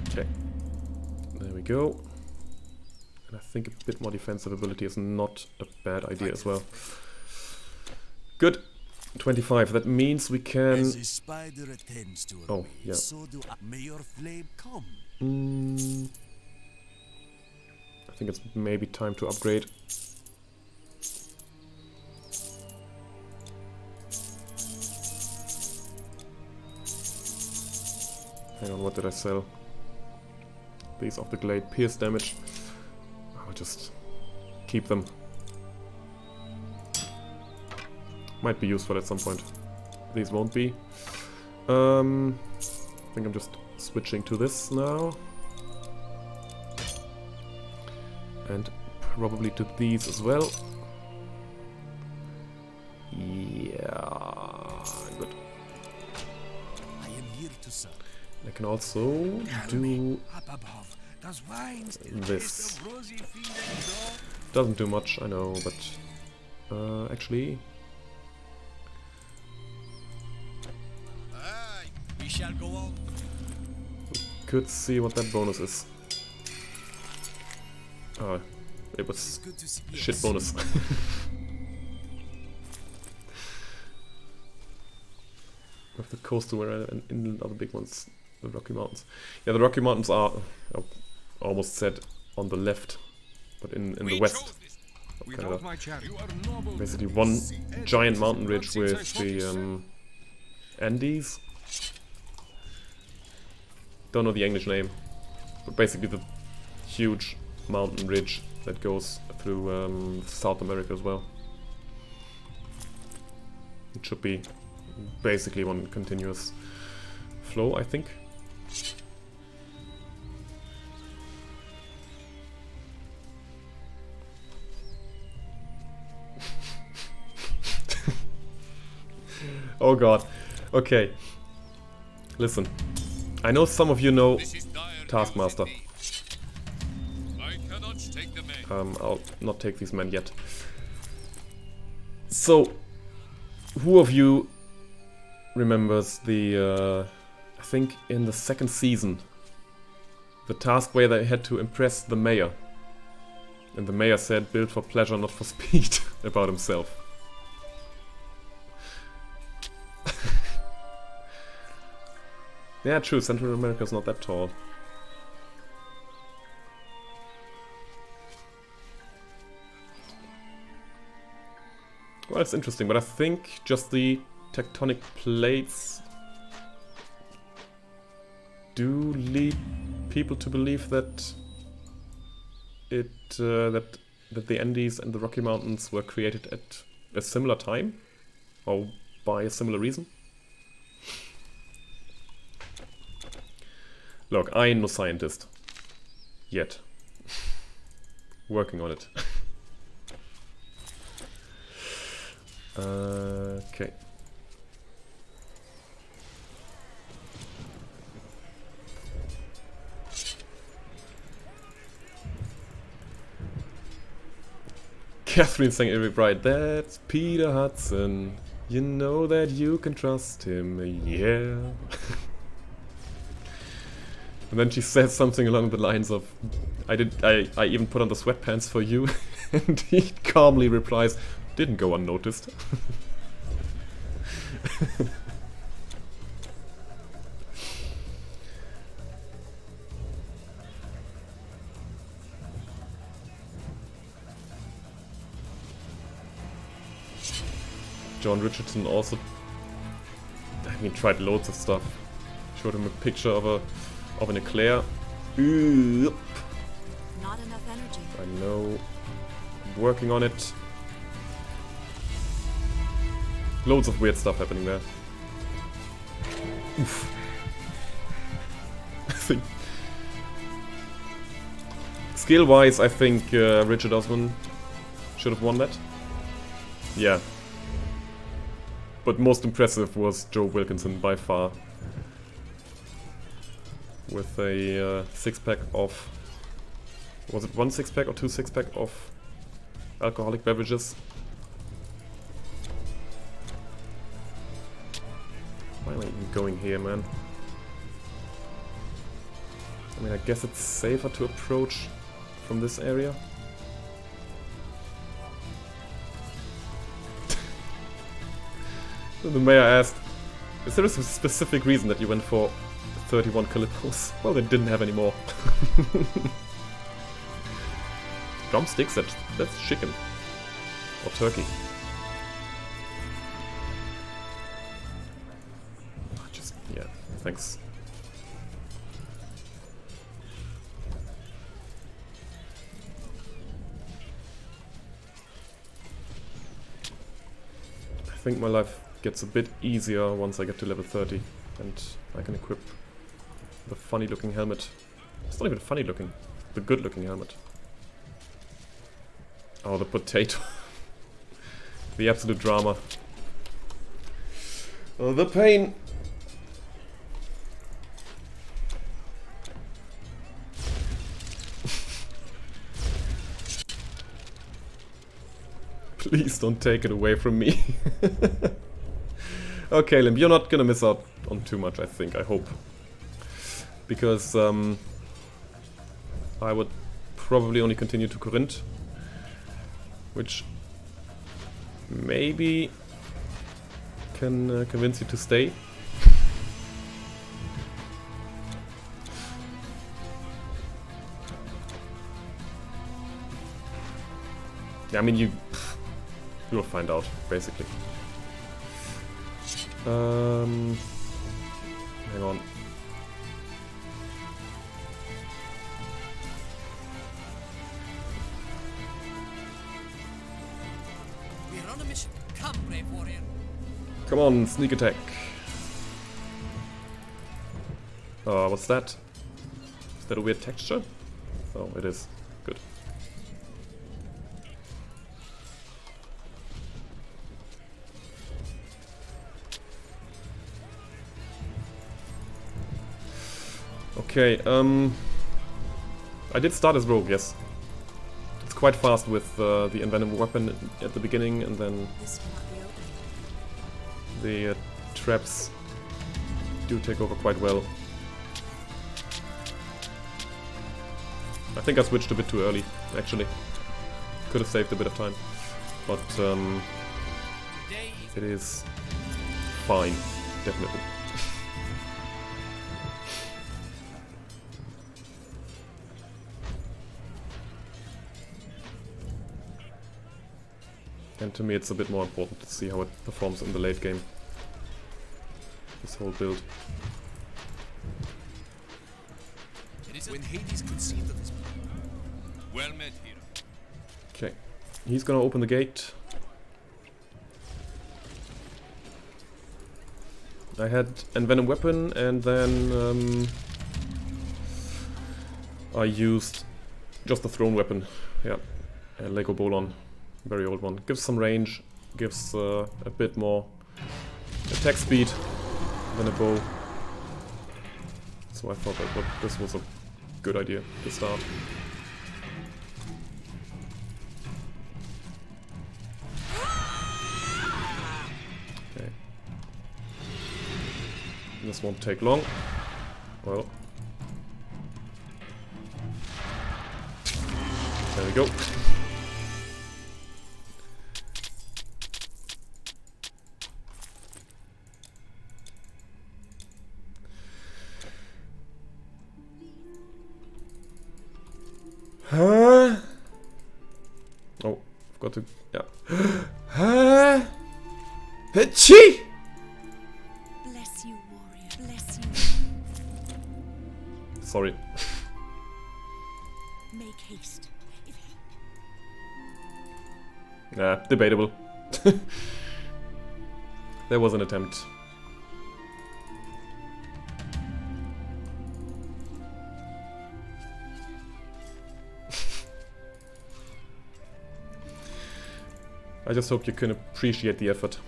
Okay. There we go. And I think a bit more defensive ability is not a bad idea as well. Good. 25. That means we can... As a spider attends to a oh, yeah. So do I. May your flame come. I think it's maybe time to upgrade. Hang on, what did I sell? These of the Glade pierce damage. I'll just keep them. Might be useful at some point. These won't be. I think I'm just switching to this now. And probably to these as well. Yeah, good. I am here to serve. I can also do Up above. Does wine still this. taste of rosy feeling, Doesn't do much, I know, but actually. We shall go on. Could see what that bonus is. Ah, it was Good to see. shit bonus. the coastal area and inland are the big ones, the Rocky Mountains. Yeah, the Rocky Mountains are almost said on the left, but in the west of Canada. Basically one giant mountain ridge with the Andes. Don't know the English name, but basically the huge mountain ridge that goes through South America as well. It should be basically one continuous flow, I think. Oh god. Okay. Listen. I know some of you know Taskmaster. I'll not take these men yet. So, who of you remembers the, I think in the second season, the task where they had to impress the mayor. And the mayor said, build for pleasure, not for speed, about himself. Yeah, true, Central America is not that tall. Well, it's interesting, but I think just the tectonic plates do lead people to believe that that the Andes and the Rocky Mountains were created at a similar time, or by a similar reason. Look, I ain't no scientist. Yet. Working on it. Okay. Catherine saying every bright, that's Peter Hudson. You know that you can trust him, yeah. And then she says something along the lines of, I even put on the sweatpants for you, and he calmly replies, didn't go unnoticed. John Richardson also, I mean, tried loads of stuff. Showed him a picture of an eclair. Not enough energy. I know. Working on it. Loads of weird stuff happening there. Oof. I think skill-wise, I think Richard Osman should have won that. Yeah. But most impressive was Joe Wilkinson by far. With a six-pack of... Was it 1 6-pack or 2 6-pack of alcoholic beverages? Why am I even going here, man? I mean, I guess it's safer to approach from this area. The mayor asked, is there a specific reason that you went for 31 Calipos? Well, they didn't have any more. Drumsticks, that's chicken. Or turkey. Just, yeah, thanks. I think my life gets a bit easier once I get to level 30 and I can equip the funny looking helmet. It's not even funny looking, the good looking helmet. Oh, the potato. The absolute drama. Oh, the pain. Please don't take it away from me. Okay, Limb, you're not gonna miss out on too much, I think, I hope. Because I would probably only continue to Corinth, which maybe can convince you to stay. Yeah, I mean, you'll find out, basically. Hang on. We're on a mission. Come, brave warrior. Come on, sneak attack. What's that? Is that a weird texture? Oh, it is. Good. Okay, I did start as rogue, yes. It's quite fast with the envenom weapon at the beginning, and then the traps do take over quite well. I think I switched a bit too early, actually. Could have saved a bit of time. But it is fine, definitely. And to me it's a bit more important to see how it performs in the late game. This whole build. When Hades conceived of this plan. Well met, hero. Okay, he's gonna open the gate. I had envenom weapon, and then I used just the thrown weapon. Yeah, a Lego Bolon, very old one. Gives some range, gives a bit more attack speed than a bow. So I thought that this was a good idea to start. Okay. This won't take long. Well. There we go. Huh? Oh, forgot to... yeah. Huh? Hachi! Bless you, warrior. Bless you. Sorry. Make haste. Nah, debatable. There was an attempt. I just hope you can appreciate the effort.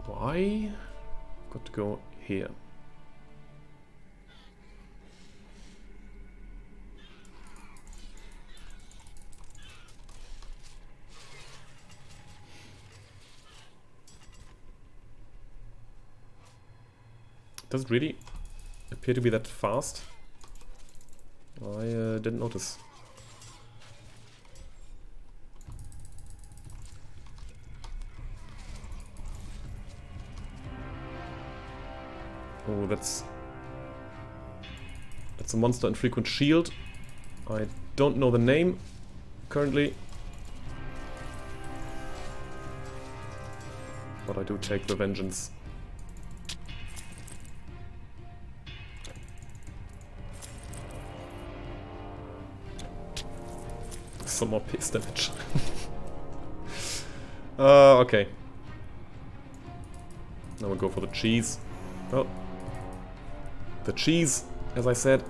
Why? Got to go here. Does it really appear to be that fast? I didn't notice. Oh, that's a monster infrequent shield. I don't know the name currently, but I do take the vengeance. Some more pace damage. Okay. Now we'll go for the cheese. Oh. The cheese, as I said.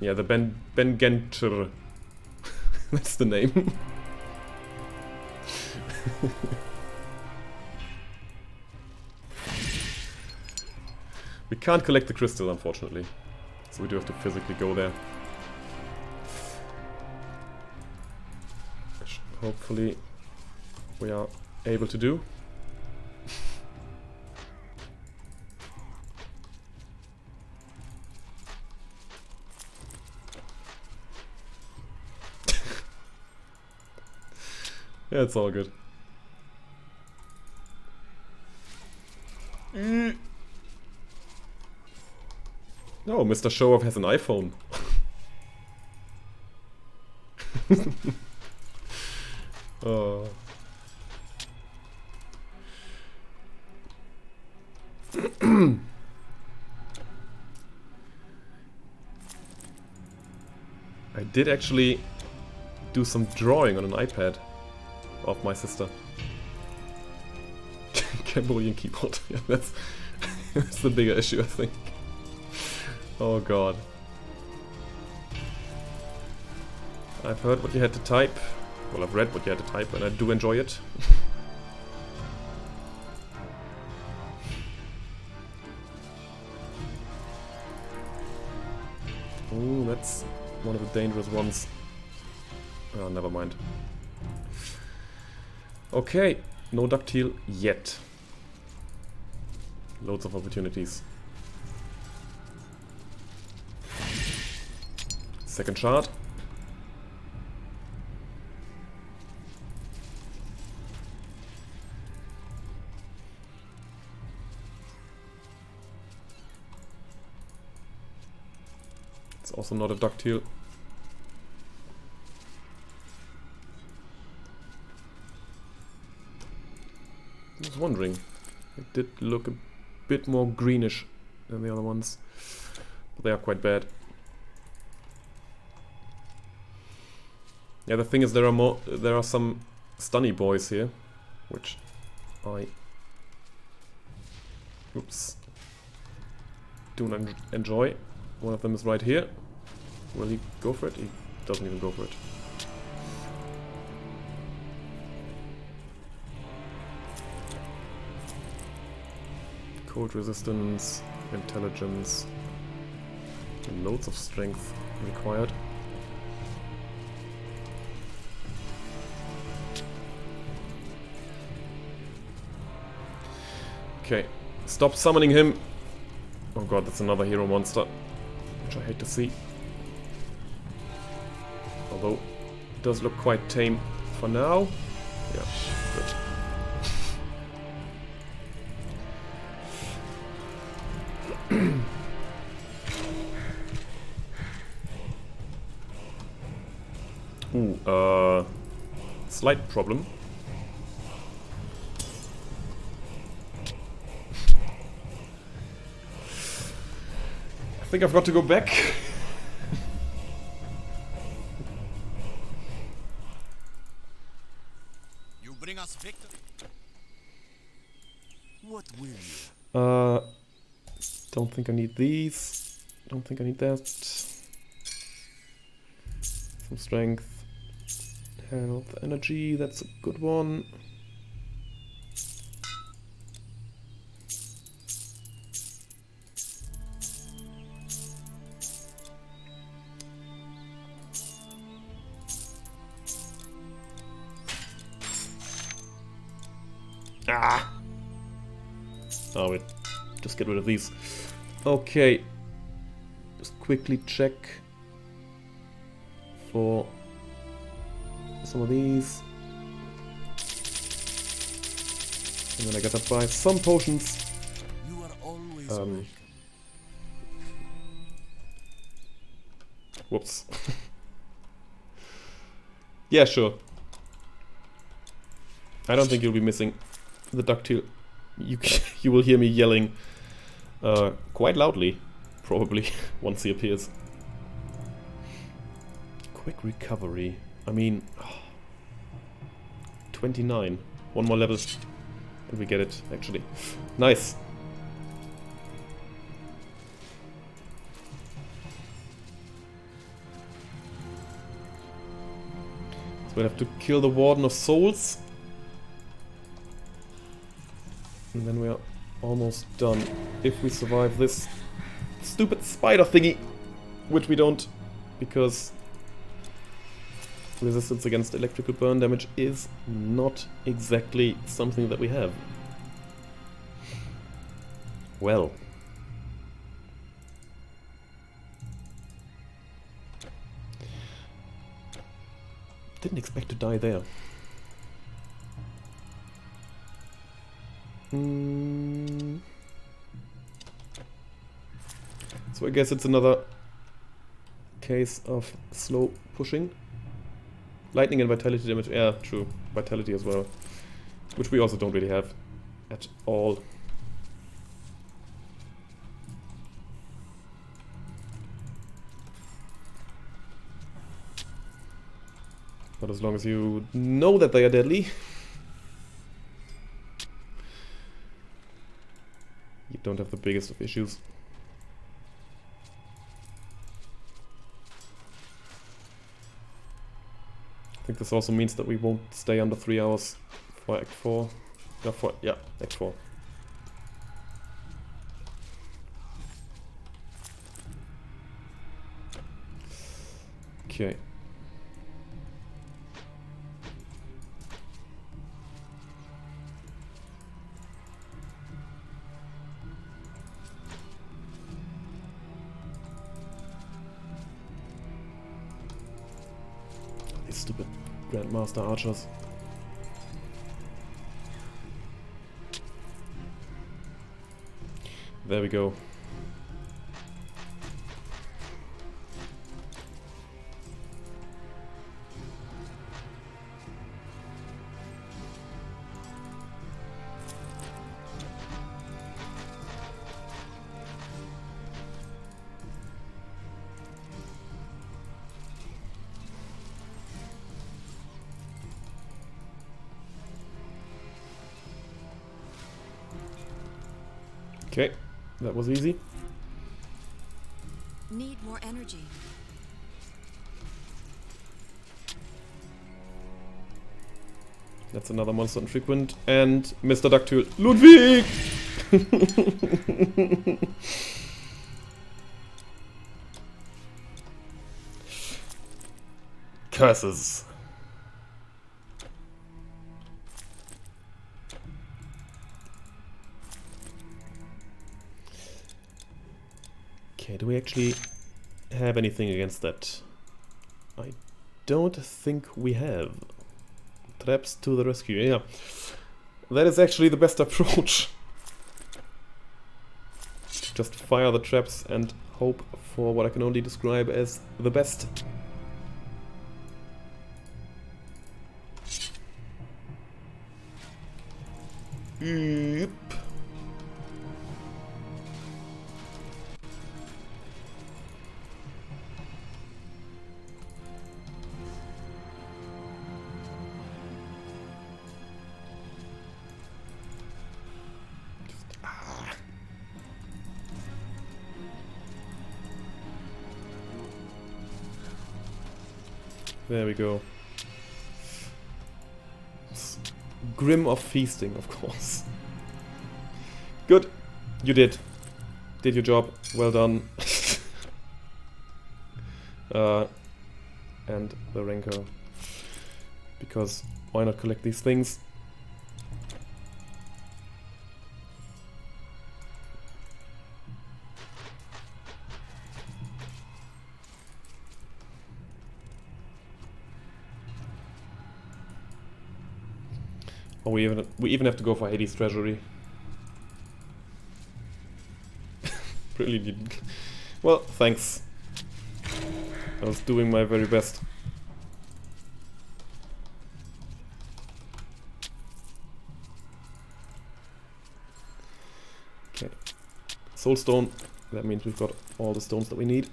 Yeah, the Brigand. That's the name. We can't collect the crystal, unfortunately. So we do have to physically go there. Which hopefully we are able to do. Yeah, it's all good. Oh, Mr. Show-Off has an iPhone. Oh. I did actually do some drawing on an iPad of my sister. Cambodian keyboard. Yeah, that's the bigger issue, I think. Oh god. I've heard what you had to type. Well, I've read what you had to type, and I do enjoy it. Ooh, that's one of the dangerous ones. Oh, never mind. Okay, no ductile yet. Loads of opportunities. Second shard. It's also not a ductile. I was wondering. It did look a bit more greenish than the other ones. But they are quite bad. Yeah, the thing is there are some stunny boys here, which I do not enjoy. One of them is right here. Will he go for it? He doesn't even go for it. Cold resistance, intelligence, and loads of strength required. Okay, stop summoning him. Oh god, that's another hero monster, which I hate to see. Although, it does look quite tame for now. Yeah, good. Ooh, slight problem. I think I've got to go back. You bring us victory. What will you? Don't think I need these. Don't think I need that. Some strength. Health, energy, that's a good one. Ah! Oh wait, just get rid of these. Okay. Just quickly check for some of these. And then I gotta buy some potions. You are always Whoops. Yeah, sure. I don't think you'll be missing the ductile. You will hear me yelling quite loudly, probably, once he appears. Quick recovery. I mean, 29. One more level and we get it, actually. Nice. So we have to kill the Warden of Souls. And then we are almost done. If we survive this stupid spider thingy. Which we don't, because resistance against electrical burn damage is not exactly something that we have. Well. Didn't expect to die there. So I guess it's another case of slow pushing. Lightning and vitality damage, yeah, true. Vitality as well. Which we also don't really have at all. But as long as you know that they are deadly, you don't have the biggest of issues. I think this also means that we won't stay under 3 hours for Act 4. Yeah, Act 4. Okay. These stupid Grandmaster archers. There we go. Okay, that was easy. Need more energy. That's another monster infrequent. And Mr. Ductile, Ludwig! Curses. Okay, do we actually have anything against that? I don't think we have. Traps to the rescue, yeah. That is actually the best approach. Just fire the traps and hope for what I can only describe as the best. Yep. There we go. Grim of feasting, of course. Good. You did. Did your job. Well done. And the Rancor. Because why not collect these things? Oh, we even have to go for Hades' treasury. Really didn't. Well, thanks. I was doing my very best. Okay. Soulstone. That means we've got all the stones that we need.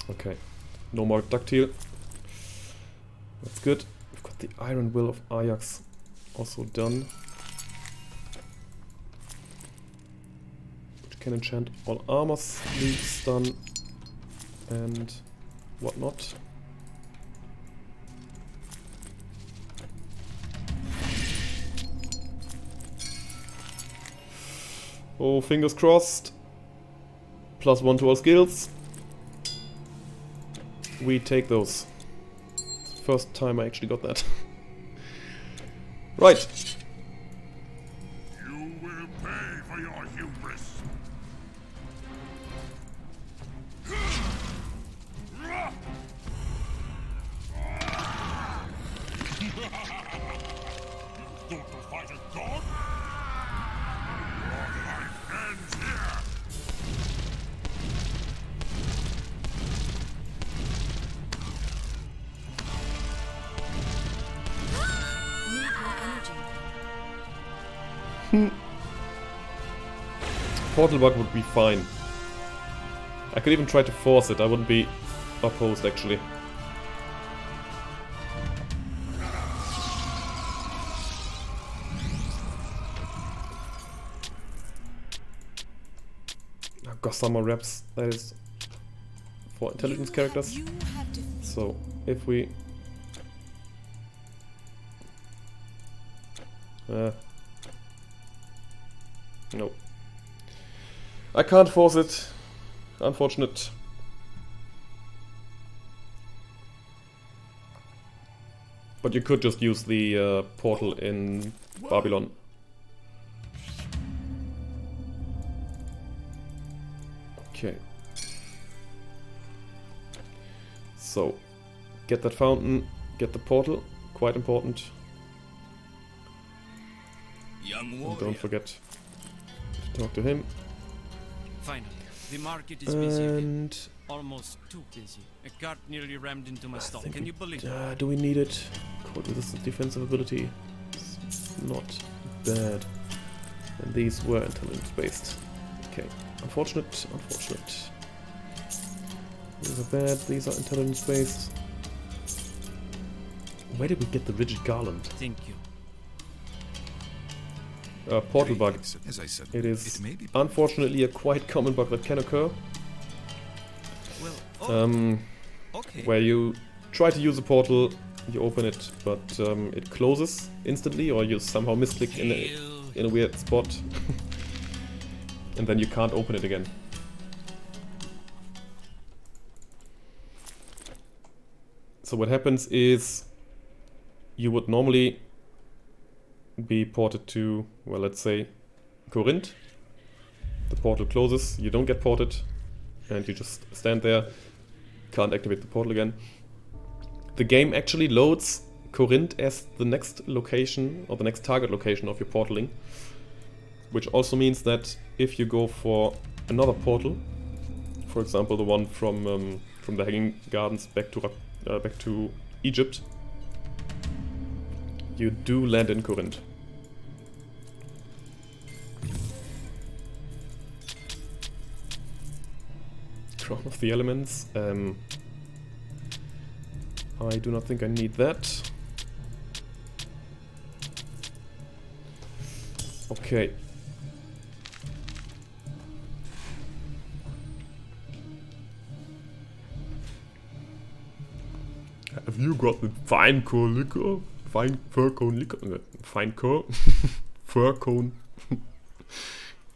Okay, no more ductile. That's good. We've got the Iron Will of Ajax also done. Which can enchant all armor sleeves done and whatnot. Oh, fingers crossed. +1 to all skills. We take those. First time I actually got that. Right. You will stood to fight a god? Your life ends here! Need more energy. Portal bug would be fine. I could even try to force it, I wouldn't be opposed actually. I've got some more reps, that is for intelligence characters. So if we no. I can't force it. Unfortunate. But you could just use the portal in Babylon. Okay. So, get that fountain, get the portal, quite important. And don't forget to talk to him. Finally, the market is busy again. Almost too busy. A cart nearly rammed into my stall. Can you believe it? Do we need it? Cold resistant defensive ability. It's not bad. And these were intelligence based. Okay. Unfortunate. These are bad. These are intelligence based. Where did we get the rigid garland? Thank you. Portal bug. As I said, it is unfortunately a quite common bug that can occur. Well, where you try to use a portal, you open it, but it closes instantly, or you somehow misclick in a weird spot, and then you can't open it again. So what happens is you would normally be ported to, well, let's say Corinth. The portal closes, you don't get ported, and you just stand there, can't activate the portal again. The game actually loads Corinth as the next location, or the next target location of your portaling, which also means that if you go for another portal, for example the one from the Hanging Gardens back to Egypt, you do land in Corinth. Crown of the Elements. I do not think I need that. Okay. Have you got the fine core liquor? Fine fur cone liquor? Fine core? Fur cone?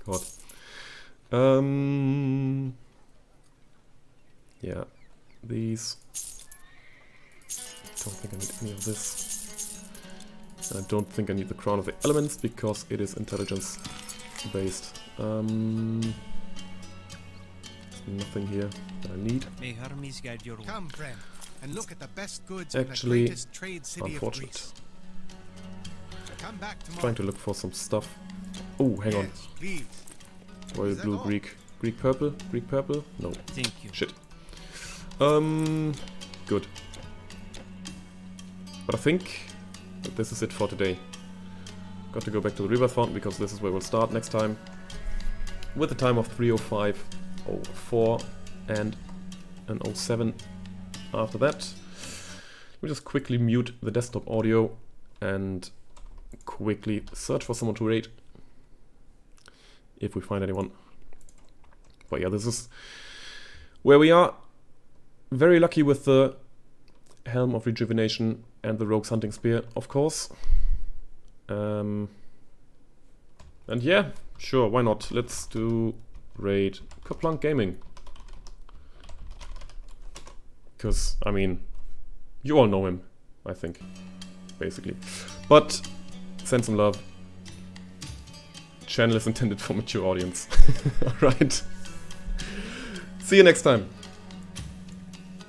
God. Yeah, these. Don't think I need any of this. And I don't think I need the Crown of the Elements because it is intelligence based. There's nothing here that I need. May Hermes guide your way. Come, friend, and look at the best goods Actually, in the greatest trade city of Greece. Come back tomorrow. Trying to look for some stuff. Oh, hang on. Please. Royal blue, Greek purple, Greek purple. No. Thank you. Shit. Good. But I think that this is it for today. Got to go back to the river fountain because this is where we'll start next time. With a time of 3:05:04 and an 07 after that. We'll just quickly mute the desktop audio and quickly search for someone to raid. If we find anyone. But yeah, this is where we are. Very lucky with the Helm of Rejuvenation and the Rogue's Hunting Spear, of course. And yeah, sure, why not? Let's do raid Kerplunk Gaming. Because, I mean, you all know him, I think, basically. But, send some love. Channel is intended for mature audience. Alright. See you next time.